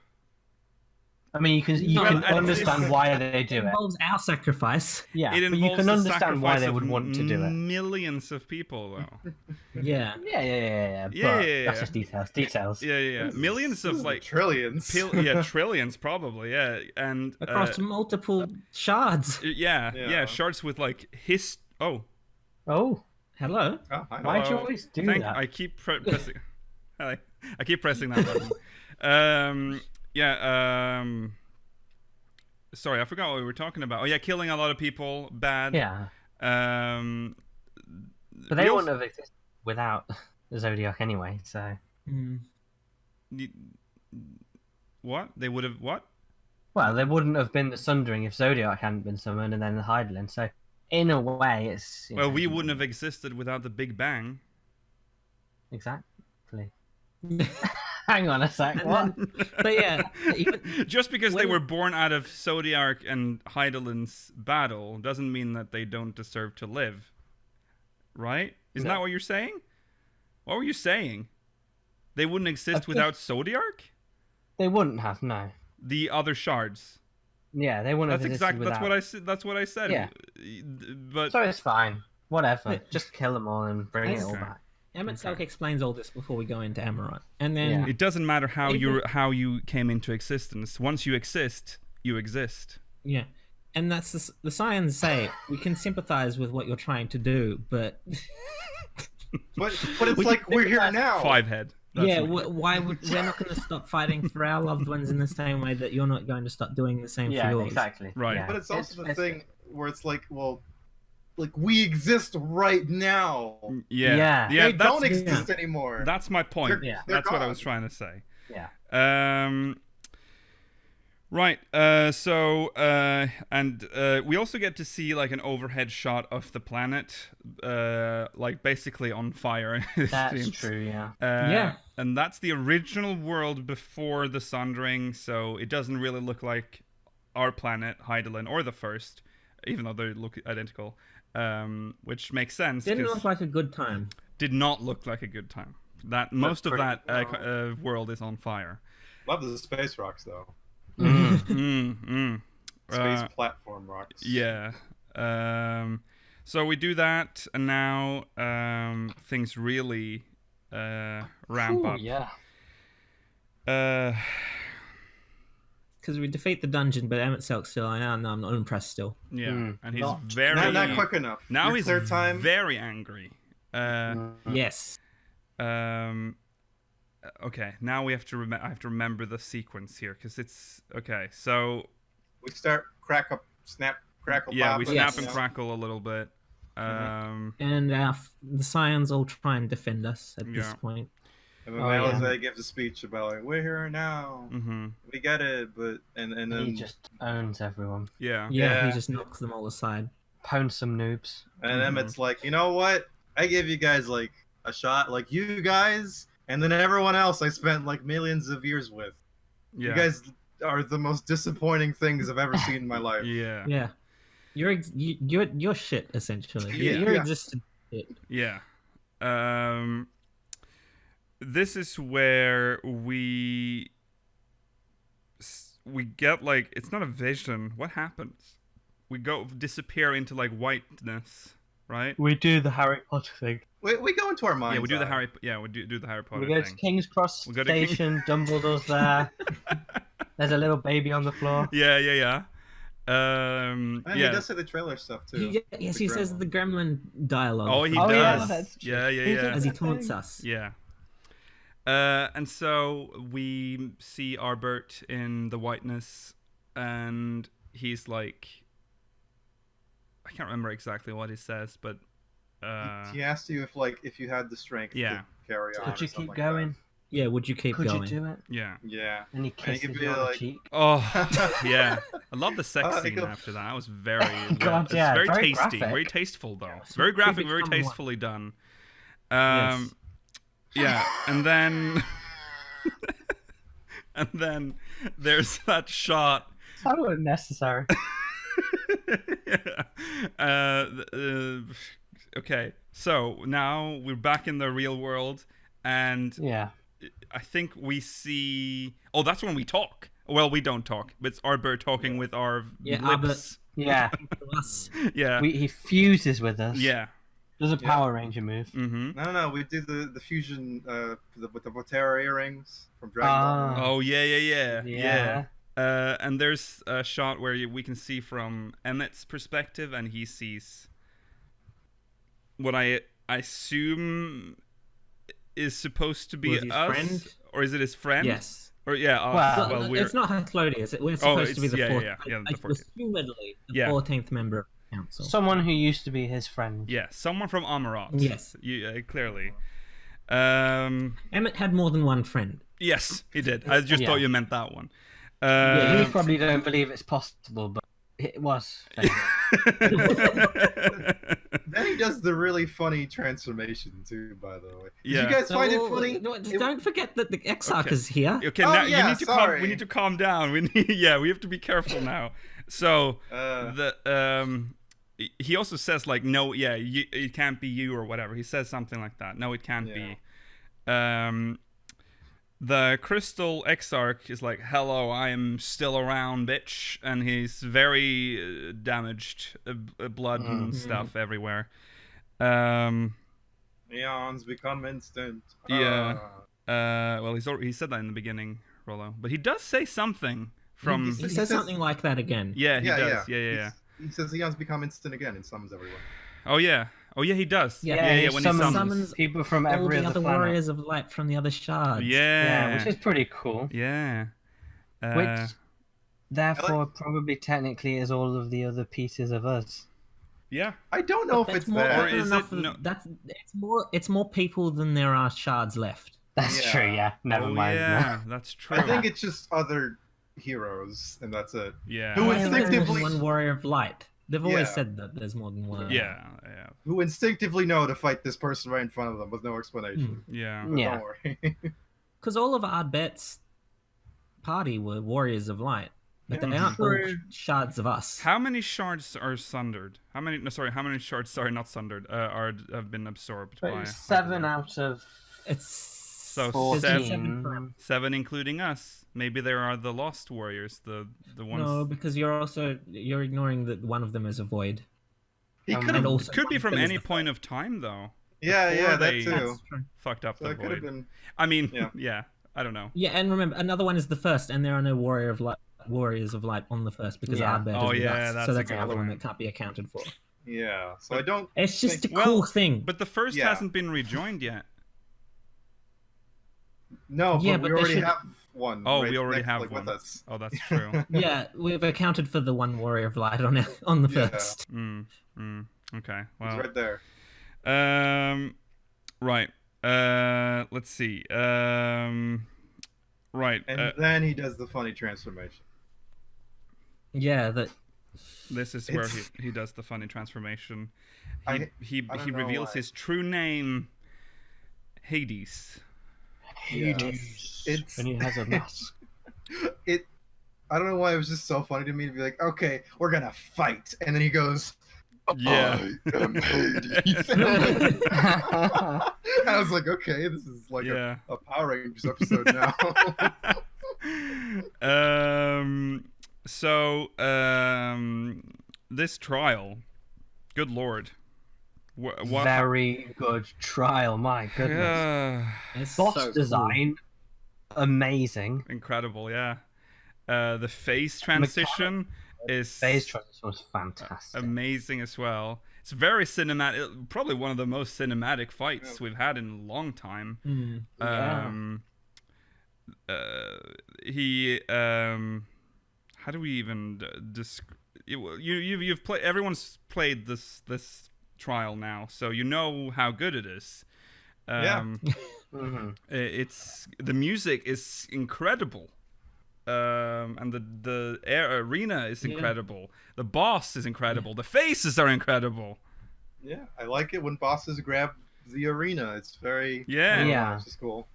I mean, you can understand why they do it. It involves our sacrifice. Yeah, It but you involves can the understand why they sacrifice would of want to do it. Millions of people, though. Yeah. Yeah. That's just details. Yeah. Millions of like trillions. Trillions probably. Yeah, and Across multiple shards. Yeah. Shards with like Oh, hello. why'd you always do that? I keep pressing. I keep pressing that button. Sorry, I forgot what we were talking about. Oh yeah, killing a lot of people, bad. Yeah. But But they wouldn't have existed without the Zodiac anyway, so... What? They would have what? Well, there wouldn't have been the Sundering if Zodiac hadn't been summoned, and then the Hydaelyn, so in a way it's... Well, we wouldn't have existed without the Big Bang. Exactly. Hang on a sec, what? But yeah... Just because they were born out of Zodiac and Hydaelyn's battle doesn't mean that they don't deserve to live. Right? Isn't that what you're saying? What were you saying? They wouldn't exist without Zodiac? They wouldn't have, no. The other shards. Yeah, they wouldn't have existed without. That's what I said. Yeah. But so it's fine. Whatever. Just kill them all and bring it all back. Emet Selch explains all this before we go into Amarant. And then it doesn't matter how you came into existence. Once you exist, you exist. Yeah. And that's the Scions say we can sympathize with what you're trying to do, but but it's like we're here now. Five head. Why would we're not going to stop fighting for our loved ones in the same way that you're not going to stop doing the same for yours? Yeah, exactly. Right. Yeah. But it's also the thing where it's like, well, like we exist right now. Yeah. They don't exist anymore. That's my point. That's what I was trying to say. Yeah. Right. We also get to see like an overhead shot of the planet, like basically on fire. That's true. Yeah. And that's the original world before the Sundering, so it doesn't really look like our planet, Hydaelyn, or the first, even though they look identical. Which makes sense. Didn't look like a good time. Did not look like a good time. That most of that world is on fire. Love the space rocks though. Space platform rocks. Yeah. So we do that, and now things really ramp up. Yeah. Because we defeat the dungeon, but Emet Selch still, I'm not impressed still. Yeah, and he's not quick enough. Now he's very angry. Yes. Okay, now we have to I have to remember the sequence here, because it's okay. So we start snap, crackle. Yeah, pop, we snap and crackle a little bit. And the Scions all try and defend us at this point. And Malazai gives a speech about like, we're here now. We get it, but and then he just owns everyone. Yeah, he just knocks them all aside. Pounds some noobs. And Emmett's like, you know what? I gave you guys like a shot, like you guys, and then everyone else I spent like millions of years with. Yeah. You guys are the most disappointing things I've ever seen in my life. Yeah. You're shit essentially. You're existent shit. Yeah. This is where we get like, it's not a vision. What happens? We disappear into like whiteness, right? We do the Harry Potter thing. We go into our minds. Yeah, we do the Harry. Yeah, we do the Harry Potter. We go to King's Cross Station. Dumbledore's there. There's a little baby on the floor. Yeah. And he yeah. does say the trailer stuff too. Yes, The he says gremlin. the gremlin dialogue. Oh, he Oh, yeah, does. that's true. Yeah, He yeah. As he does. taunts us. Yeah. And so we see Arbert in the whiteness, and he's like, I can't remember exactly what he says, but he asked you if you had the strength to carry on. Would you or something keep like going? Yeah, would you keep Could going? you do it? yeah. that. Yeah. And he And he kisses could you be on the like- cheek. Oh, yeah. I love the sex I scene go- after that. That was very, God, it's yeah, very very tasty, graphic. very tasteful though. It's Very graphic, creepy very someone. tastefully done. Yes. Yeah, and then, and then there's that shot. So unnecessary. Okay, so now we're back in the real world, and Yeah. I think we see. Oh, that's when we talk. Well, we don't talk. It's Arbor talking with our lips. Yeah. Us. Yeah. He fuses with us. Yeah. Does a Power Ranger move. Mm-hmm. No, we did the fusion with the Vauthry earrings from Dragon Ball. Oh yeah. Yeah. And there's a shot where we can see from Emmet's perspective, and he sees what I assume is supposed to be Was his us, friend? or is it his friend? Yes. Or yeah. Well, we're it's not Clodius. We're supposed to be the yeah, 14th. yeah, the 14th. Assumedly, the Yeah. 14th member of the council. Someone who used to be his friend. yeah, someone from Amarat. Yes. Clearly. Emmett had more than one friend. Yes, he did. I just Yeah. thought you meant that one. Yeah, you probably don't believe it's possible, but it was. Then he does the really funny transformation too. By the way, Yeah. did you guys find it No, funny? no, don't forget that the Exarch is here. Okay, Oh, now yeah, you need to sorry. we need to calm down. We have to be careful now. So he also says like, no, yeah, it can't be you or whatever. He says something like that. No, it can't be. The Crystal Exarch is like, hello, I am still around, bitch, and he's very damaged, blood and stuff everywhere. Neons become instant. Yeah. Well, he said that in the beginning, Rollo, but he does say something from. He says something like that again. Yeah, he does. Yeah. He says eons become instant again and summons everyone. Oh yeah. He does. Yeah, he When he summons. people from All every the other other planet. warriors of light from the other shards. Yeah. Which is pretty cool. Yeah. Which, therefore, probably technically is all of the other pieces of us. Yeah. I don't know if That's it's more that. Or is enough it of- no- it's more people than there are shards left. That's Yeah. true, yeah. Never mind. Yeah, that's true. I think it's just other heroes, and that's it. Yeah. Who There's more instinctively- than one warrior of light. They've always Yeah. said that there's more than one. Yeah. Who instinctively know to fight this person right in front of them with no explanation. Yeah. But Yeah. Don't worry. Because all of Ardbet's party were warriors of light, but Yeah. they aren't all True. shards of us. How many shards are sundered? How many shards? Sorry, not sundered. Have been absorbed But by. it's 7 out of It's So 14. 7, including us. Maybe there are the lost warriors, the ones. No, because you're ignoring that one of them is a void. He could And have. also Could be one from of them is any the point of time, though. Yeah, before that they- too. That's true. Fucked up So the it could have void. been. I mean, Yeah. yeah. I don't know. Yeah, and remember, another one is the first, and there are no warriors of light on the first because Yeah. Ardbet Oh, is with yeah, us. that's So a that's good another one point. that can't be accounted for. Yeah. So I don't. It's just a think- cool thing. But the first Yeah. hasn't been rejoined yet. No, Yeah, but but we they already should- have one. Oh, right we already next, have like, one. with us. Oh, that's true. Yeah, we've accounted for the one warrior of light on the Yeah. first. Okay. He's Well. right there. Right. Let's see. Right. And then he does the funny transformation. Yeah, that This is where It's- he does the funny transformation. I He don't know reveals why. his true name, Hades. It's when he has a mask. it. I don't know why it was just so funny to me to be like, okay, we're gonna fight, and then he goes, Yeah. I am Hades. And I was like, okay, this is like Yeah. a Power Rangers episode now. So this trial, good lord. What? Very good trial, my goodness. it's Boss so cool. design, amazing. Incredible, yeah. The face transition, is phase transition was fantastic. Amazing as well. It's very cinematic. Probably one of the most cinematic fights we've had in a long time. How do we even describe? You've played. Everyone's played this trial now, so you know how good it is. It's the music is incredible. And the arena is incredible. The boss is incredible. The faces are incredible. Yeah, I like it when bosses grab the arena. It's very it's cool.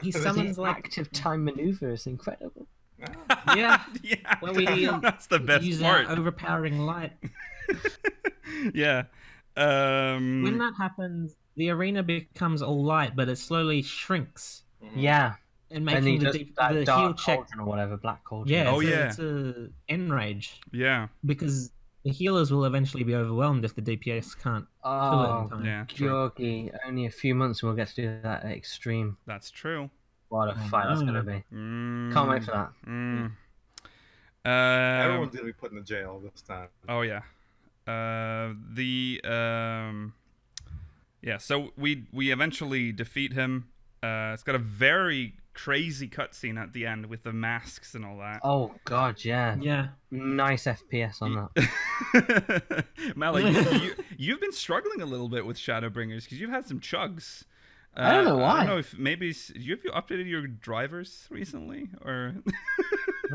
He summons the like active time maneuver is incredible. Yeah. Well, that's the best use part. Our overpowering light. Yeah. When that happens, the arena becomes all light, but it slowly shrinks. Yeah. And making the heal check or whatever, black cauldron. Yeah, it's a enrage. Yeah. Because the healers will eventually be overwhelmed if the DPS can't kill it in time. Yeah, Georgie, only a few months and we'll get to do that at Extreme. That's true. What a fight that's going to be. Can't wait for that. Everyone's going to be put in the jail this time. Oh, yeah. So we eventually defeat him. It's got a very crazy cutscene at the end with the masks and all that. Oh god, yeah. Yeah. Nice FPS on that. Malik, you've been struggling a little bit with Shadowbringers because you've had some chugs. I don't know why. I don't know if maybe have you updated your drivers recently or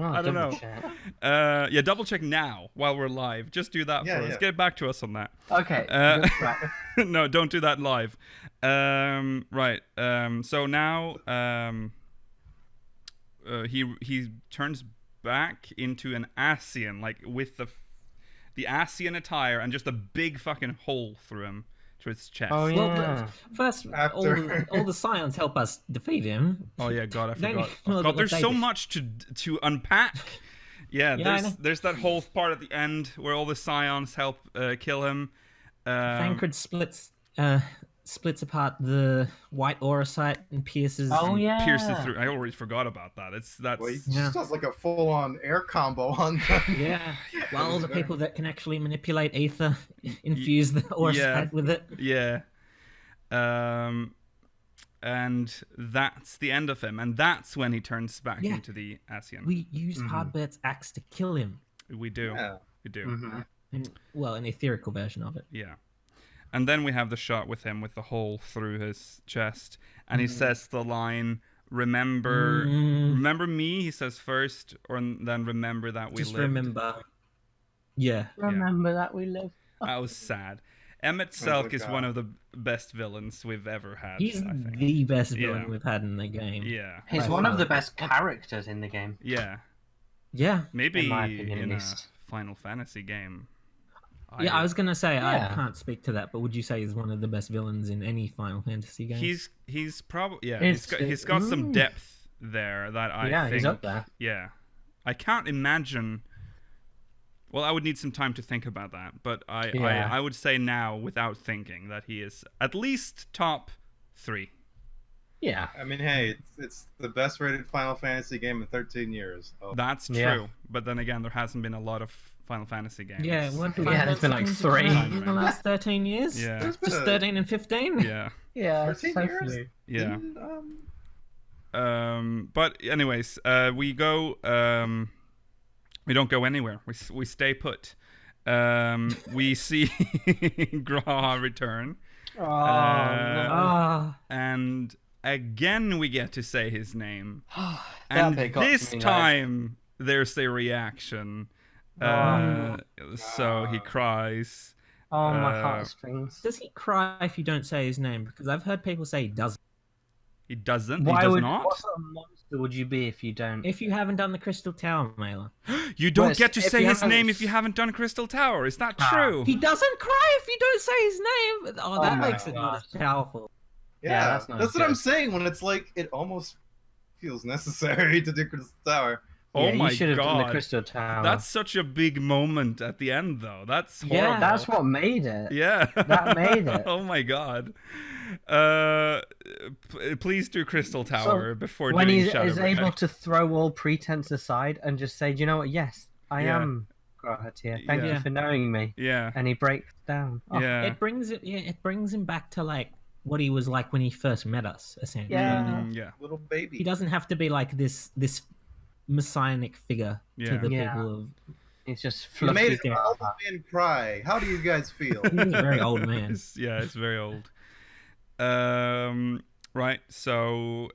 I don't know. Yeah, double check now while we're live. Just do that for us. Get back to us on that. Okay. No, don't do that live. Right. So now he turns back into an Asian, like with the Asian attire and just a big fucking hole through him. To his chest. Oh yeah. Well, first, all the scions help us defeat him. Oh yeah, God, I forgot. God, there's so much to unpack. Yeah, there's that whole part at the end where all the scions help kill him. Thancred splits apart the white aura site and pierces. Pierces through. I already forgot about that. He just does like a full-on air combo on them. Yeah. While all the people that can actually manipulate ether infuse the aura site with it. Yeah. And that's the end of him, and that's when he turns back into the Asian. We use Hardbert's axe to kill him. We do. Yeah. We do. And, an etherical version of it. Yeah. And then we have the shot with him with the hole through his chest, and he says the line, "Remember me." He says first, or then remember that we Just lived. remember. Yeah. Remember that we live. That was sad. Emet Selch is one of the best villains we've ever had. He's the best villain we've had in the game. Yeah. He's one of the best characters in the game. Yeah. Yeah. Maybe in my opinion, in a Final Fantasy game. I was gonna say I can't speak to that, but would you say he's one of the best villains in any Final Fantasy game? He's probably he's got some depth there that I think. He's up there. Yeah, I can't imagine. Well, I would need some time to think about that, but I would say now without thinking that he is at least top 3. Yeah. I mean, hey, it's the best rated Final Fantasy game in 13 years. Oh. That's true, but then again, there hasn't been a lot of Final Fantasy games. Yeah, there's been like 3 in the last 13 years. Yeah, just 13 and 15. Yeah, 13 years. Yeah. But anyways, we go. We don't go anywhere. We stay put. We see Graha return. And again, we get to say his name. And this time, there's a reaction. So he cries. Oh, my heartstrings. Does he cry if you don't say his name? Because I've heard people say he doesn't. He doesn't? Why he does would, not? What sort of monster would you be if you don't? If you haven't done the Crystal Tower, Mailer. You don't get to say his name if you haven't done Crystal Tower. Is that true? He doesn't cry if you don't say his name. Oh, that makes it not as powerful. Yeah, that's what I'm saying. When it's like, it almost feels necessary to do Crystal Tower. Oh my you should have done the God. Crystal Tower. That's such a big moment at the end, though. That's horrible. Yeah, that's what made it. Yeah. That made it. Oh my God. Please do Crystal Tower before when doing he Shadowbringers. is able to throw all pretense aside and just say, do you know what? Yes, I am here. Thank you for knowing me. Yeah. And he breaks down. Oh, it brings him back to like what he was like when he first met us, essentially. Yeah. Little baby. He doesn't have to be like this messianic figure to the people of. It's just You made fluffy. an old man cry. How do you guys feel? He's a very old man. It's very old. Right. So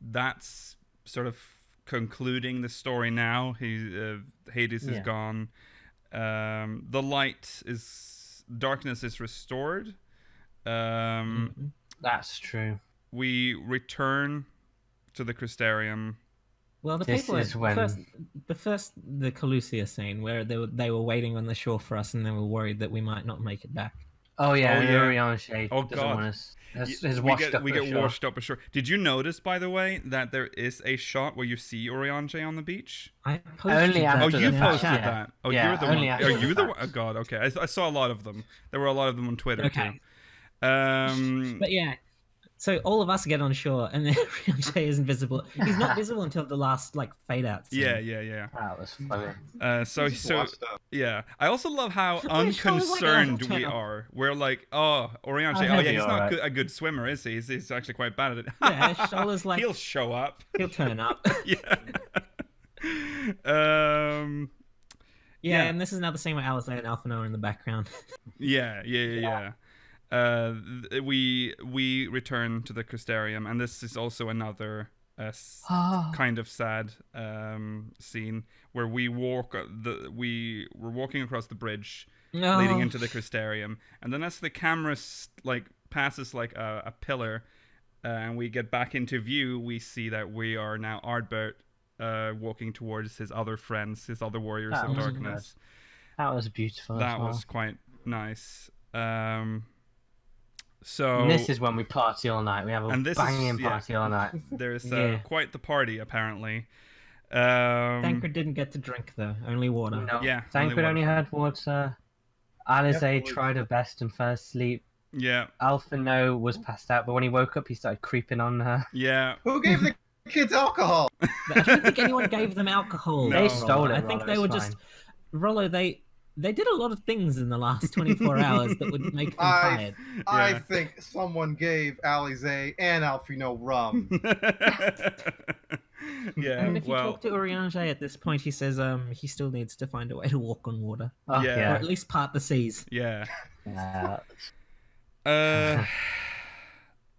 that's sort of concluding the story now. Hades is gone. The darkness is restored. That's true. We return to the Crystarium. Well, the people the Calusia scene where they were waiting on the shore for us, and they were worried that we might not make it back. Oh yeah, Urianger doesn't God. want us. We get washed up ashore. Did you notice, by the way, that there is a shot where you see Urianger on the beach? I posted Only that. after You the posted fact. that. Oh, Yeah, you're the only one. after Are the you the one? fact. Oh God. Okay, I saw a lot of them. There were a lot of them on Twitter Okay. too. But yeah, so all of us get on shore, and then Urianger is invisible. He's not visible until the last like fade out scene. Yeah. That was funny. So Washed up. yeah. I also love how Shoulder's like, unconcerned "Oh, we turn up." are. We're like, Oriange. Oh, Oh he'll yeah, be he's not alright. a good swimmer, is he? He's actually quite bad at it. Yeah, Shola's like He'll show up. he'll turn up. Yeah. Yeah, and this is now the scene where Alizé and Alphinaud are in the background. Yeah. We return to the Crystarium, and this is also another kind of sad scene where we're walking across the bridge leading into the Crystarium, and then as the camera passes like a pillar, and we get back into view, we see that we are now Ardbert walking towards his other friends, his other warriors of darkness. That was beautiful. That was quite nice. So And this is when we party all night. We have a banging party all night. There's quite the party apparently. Tancred didn't get to drink though, only water. No, Yeah, Tancred only water. had water. Alizé Yep. tried her best and fell asleep. Yeah, Alphinaud was passed out, but when he woke up, he started creeping on her. yeah. Who gave the kids alcohol? I don't think anyone gave them alcohol. No. They stole it. I think Rollo, they it's were fine. just Rollo. They did a lot of things in the last 24 hours that would make them tired. I Yeah. think someone gave Alizé and Alphinaud rum. Yeah. And if you Well, talk to Urianger at this point, he says he still needs to find a way to walk on water, Oh, Yeah. or at least part the seas. yeah. Yeah.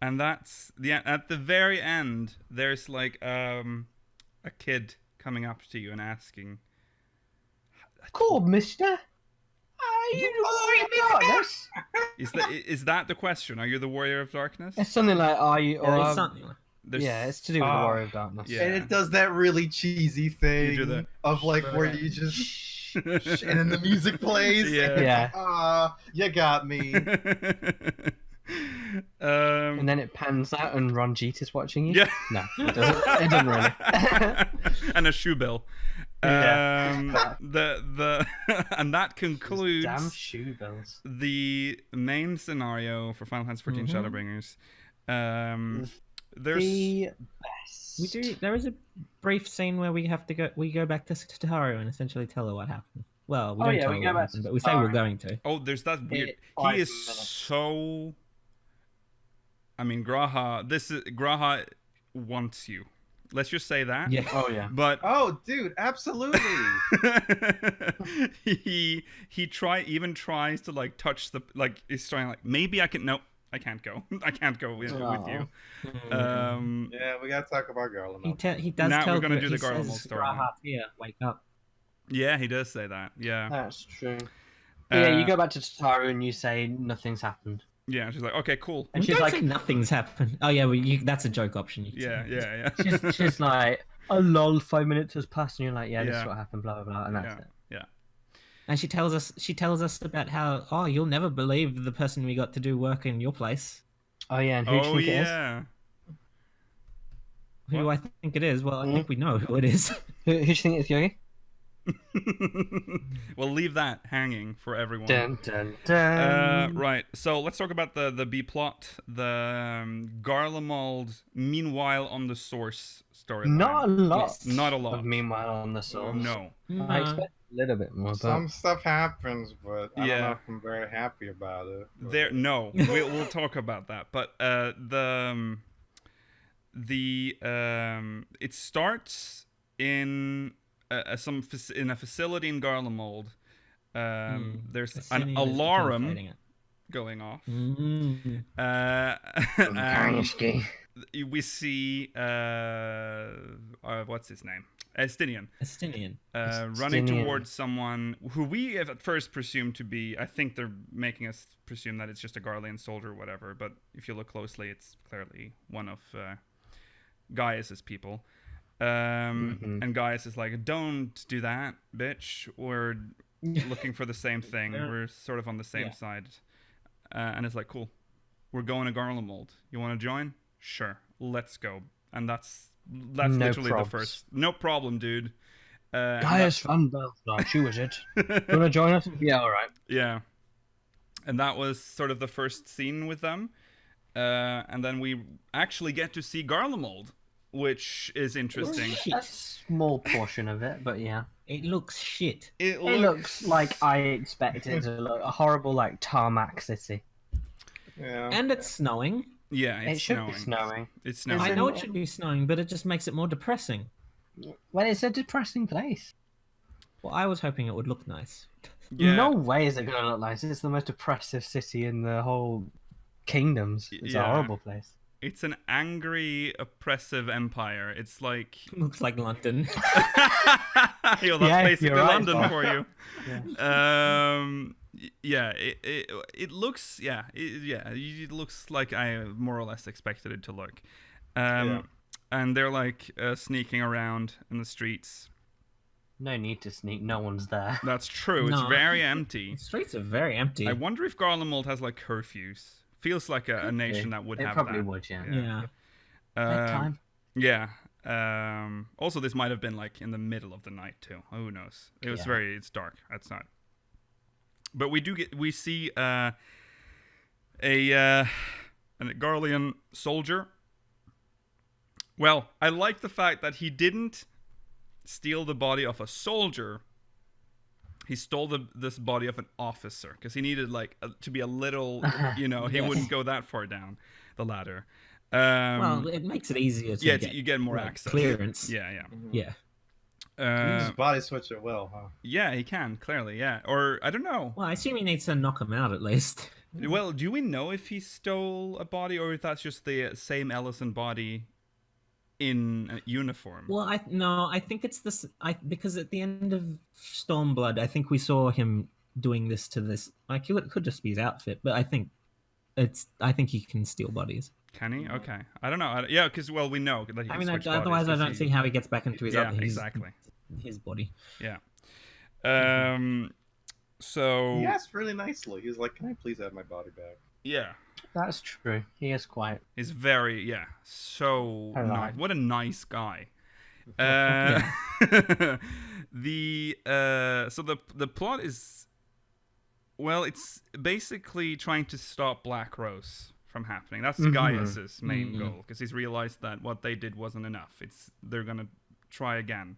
And that's at the very end. There's like a kid coming up to you and asking, Cool, mister. Are you the warrior of darkness? "Is that the question? Are you the warrior of darkness?" It's something like, are you? Or, It's something like There's- yeah, it's to do with the warrior of darkness. Yeah. And it does that really cheesy thing do the- of like where you just shh, and then the music plays. Yeah. And Yeah. you got me. And then it pans out and Ron Jeet is watching you. Yeah. No, it doesn't. It doesn't really. And a shoe bill. Yeah. The and that concludes Damn shoe bills. the main scenario for Final Fantasy XIV Shadowbringers. There's The best. we do. There is a brief scene where we go back to Tataru and essentially tell her what happened. Well, we Oh, don't yeah, tell we her go what back happened, to but we say we're Tataru. going to. there's that weird. 5 He is minutes. so. I mean, Graha wants you. Let's just say that. Yeah. Oh yeah. But Oh, dude, absolutely. he tries to like touch the like he's trying like maybe I can I can't go I can't go with you. Yeah, we gotta talk about Garland. He does Now tell we're gonna Gra- do he the Garlemald says, story. "Graha, here, wake up." Yeah, he does say that. Yeah, That's true. Yeah, you go back to Tataru and you say nothing's happened. yeah. She's like, okay, cool. And We she's don't like, say nothing's happened. Oh yeah, that's a joke option. You can Yeah, say. yeah. she's like, oh lol, 5 minutes has passed, and you're like, yeah, this Yeah. is what happened, blah blah blah, and that's Yeah. it. And she tells us about how you'll never believe the person we got to do work in your place. Oh yeah, and who do you Oh think it is? yeah. Who do I think it is? Well, I think we know who it is. Who do you think it is, Yogi? We'll leave that hanging for everyone. Dun dun dun. Right, so let's talk about the B plot, the Garlemald meanwhile on the source storyline. Not a lot. Not a lot. Of meanwhile on the source. No. I expect little bit more. Some stuff happens, but I don't Yeah. know if I'm very happy about it. We'll talk about that. But it starts in a facility in Garlemald. There's an alarm going off. And we see what's his name? Estinian running towards someone who we have at first presumed to be, I think they're making us presume that it's just a Garlean soldier or whatever, but if you look closely, it's clearly one of Gaius's people. And Gaius is like, don't do that, bitch. We're looking for the same thing. We're sort of on the same side. And it's like, cool. We're going to Garlemald. You want to join? Sure. Let's go. And that's no literally probs. The first. No problem, dude. Gaius van Vauthry, she was it. You want to join us? Yeah, all right. Yeah. And that was sort of the first scene with them. And then we actually get to see Garlemald, which is interesting. A small portion of it, but yeah. It looks shit. It looks like I expected it to look. A horrible, like, tarmac city. Yeah. And it's snowing. Yeah, it should be snowing. It's snowing. I know it should be snowing, but it just makes it more depressing. Well, it's a depressing place. Well, I was hoping it would look nice. Yeah. No way is it going to look nice. It's the most depressive city in the whole kingdoms. It's a horrible place. It's an angry, oppressive empire. It's like... Looks like London. Yo, that's basically London for you. Yeah. It looks... it looks like I more or less expected it to look. And they're like sneaking around in the streets. No need to sneak. No one's there. That's true. It's very empty. The streets are very empty. I wonder if Garlemald has like curfews. Feels like a nation that would have that. It probably would, yeah. Bedtime. Yeah. Also, this might have been like in the middle of the night too. Who knows? It was it's dark. That's not. But we see a Garlean soldier. Well, I like the fact that he didn't steal the body of a soldier. He stole this body of an officer because he needed like to be a little, he wouldn't go that far down the ladder. Well, it makes it easier to you get more access. Clearance. Yeah. He uses body switch it well, huh? Yeah, he can, clearly, yeah. Or, I don't know. Well, I assume he needs to knock him out at least. Well, do we know if he stole a body or if that's just the same Ellison body in a uniform? Well, I think it's this. Because at the end of Stormblood, I think we saw him doing this to this. Like, it could just be his outfit, but I think he can steal bodies. Can he? Okay, I don't know. Yeah, because we know that he can switch otherwise bodies, I don't see how he gets back into his his body. Yeah. So he asked really nicely. He was like, "Can I please have my body back?" Yeah. That's true. He is quite. He's very so nice. What a nice guy. The plot is, well, it's basically trying to stop Black Rose from happening. That's Gaius's main goal, because he's realized that what they did wasn't enough. They're gonna try again.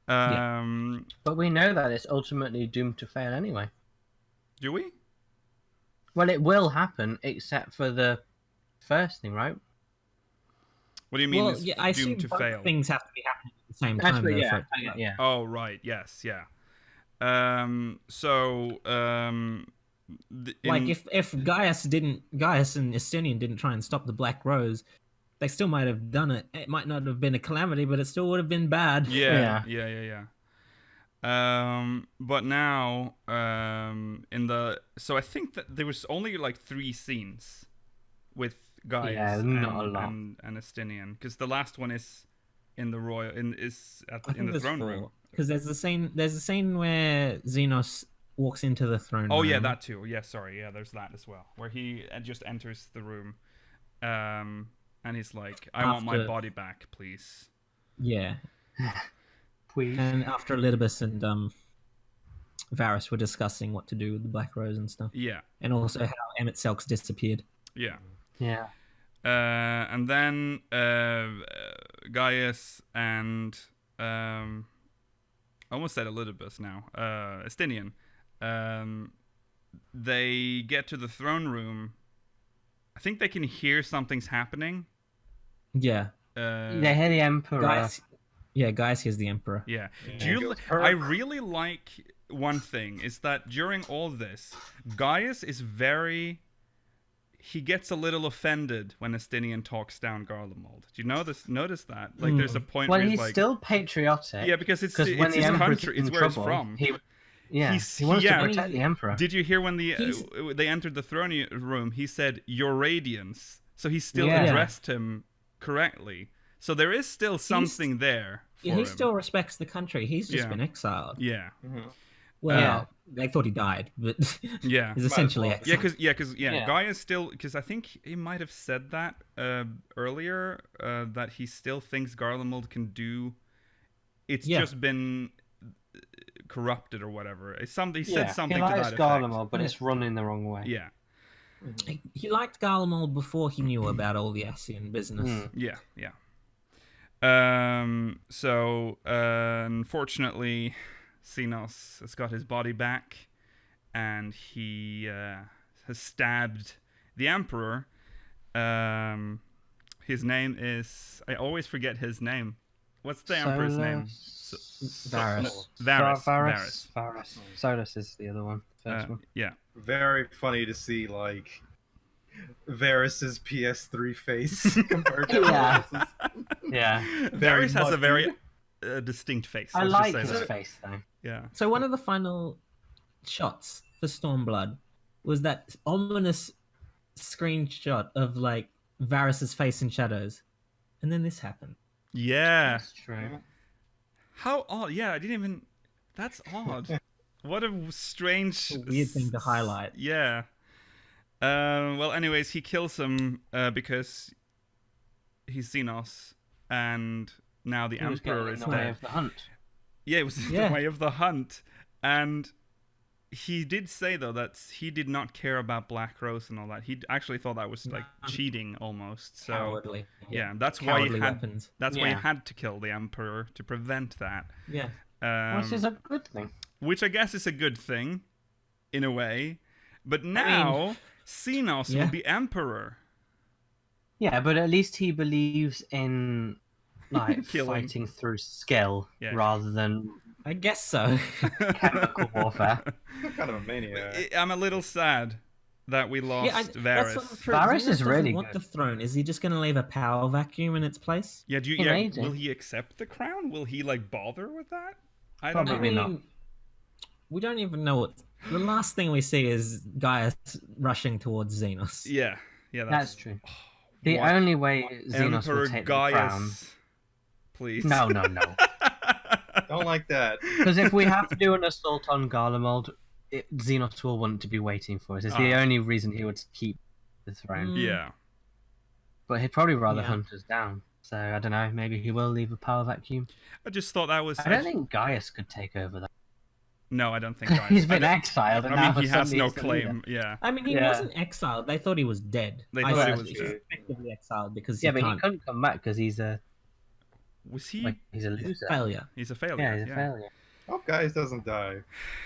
But we know that it's ultimately doomed to fail anyway. Do we? Well, it will happen, except for the first thing, right? What do you mean? Well, I assume to fail? Things have to be happening at the same time. Yeah. Oh, right. Yes. Yeah. If Gaius and Estinian didn't try and stop the Black Rose, they still might have done it. It might not have been a calamity, but it still would have been bad. Yeah. But now, so I think that there was only like 3 scenes with Gaius and Estinian, because the last one is in the in the throne room. Because there's a scene where Xenos walks into the throne room. Oh yeah, that too. Yeah, sorry. Yeah, there's that as well, where he just enters the room, and he's like, "I want my body back, please." Yeah. Please. And after Elidibus and Varys were discussing what to do with the Black Rose and stuff. Yeah. And also how Emet Selch disappeared. Yeah. Yeah. And then Gaius and almost said Elidibus now. Estinian. They get to the throne room. I think they can hear something's happening. Yeah. They hear the Emperor. Gaius hears the Emperor. Yeah. Yeah. I really like one thing is that during all this, Gaius is he gets a little offended when Estinian talks down Garlemald. Do you notice that? Like, there's a point where he's like... still patriotic. Yeah, because it's when his the Emperor's country. in It's where he's trouble, from. He wants to protect the Emperor. Did you hear when they entered the throne room, he said, "Your Radiance." So he still addressed him correctly. So there is still something there for him. He still respects the country. He's just been exiled. Yeah. Mm-hmm. Well, they thought he died, but yeah, he's essentially exiled. Because Gaius still, because I think he might have said that earlier, that he still thinks Garlemald can do. It's just been corrupted or whatever. He said something he likes to that Garlemald, effect. but it's run in the wrong way. Yeah. He liked Garlemald before he knew about all the Ascian business. Yeah. So unfortunately, Xenos has got his body back, and he has stabbed the Emperor. His name is... I always forget his name. What's the Emperor's name? Varys. Solus is the other one. First one. Yeah. Very funny to see, like, Varys's PS3 face compared to Varys's. Yeah. Varys has a very distinct face. I Let's like just say his that. face, though. Yeah. So one of the final shots for Stormblood was that ominous screenshot of like Varys's face in shadows, and then this happened. Yeah. That's true. How odd. Yeah, I didn't even... That's odd. What a strange... A weird thing to highlight. Yeah. Well, anyways, he kills him because he's Xenos, and now the Emperor is in the way dead. of the hunt. Yeah, it was in the way of the hunt. And he did say, though, that he did not care about Black Rose and all that. He actually thought that was like cheating almost. So Cowardly. yeah, that's why he had weapons. that's why he had to kill the Emperor to prevent that. Yeah. Which is a good thing. Which I guess is a good thing, in a way. But now Xenos will be Emperor. Yeah, but at least he believes in like Killing. fighting through skill rather than I guess so. chemical warfare. Kind of a maniac. I'm a little sad that we lost Varys. Varys is really want good. the throne. Is he just going to leave a power vacuum in its place? Yeah, will he accept the crown? Will he like bother with that? I don't Probably know. not. We don't even know what. The last thing we see is Gaius rushing towards Xenos. Yeah, that's true. The only way Xenos Emperor will take Gaius, the crown. Please. No. Don't like that. Because if we have to do an assault on Garlemald, Xenos will want to be waiting for us. It's the only reason he would keep the throne. Yeah. But he'd probably rather hunt us down. So I don't know. Maybe he will leave a power vacuum. I just thought that was. I don't think Gaius could take over that. No, I don't think Gaius. He's been exiled. And I now mean, he has no he's the claim. leader. Yeah. I mean, he wasn't exiled. They thought he was dead. They thought he was dead. Effectively exiled because but he couldn't come back because he's a. Was he? Like, he's a loser. Failure. He's a failure. Yeah, he's a failure. Hope Gaius doesn't die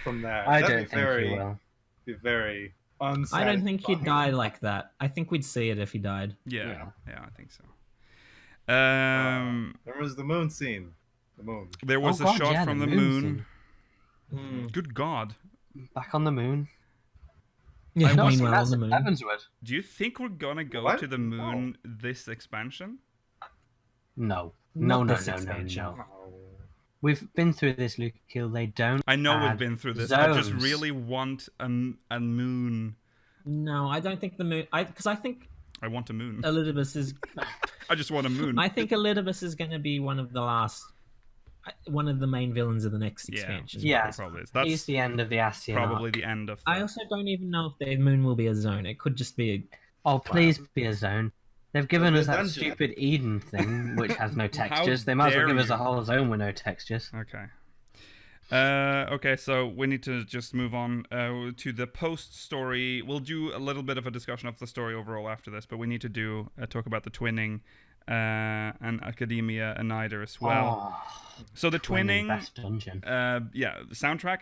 from that. I That'd don't think he will. Be very unsatisfying. I don't think he'd die like that. I think we'd see it if he died. Yeah, I think so. There was the moon scene. The moon. There was a shot from the moon. Good God. Back on the moon. Yeah, meanwhile on the moon. Evanswood. Do you think we're gonna go to the moon this expansion? No. Not No. this expansion. We've been through this, Luke Kill. They don't. I know we've add been through this. zones. I just really want a moon. No, I don't think the moon. Because I think I want a moon. Elidibus is. I just want a moon. I think Elidibus is going to be one of the main villains of the next expansion. Yeah, probably is. He's the end of the Ascian probably arc. the end of. I also don't even know if the moon will be a zone. It could just be a. Oh, please be a zone. They've given us that stupid Eden thing, which has no textures. They might as well give us a whole zone with no textures. Okay. Okay, so we need to just move on to the post story. We'll do a little bit of a discussion of the story overall after this, but we need to talk about the twinning and Academia Annider as well. Oh, So the twinning, best dungeon. the soundtrack,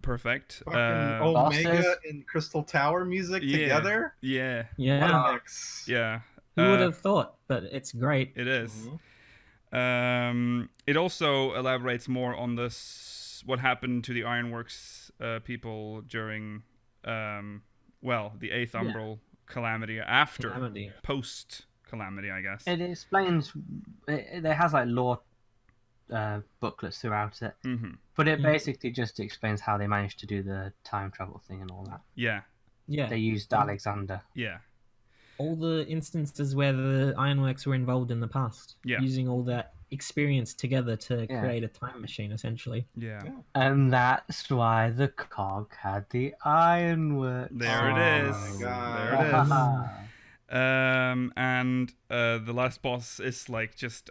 perfect. Fucking Bosses. Omega and Crystal Tower music together. Yeah. What a mix. Yeah. Who would have thought? But it's great. It is. Mm-hmm. It also elaborates more on this, what happened to the Ironworks people during, the Eighth Umbral Calamity after, post Calamity, I guess. It explains. It has like lore booklets throughout it, but it basically just explains how they managed to do the time travel thing and all that. Yeah. Yeah. They used Alexander. Yeah. All the instances where the Ironworks were involved in the past. Yeah. Using all that experience together to create a time machine, essentially. Yeah. And that's why the cog had the Ironworks. There it is. Oh my God. There it is. And the last boss is like just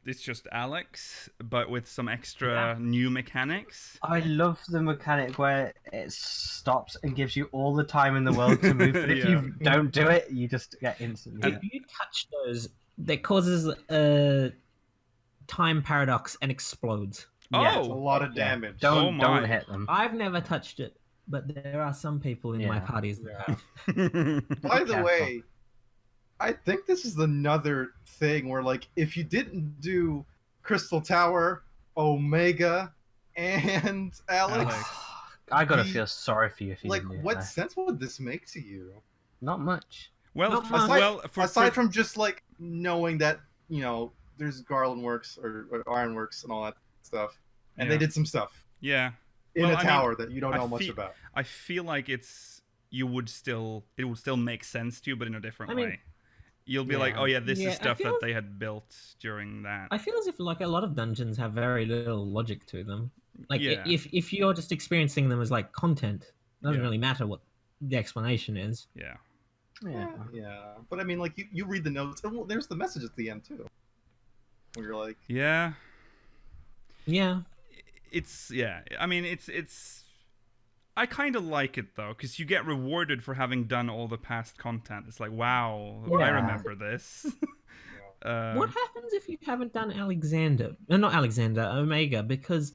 it's just Alex, but with some extra new mechanics. I love the mechanic where it stops and gives you all the time in the world to move, but if you don't do it, you just get instantly. If you touch those, that causes a time paradox and explodes. Yeah, It's a lot of damage. Don't hit them. I've never touched it, but there are some people in my parties that have. By the way, I think this is another thing where, like, if you didn't do Crystal Tower, Omega, and Alex, I gotta feel sorry for you if you like, didn't do what that. sense would this make to you? Not much. Well, aside from just like knowing that there's Garland Works or Ironworks and all that stuff, and they did some stuff. Yeah. In a tower that you don't know much about. I feel like it would still make sense to you, but in a different way. You'll be like, oh yeah, this is stuff that they had built during that. I feel as if like a lot of dungeons have very little logic to them. Like if you're just experiencing them as like content, it doesn't really matter what the explanation is. Yeah. But I mean, like you read the notes, and there's the message at the end too, where you're like, yeah. It's I mean, it's. I kind of like it though, because you get rewarded for having done all the past content. It's like, wow, I remember this. What happens if you haven't done not Alexander, Omega? Because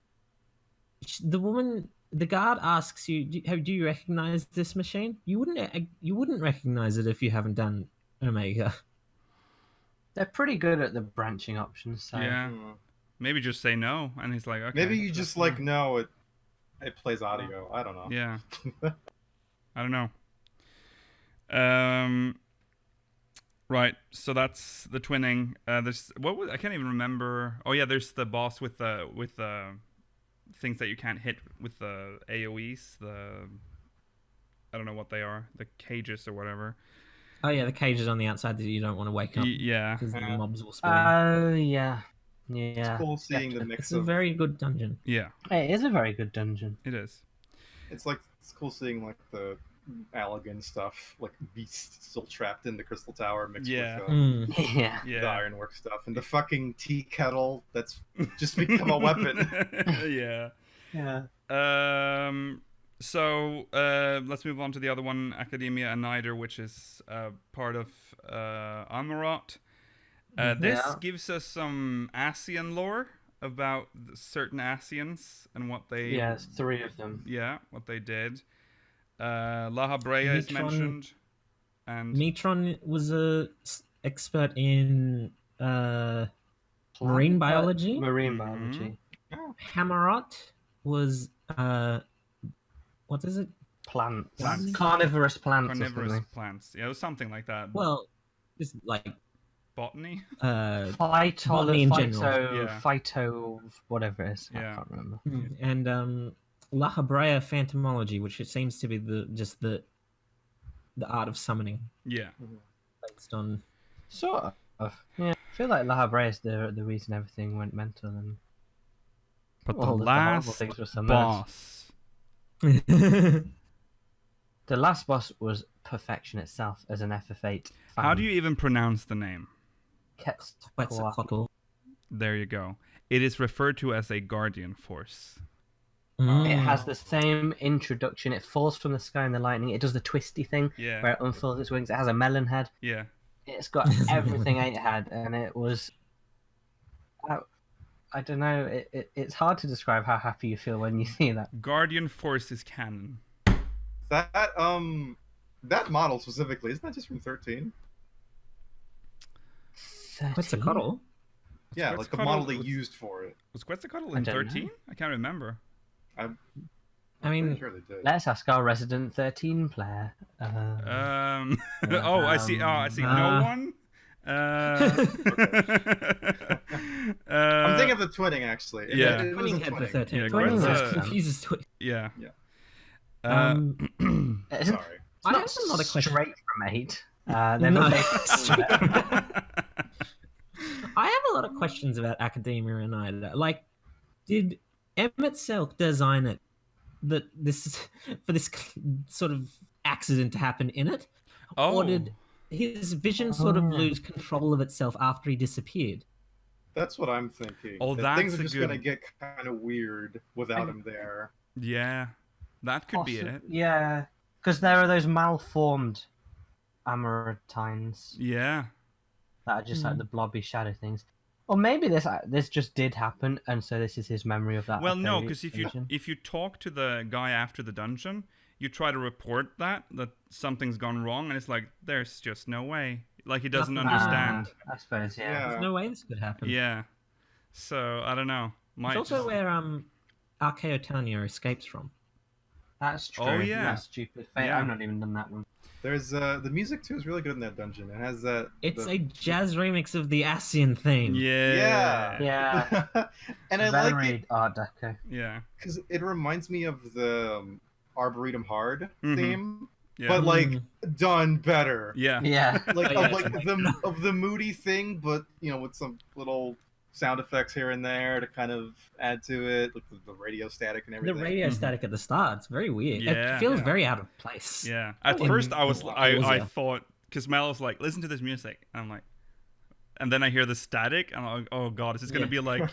the guard asks you, do you recognize this machine? You wouldn't recognize it if you haven't done Omega. They're pretty good at the branching options. So. Yeah, maybe just say no, and he's like, okay. Maybe you just like no, it plays audio. I don't know. Yeah, I don't know. Right, so that's the twinning. I can't even remember. Oh yeah, there's the boss with the things that you can't hit with the AoEs. I don't know what they are. The cages or whatever. Oh yeah, the cages on the outside that you don't want to wake up. Yeah, because the mobs will spawn. Oh yeah. It's cool seeing the mix. It's a very good dungeon. Yeah, it is a very good dungeon. It is. It's cool seeing like the Allegan stuff, like beasts still trapped in the Crystal Tower mixed with the Ironwork stuff, and the fucking tea kettle that's just become a weapon. Yeah. So let's move on to the other one, Academia Annider, which is part of Amarot. This gives us some Ascian lore about certain Ascians and what they... Yeah, it's 3 of them. Yeah, what they did. La Habrea is mentioned. And Metron was a expert in marine biology. Marine biology. Hamarot was... what is it? Plants. Carnivorous plants. Carnivorous plants. Yeah, it was something like that. Well, just like... Botany? Botany in general. Phyto, whatever it is. I can't remember. And La Habrea Phantomology, which it seems to be the art of summoning. Yeah. Based on... Sort of. Yeah. I feel like La Habrea is the reason everything went mental. And but the last things were boss... The last boss was perfection itself as an FF8 fan. How do you even pronounce the name? Quetzalcoatl. There you go. It is referred to as a guardian force. It has the same introduction. It falls from the sky in the lightning. It does the twisty thing where it unfurls its wings. It has a melon head. Yeah. It's got everything 8 had, and it was. I don't know. It's hard to describe how happy you feel when you see that. Guardian Force is canon. That model specifically, isn't that just from 13? Quetzalcoatl? Yeah, like the model they used for it. Was Quetzalcoatl in 13? I can't remember. I'm mean, sure they did. Let's ask our resident 13 player. Oh, I see. Oh, I see. No one. I'm thinking of the twinning actually. Yeah. Twinning head for 13. Yeah, Twinning confuses twinning. Yeah. Sorry. I have a lot of questions. Straight from 8. No. I have a lot of questions about Academia and Ida. Like, did Emet Selch design it that this for this sort of accident to happen in it, or did his vision sort of lose control of itself after he disappeared? That's what I'm thinking. Oh, that that's things are just good... gonna get kind of weird without him there. Yeah, that could be it. Yeah, because there are those malformed Amaretines. Yeah. That are just like the blobby shadow things. Or maybe this just did happen, and so this is his memory of that. Well, no, because if you talk to the guy after the dungeon, you try to report that something's gone wrong, and it's like there's just no way. Like he doesn't understand. I suppose, yeah. There's no way this could happen. Yeah. So I don't know. It's also where Archaeotania escapes from. That's true. Oh yeah. That's stupid. Yeah. I've not even done that one. There's the music too is really good in that dungeon. It has that. It's a jazz remix of the Asian theme. Yeah. Yeah. And I like it. Art Deco. Yeah. Because it reminds me of the Arboretum Hard theme, Yeah. but like done better. Yeah. Yeah. Like of the moody thing, but with some little sound effects here and there to kind of add to it, like the radio static and everything. The radio static at the start, it's very weird. Yeah. It feels very out of place. Yeah. At first I thought, because Mel was like, listen to this music. And I'm like, and then I hear the static, and I'm like, oh god, is this going to be like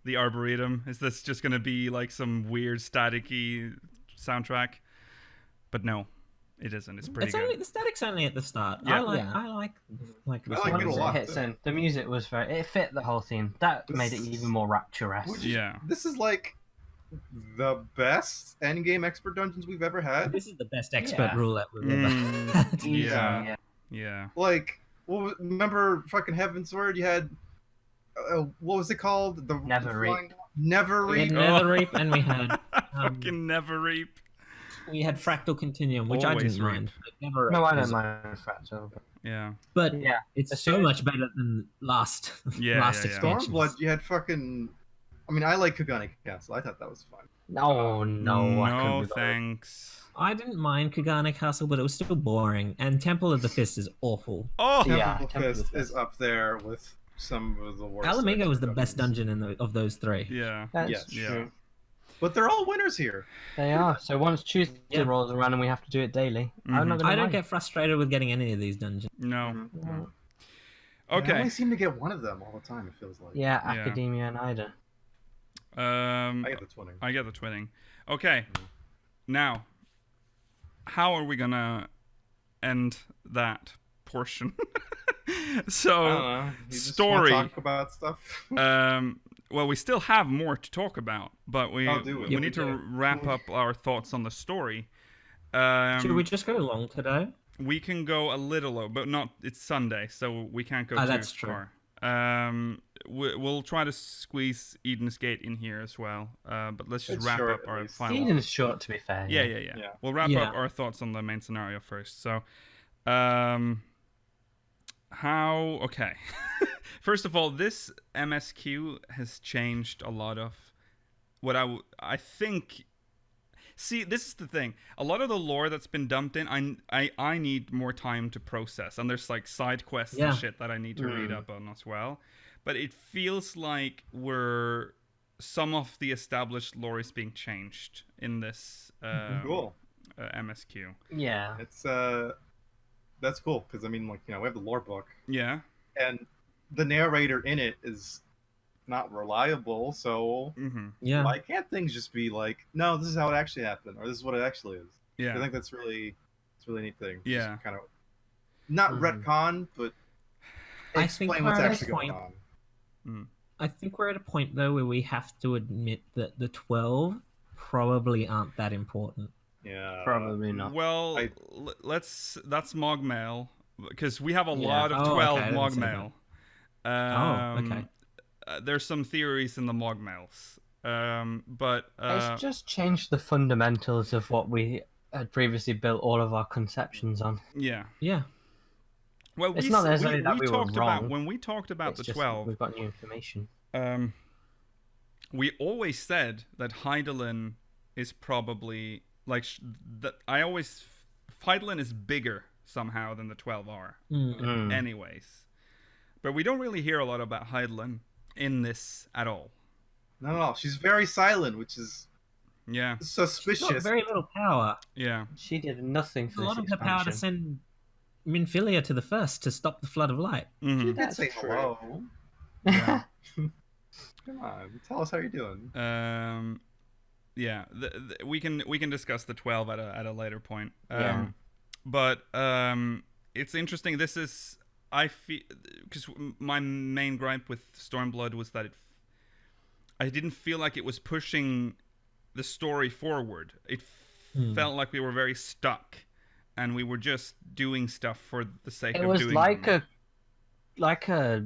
the Arboretum? Is this just going to be like some weird staticky soundtrack? But no, it isn't. It's pretty good. The static's only at the start. Yeah. I like it a lot. Hits in. The music was it fit the whole theme. That made it even more rapturous. Yeah. This is like the best endgame expert dungeons we've ever had. This is the best expert roulette we've ever had. Yeah. Like, remember fucking Heavensward? You had what was it called? The Never Reap. Never We Reap. had Nether Reap, and we had fucking Never Reap. We had Fractal Continuum, which Always I didn't mind. Never No, I don't mind Fractal. Yeah. But Yeah. it's so much better than last expansions. Stormblood, you had fucking. I mean, I like Kugani Castle. I thought that was fun. No, No, thanks. I didn't mind Kugane Castle, but it was still boring. And Temple of the Fist is awful. Oh, Temple Fist is up there with some of the worst. Alamigo was the best dungeon of those three. Yeah. That's true. But they're all winners here. They are. So once Tuesday rolls around and we have to do it daily, I'm not gonna I don't mind. get frustrated with getting any of these dungeons. No. Okay. I Okay. only seem to get one of them all the time, it feels like. Yeah, Academia and Ida. I get the twinning. I get the twinning. Okay. Now, how are we gonna end that portion? So, story. Talk about stuff. Well, we still have more to talk about, but we we need to wrap up our thoughts on the story. Should we just go long today? We can go a little over, but not. It's Sunday, so we can't go too that's true. far. We'll try to squeeze Eden's Gate in here as well. But let's just wrap up our final. Eden's short, to be fair. Yeah. We'll wrap up our thoughts on the main scenario first. So, okay. First of all, this MSQ has changed a lot of what I think. See, this is the thing. A lot of the lore that's been dumped in, I need more time to process, and there's like side quests and shit that I need to read up on as well. But it feels like some of the established lore is being changed in this cool. MSQ. Yeah. It's that's cool because I mean, like, we have the lore book. Yeah. And the narrator in it is not reliable, so why can't things just be like, no, this is how it actually happened, or this is what it actually is? Yeah. I think it's a really neat thing. Yeah. Just kind of not retcon, but explain what's actually going on. I think we're at a point though where we have to admit that the 12 probably aren't that important. Yeah, Probably not. Well, that's Mogmail, because we have a lot of 12 Mogmail. Okay. There's some theories in the Mogmails, but It's just changed the fundamentals of what we had previously built all of our conceptions on. Yeah. Well, It's not necessarily that we were talked wrong. about when we talked about It's the just 12. We've got new information. We always said that Hydaelyn is probably like that. Hydaelyn is bigger somehow than the 12 are. Anyways, but we don't really hear a lot about Hydaelyn in this at all. No, she's very silent, which is suspicious. She's got very little power. Yeah, she did nothing for a this lot of her expansion. power to send Minfilia to the first to stop the flood of light. She did That's say true. hello. yeah. Come on, tell us how you're doing. Yeah. We can discuss the 12 at a later point. Yeah. But it's interesting. This is, I feel, because my main gripe with Stormblood was that I didn't feel like it was pushing the story forward. It felt like we were very stuck, and we were just doing stuff for the sake of doing it. It was like a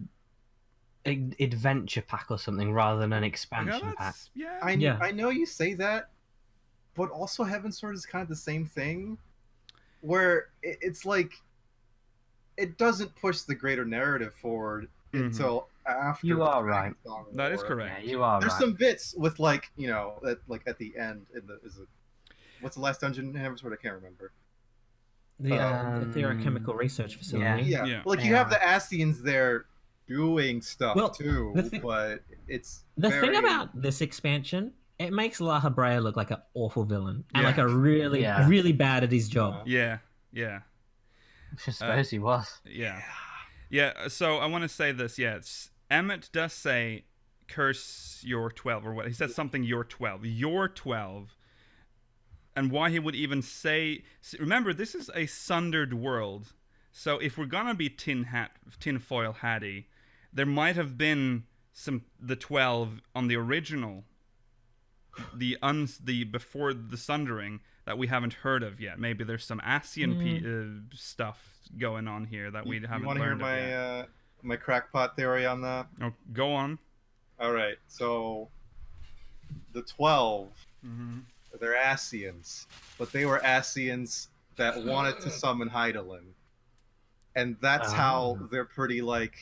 adventure pack or something rather than an expansion pack. Yeah. I know you say that, but also Heavensward is kind of the same thing, where it's like it doesn't push the greater narrative forward until after. You are right. That is correct. Yeah, you are There's right. some bits with at the end what's the last dungeon in Heavensward? I can't remember. The Theochemical Research Facility. Yeah. Like you have the Ascians there doing stuff too, but it's the thing about this expansion. It makes La Habrea look like an awful villain and like a really, really bad at his job. Yeah. I suppose he was. Yeah. So I want to say this. Yeah, Emet does say, "Curse your 12," or what he says something. Your 12. And why he would even say, remember, this is a sundered world. So if we're gonna be tinfoil hatty, there might have been the 12 on the original, the before the sundering that we haven't heard of yet. Maybe there's some Ascian stuff going on here that we haven't learned of yet. You want to hear my crackpot theory on that? Oh, go on. All right. So the 12, they're Ascians, but they were Ascians that wanted to summon Hydaelyn. And that's how they're pretty like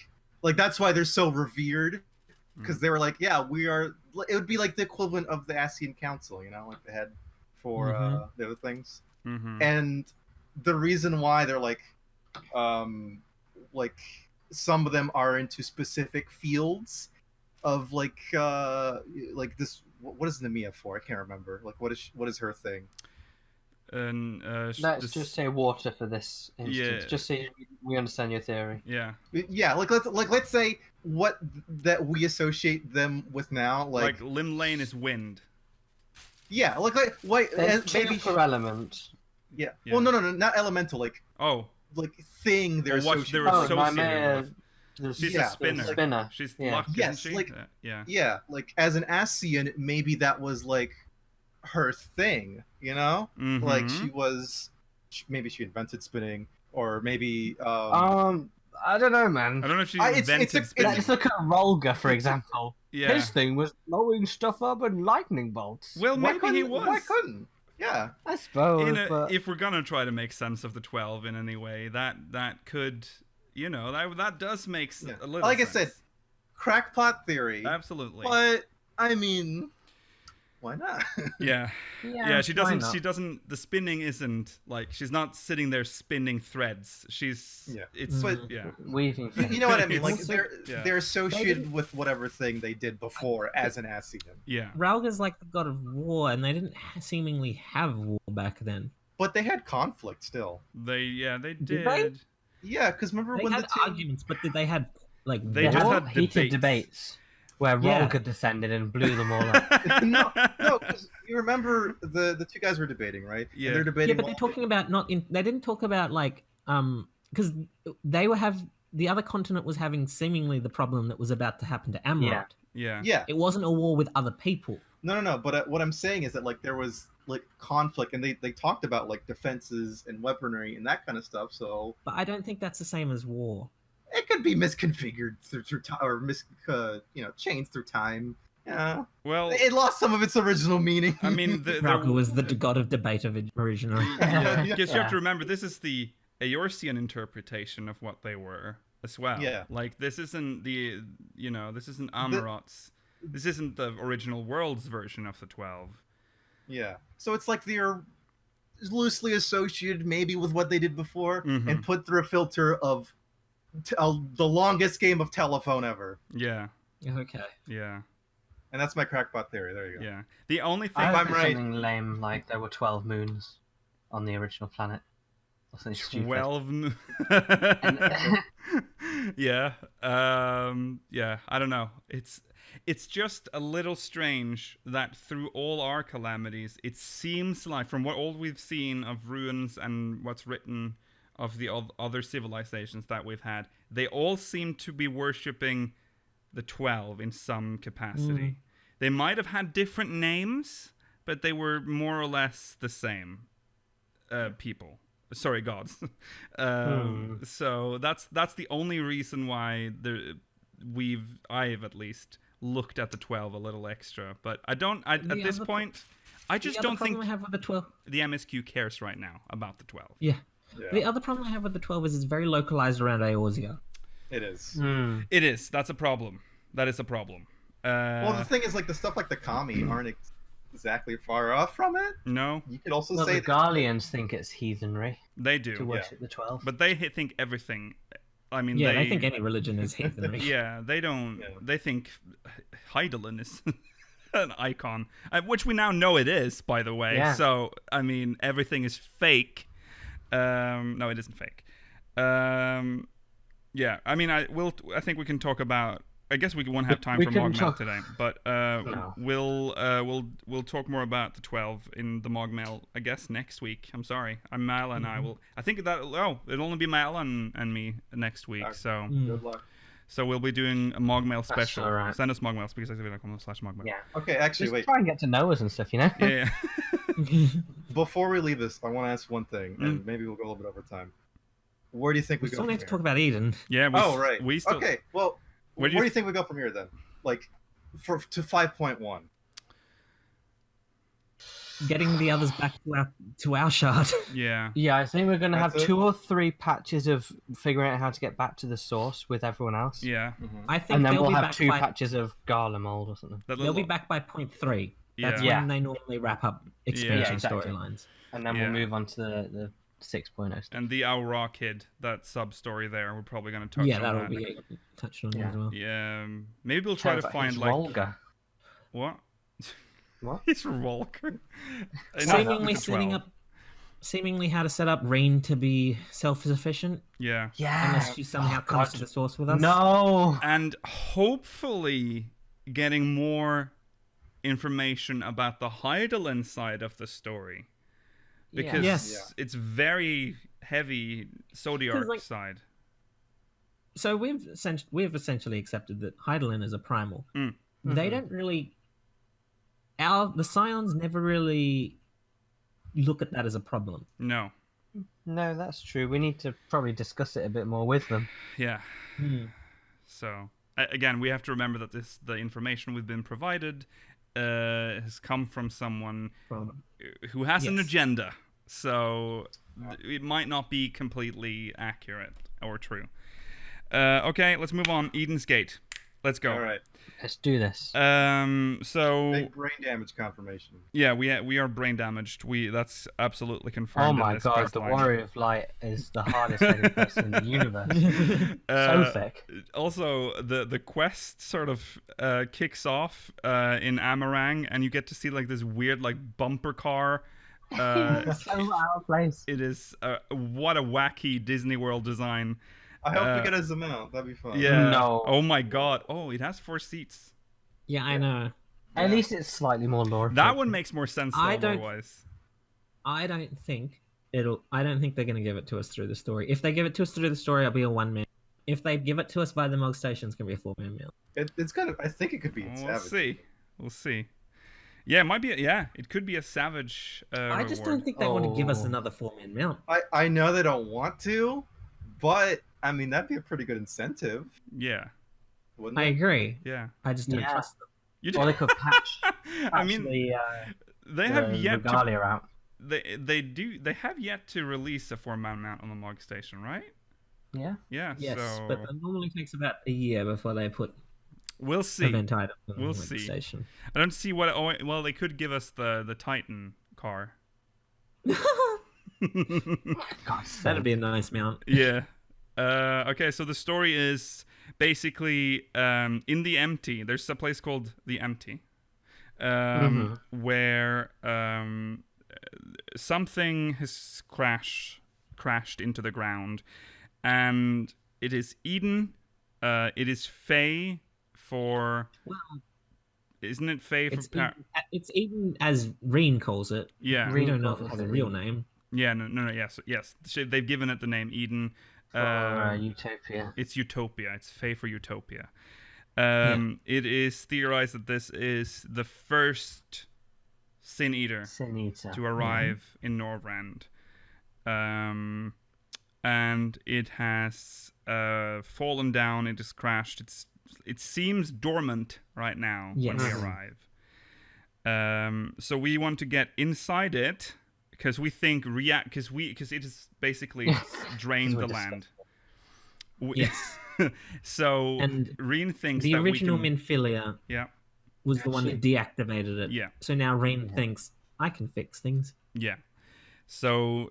that's why they're so revered, because they were like, yeah, we are. It would be like the equivalent of the Ascian Council, like the head for the other things. And the reason why they're like some of them are into specific fields of like this. What is Nemia for? I can't remember. Like what is her thing? And let's just say water for this instance, just so we understand your theory. Yeah, let's say what that we associate them with now, like Limlane is wind. Yeah, like maybe for element. Yeah. Well, no, not elemental. Like thing they're associated with. She's a spinner. She's luck, isn't she? Yeah, like as an Ascian, maybe that was like her thing, like maybe she invented spinning, or maybe I don't know, man. I don't know if she invented spinning. Let's look at Rolga, for example. His thing was blowing stuff up and lightning bolts. Well, maybe he was. Why couldn't? Yeah, I suppose. If we're gonna try to make sense of the 12 in any way, that could, that does make a little like sense. I said, crackpot theory. Absolutely. But I mean, why not? Yeah. She doesn't. The spinning isn't like she's not sitting there spinning threads. Weaving. You know what I mean? Like they're associated with whatever thing they did before as an Ascian. Yeah. Ralga's like the god of war, and they didn't seemingly have war back then. But they had conflict still. They did. Did they? Yeah, because remember they when had the two arguments, but they had like they just had heated debates where Rolga descended and blew them all up. no, because you remember the two guys were debating, right? Yeah. And they're debating. Yeah, but they're talking about they didn't talk about like because they the other continent was having seemingly the problem that was about to happen to Amarok. Yeah. Yeah. It wasn't a war with other people. No. But what I'm saying is that like there was like conflict, and they talked about like defenses and weaponry and that kind of stuff. So. But I don't think that's the same as war. It could be misconfigured through time, or changed through time. Yeah. Well, it lost some of its original meaning. I mean, Rauka was the god of debate of it originally. Because you have to remember, this is the Eorzean interpretation of what they were as well. Yeah. Like this isn't this isn't Amarot's. This isn't the original world's version of the 12. Yeah. So it's like they're loosely associated maybe with what they did before, and put through a filter of the longest game of telephone ever. Yeah. Okay. Yeah. And that's my crackpot theory. There you go. Yeah. The only thing, I I'm heard right- something lame like there were 12 moons on the original planet. Or something stupid. 12. Yeah. Yeah. I don't know. It's just a little strange that through all our calamities, it seems like from what all we've seen of ruins and what's written of the other civilizations that we've had, they all seem to be worshipping the 12 in some capacity. They might have had different names, but they were more or less the same people. Sorry, gods. So that's the only reason why I've at least looked at the 12 a little extra. But I don't. At this point, I just don't think I have with the 12. the MSQ cares right now about the 12. Yeah. The other problem I have with the 12 is it's very localized around Eorzea. It is. It is. That's a problem. That is a problem. Well, the thing is, like the stuff like the Kami aren't exactly far off from it. No, You could also Well, say the Garleans think it's heathenry they to do. worship the 12. But they think everything. I mean, Yeah, they think any religion is heathenry. Yeah, they don't. Yeah. They think Heidelin is an icon, which we now know it is, by the way. Yeah. So, I mean, everything is fake. No, it isn't fake. Yeah, I mean, I think we can talk about. I guess we won't have time We for can Mogmel talk- today, but No. we'll talk more about the 12 in the Mogmel. I guess next week. I'm sorry, I'm Mal, and I will. I think that it'll only be Mal and me next week. Okay. So. good luck. So we'll be doing a Mogmail special. all right. Send us Mogmail, speakersactivity.com/Mogmail. Yeah. Okay, actually, Just wait. try and get to know us and stuff, you know? Yeah. Before we leave this, I want to ask one thing, and maybe we'll go a little bit over time. Where do you think we We go still from need to here? talk about Eden. Yeah. Right. We still. Okay. Well, where do you think we go from here then? Like, to 5.1. Getting the others back to our shard. Yeah. Yeah, I think we're going to have That's it? 2 or 3 patches of figuring out how to get back to the source with everyone else. Yeah. I think And then they'll we'll be have back 2 by, patches of Garlemald or something. That they'll little, be back by point 3. That's Yeah. when they normally wrap up expansion Yeah, exactly. storylines. And then Yeah. we'll move on to the 6.0 stuff. And the Aura kid, that sub story there, we're probably going to touch Yeah, on that'll that. be touched on Yeah. as well. Yeah. Maybe we'll try Turns to out find he's like Volga. what? What? He's Volker. Seemingly how to set up Rain to be self-sufficient, Yeah. Yeah. unless she somehow comes to the source with us. No. And hopefully getting more information about the Heidelin side of the story. Because Yes. it's very heavy Zodiac like- side. So we've essentially accepted that Heidelin is a primal. Mm. They don't really. The Scions never really look at that as a problem. No. No, that's true. We need to probably discuss it a bit more with them. Yeah. So again, we have to remember that the information we've been provided has come from someone who has an Yes. agenda. So it might not be completely accurate or true. Okay, let's move on. Eden's Gate. Let's go. All right. Let's do this. So Big brain damage confirmation. yeah, we are brain damaged. That's absolutely confirmed. Oh in my this god, quest the line. Warrior of Light is the hardest headed person in the universe. So thick. Also, the quest sort of kicks off in Amarang, and you get to see like this weird like bumper car. So out of place. It is what a wacky Disney World design. I hope we get a zoom out. That'd be fun. Yeah. No. Oh my god. Oh, it has 4 seats. Yeah, I know. At least it's slightly more lore. That one makes more sense though, I don't- otherwise. I don't think they're going to give it to us through the story. If they give it to us through the story, I'll be a one man. if they give it to us by the Mog Station, it's gonna be a 4-man mount. It's kind of. I think it could be. We'll see. Yeah, it might be. It could be a savage. I just don't think they want to give us another 4-man mount. I know they don't want to, but I mean that'd be a pretty good incentive. Yeah. I agree. Yeah. I just don't trust them. Or they could patch. I mean, they have yet Regalia out. They have yet to release a 4-man mount on the Mog Station, right? Yeah. Yeah. Yes, so... but it normally takes about a year before they put. We'll see. Event items on We'll the see. Station. I don't see what. Oh, well, they could give us the Titan car. That'd be a nice mount. Yeah. Okay, so the story is basically in the Empty. There's a place called the Empty, where something has crashed into the ground, and it is Eden. It is Fae for. Well, isn't it Fae for? It's Eden as Reen calls it. Yeah, we don't know if it has a real name. Yeah, no, yes. They've given it the name Eden. Utopia. It's Utopia. It's Fae for Utopia. It is theorized that this is the first Sin Eater to arrive in Norvrand. And it has fallen down. It has crashed. It seems dormant right now when we arrive. So we want to get inside it. Because we think because it has basically drained the land. Yes. So and Reen thinks the that original we can... Minfilia was the one that deactivated it. Yeah. So now Reen thinks I can fix things. Yeah. So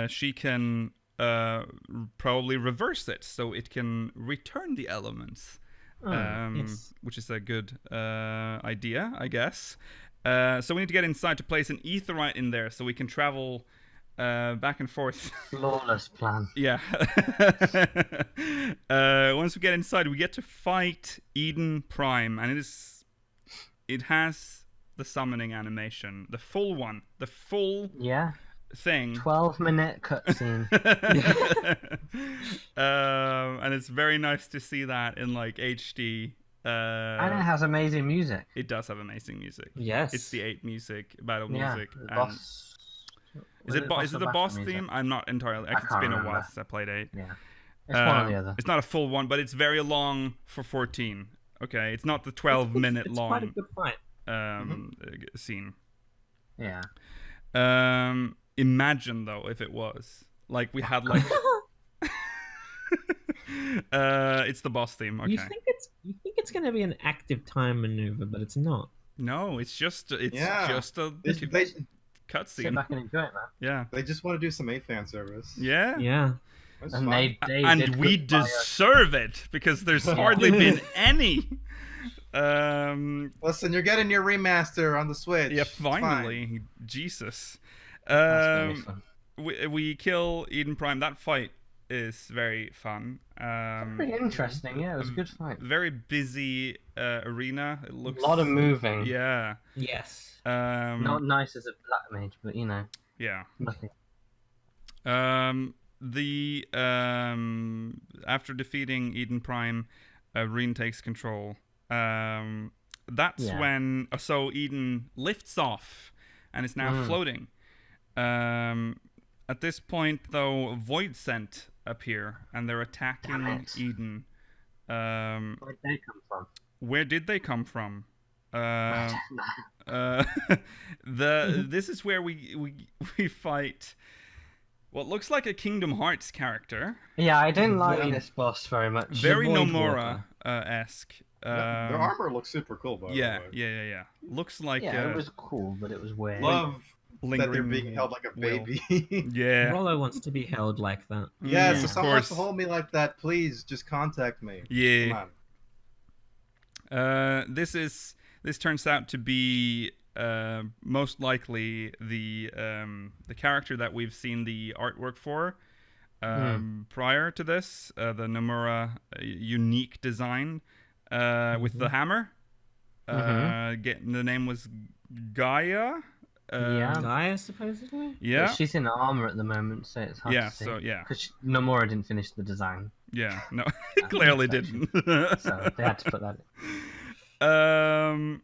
she can probably reverse it, so it can return the elements, which is a good idea, I guess. So we need to get inside to place an aetheryte in there so we can travel back and forth. Flawless plan. Yeah. Once we get inside, we get to fight Eden Prime, and it has the summoning animation, the full one, the full thing. 12-minute cutscene. And it's very nice to see that in like HD. And it has amazing music. It does have amazing music. Yes. It's the 8 music, battle music. The boss. Is it the boss theme? I'm not entirely. It's been a while since I played 8. Yeah. It's one or the other. It's not a full one, but it's very long for 14. Okay, it's not the 12-minute long. It's quite a good fight. Scene. Yeah. Imagine though if it was like we had like. It's the boss theme. Okay. You think it's going to be an active time maneuver, but it's not. No, it's just a cutscene. Sit back and enjoy it, man. Yeah. They just want to do some fan service. Yeah. Yeah. And we deserve it because there's hardly been any. Listen, you're getting your remaster on the Switch. Yeah, finally. Jesus. We kill Eden Prime. That fight is very fun. Pretty interesting, yeah. It was a good fight. Very busy arena. It looks a lot of moving. Yeah. Yes. Not nice as a black mage, but you know. Yeah. Nothing. After defeating Eden Prime, Reen takes control. That's when Eden lifts off and is now floating. At this point, though, Void Scent appear and they're attacking Eden. Where'd they come from? Where did they come from? This is where we fight what looks like a Kingdom Hearts character. Yeah, I didn't like this boss very much. Very Nomura-esque. Their armor looks super cool, by the way. Yeah. Looks like it was cool, but it was weird. Love that they're being held like a baby. Yeah. Rollo wants to be held like that. Yeah, so someone wants to hold me like that, please just contact me. Yeah. Come on. This turns out to be most likely the character that we've seen the artwork for prior to this, the Nomura unique design with the hammer. The name was Gaia. Gaia supposedly. Yeah, but she's in armor at the moment, so it's hard to see. So yeah, because Nomura didn't finish the design. Yeah, no, clearly didn't. So they had to put that in.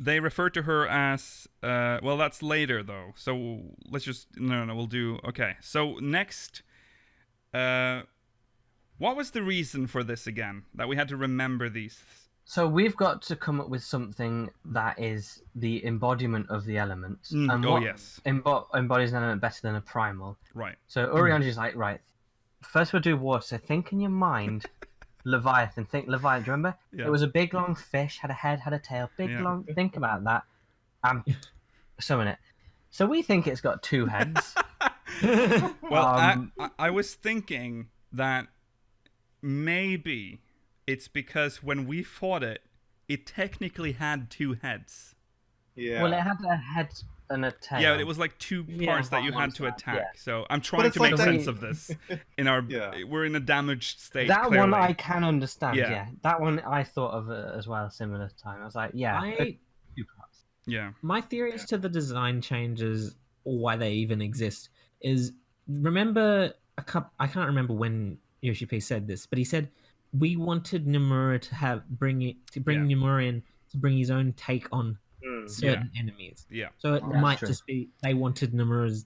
They refer to her as well, that's later though, so let's just we'll do okay. So next, what was the reason for this again, that we had to remember these? So we've got to come up with something that is the embodiment of the elements. And what yes, embodies an element better than a primal. Right. So Urianji's like, right, first we'll do water. So think in your mind Leviathan. Think Leviathan. Do you remember? Yeah. It was a big long fish, had a head, had a tail. Long. Think about that. Summon it. So we think it's got 2 heads. Well, I was thinking that maybe it's because when we fought it, it technically had 2 heads. Yeah. Well, it had a head and a tail. Yeah, it was like 2 parts that you had to attack. Yeah. So I'm trying to make sense of this. We're in a damaged state. That clearly. one I can understand. Yeah. Yeah. That one I thought of as well. Similar time. I was like, 2 parts. Yeah. My theory as to the design changes, or why they even exist, is remember I can't remember when Yoshi P said this, but he said we wanted Nomura to bring Nomura in to bring his own take on certain enemies. Yeah. So it might just be they wanted Nomura's.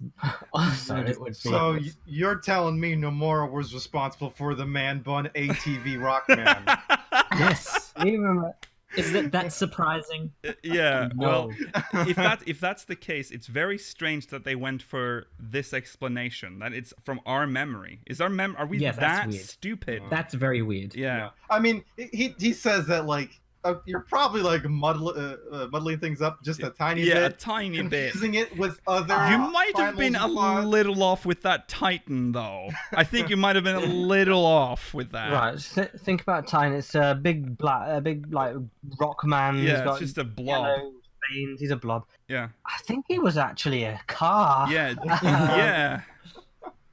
So you're telling me Nomura was responsible for the man bun ATV Rockman? Yes. Is that surprising? Yeah. No. Well, if that's the case, it's very strange that they went for this explanation. That it's from our memory. Are we that stupid? That's very weird. Yeah. I mean, he says that like you're probably like muddling things up just a tiny bit. Yeah, a tiny bit. Confusing it with other. You might have been a little off with that Titan, though. I think you might have been a little off with that. Right. Think about Titan. It's a big like rock man. Yeah, He's got it's just a blob. yellow veins. He's a blob. Yeah. I think he was actually a car. Yeah. Yeah.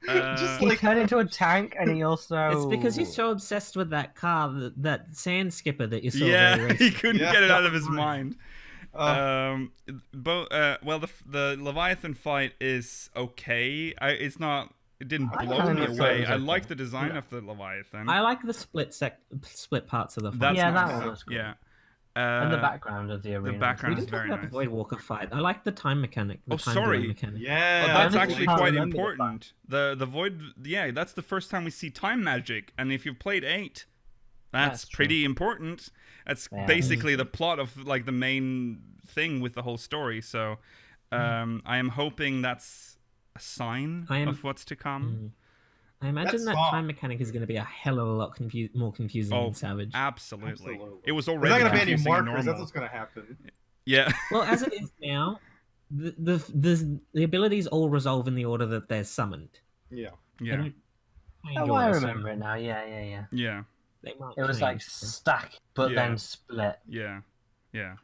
Just he turned into a tank, and he also. It's because he's so obsessed with that car, that sand skipper that you saw. Yeah, he couldn't get it out of his mind. Well, the Leviathan fight is okay. It didn't blow me away. I like the design of the Leviathan. I like the split parts of the fight. That nice. one was cool. Yeah. And the background of the arena. The background is We didn't very talk about nice. the Voidwalker fight. I like the time mechanic. Sorry. Mechanic. Yeah. That's I actually can't quite remember important. The Void, that's the first time we see time magic, and if you've played 8, that's pretty important. That's basically the plot of like the main thing with the whole story. So, I am hoping that's a sign of what's to come. I imagine that time mechanic is going to be a hell of a lot more confusing than Savage. Absolutely. It was already. There's not going to be any confusing markers. That's what's going to happen. Yeah. Well, as it is now, the abilities all resolve in the order that they're summoned. Yeah. Yeah. Oh, I remember it now. Yeah. Yeah. It was like stack, but then split. Yeah. Yeah.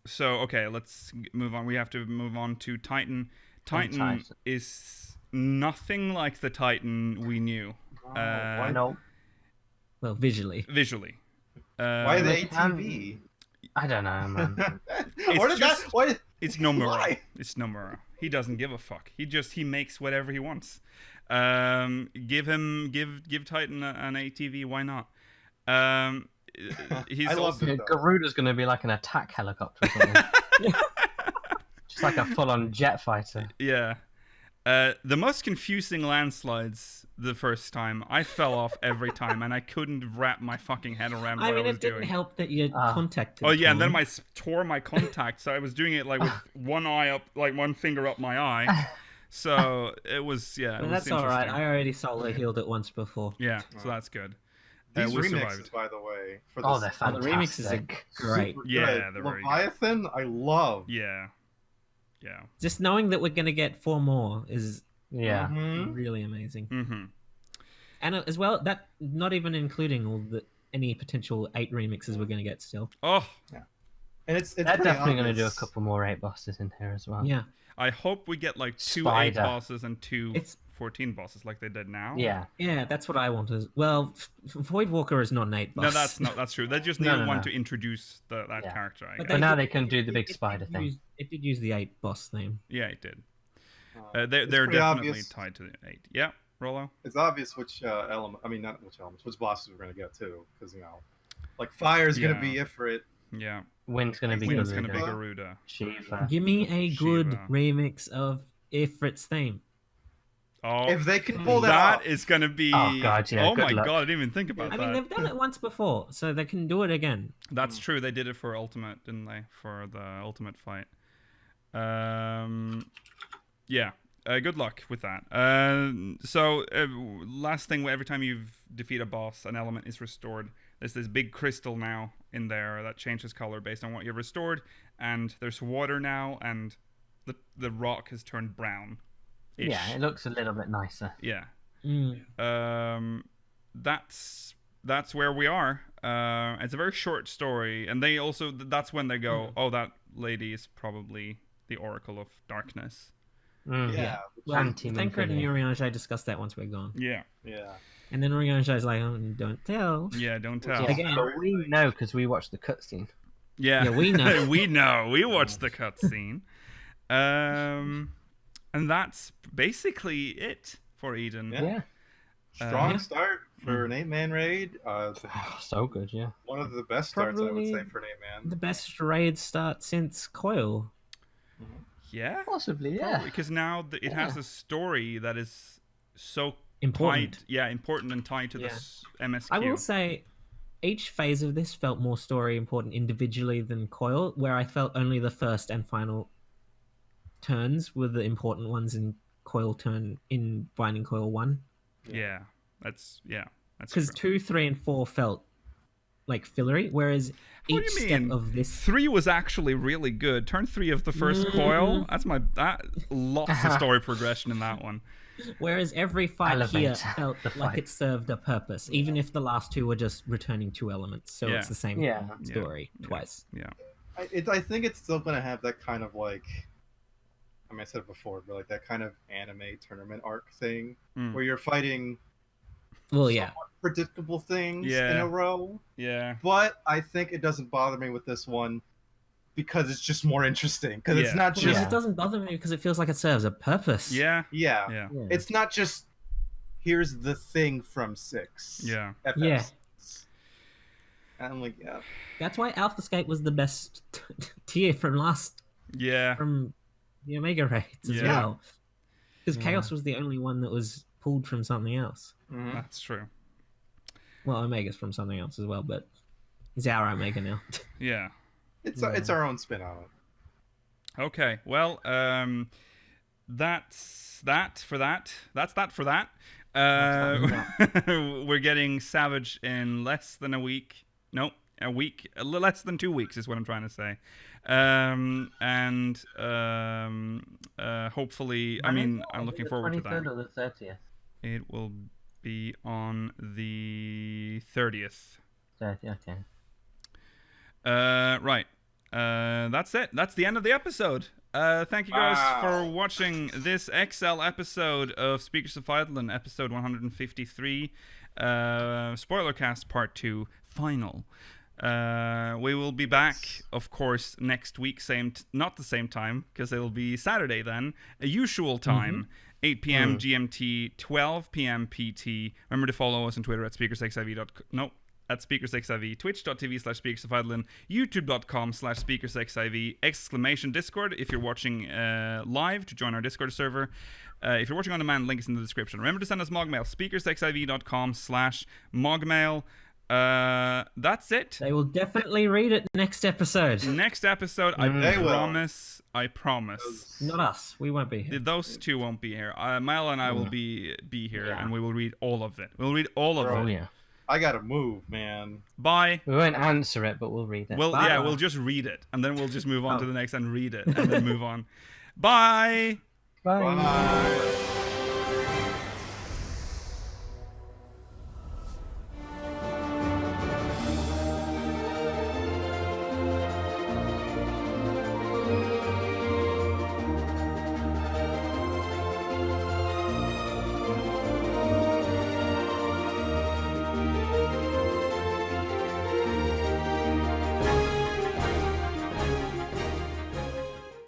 So okay, let's move on. We have to move on to Titan. Titan is nothing like the Titan we knew. Why not? Well, visually. Why the ATV? I don't know, man. It's Nomura. It's Nomura. He doesn't give a fuck. He makes whatever he wants. Give Titan an ATV. Why not? He's also Garuda's going to be like an attack helicopter. Or something. Just like a full-on jet fighter. Yeah. The most confusing landslides the first time. I fell off every time, and I couldn't wrap my fucking head around what I was doing. it didn't help that you contacted. Oh yeah, and then I tore my contact, so I was doing it like with one eye up, like one finger up my eye. So it was that's all right. I already solo healed it once before. Yeah, so that's good. These we remixes, survived. by the way. They're fantastic. The remixes are great. Yeah, they're very good. Leviathan, I love. Yeah. Just knowing that we're going to get 4 more is really amazing. Mm-hmm. And as well, that not even including any potential 8 remixes we're going to get still. Oh, yeah. And it's they're definitely going to do a couple more 8 bosses in here as well. Yeah. I hope we get like 2 8 bosses and 2 14 bosses like they did now. Yeah, that's what I want. Well, Voidwalker is not an 8 boss. No, that's true. They just need one to introduce that character. I guess. But now they can do the big spider thing. It did use the 8 boss name. Yeah, it did. They're definitely tied to the 8. Yeah. Rollo? It's obvious which element. I mean, not which elements. Which bosses we're gonna get too, because like fire's gonna be Ifrit. Yeah. Wind's gonna be Wind's Garuda. gonna be Garuda. Shiva. Give me a good Shiva. remix of Ifrit's theme. Oh, If they can pull that off. that is gonna be. Oh, God, yeah, Oh good my luck. god, I didn't even think about I that. mean, they've done it once before, so they can do it again. That's true. They did it for Ultimate, didn't they? For the Ultimate fight. Yeah. Good luck with that. Last thing, every time you've defeated a boss, an element is restored. There's this big crystal now in there that changes color based on what you've restored, and there's water now, and the rock has turned brown. Yeah, it looks a little bit nicer. Yeah. Mm. That's where we are. It's a very short story, and they also that's when they go, oh, that lady is probably the Oracle of Darkness. Yeah. Well, Tancred and Urianger discussed that once we're gone. Yeah. Yeah. And then Urianger's like, oh, don't tell. Yeah, don't tell. Yeah, Again. but we know because we watched the cutscene. Yeah. Yeah, we know. We know. We watched the cutscene. And that's basically it for Eden. Yeah. Strong start for an 8-man raid. So good, yeah. One of the best starts, I would Probably say, for an 8-man. The best raid start since Coil. Yeah. Possibly, yeah. Because now it has a story that is so Important. tied. Yeah, important and tied to this MSQ. I will say, each phase of this felt more story important individually than Coil, where I felt only the first and final turns were the important ones in Binding Coil 1. Yeah, that's Because true. 2, 3, and 4 felt like fillery, whereas What each do you step mean? of this 3 was actually really good. Turn 3 of the first coil. That lots of story progression in that one. Whereas every fight Elevate here felt the like fight. it served a purpose, even if the last 2 were just returning 2 elements. So it's the same story twice. Yeah. I think it's still going to have that kind of like, I mean, I said it before, but like that kind of anime tournament arc thing where you're fighting somewhat predictable things in a row. Yeah. But I think it doesn't bother me with this one because it's just more interesting. Because it's not Because just... it doesn't bother me because it feels like it serves a purpose. Yeah. Yeah. It's not just, here's the thing from 6. Yeah. FFXIV. And I'm like, yeah. That's why Alphascape was the best tier from from the Omega raids as well. Because Chaos was the only one that was pulled from something else. That's true. Well, Omega's from something else as well, but it's our Omega now. Yeah. It's our own spin on it. Okay. Well, that's that for that. That's that for that. We're getting Savage in less than a week. No, a week. Less than 2 weeks is what I'm trying to say. Hopefully, I mean, I'm looking forward to that. 23rd or the 30th? It will be on the 30th. 30th, okay. Right. That's it. That's the end of the episode. Thank you guys for watching this XL episode of Speakers of Eidolon, episode 153, Spoilercast Part 2, Final. We will be back, of course, next week. Not the same time, because it'll be Saturday then. A usual time, 8 p.m. GMT, 12 p.m. PT. Remember to follow us on Twitter at speakersxiv.com. At SpeakersXIV, twitch.tv/SpeakersOfEidolon, youtube.com/SpeakersXIV, ! Discord if you're watching live to join our Discord server. If you're watching on demand, link is in the description. Remember to send us mogmail, speakersxiv.com/mogmail. That's it. They will definitely read it next episode. Next episode, I promise. Not us. We won't be here. Those two won't be here. Milo and I will be here, and we will read all of it. We'll read all of it. Oh, yeah. I gotta move, man. Bye. We won't answer it, but we'll read it. We'll just read it, and then we'll just move on to the next and read it, and then move on. Bye. Bye. Bye.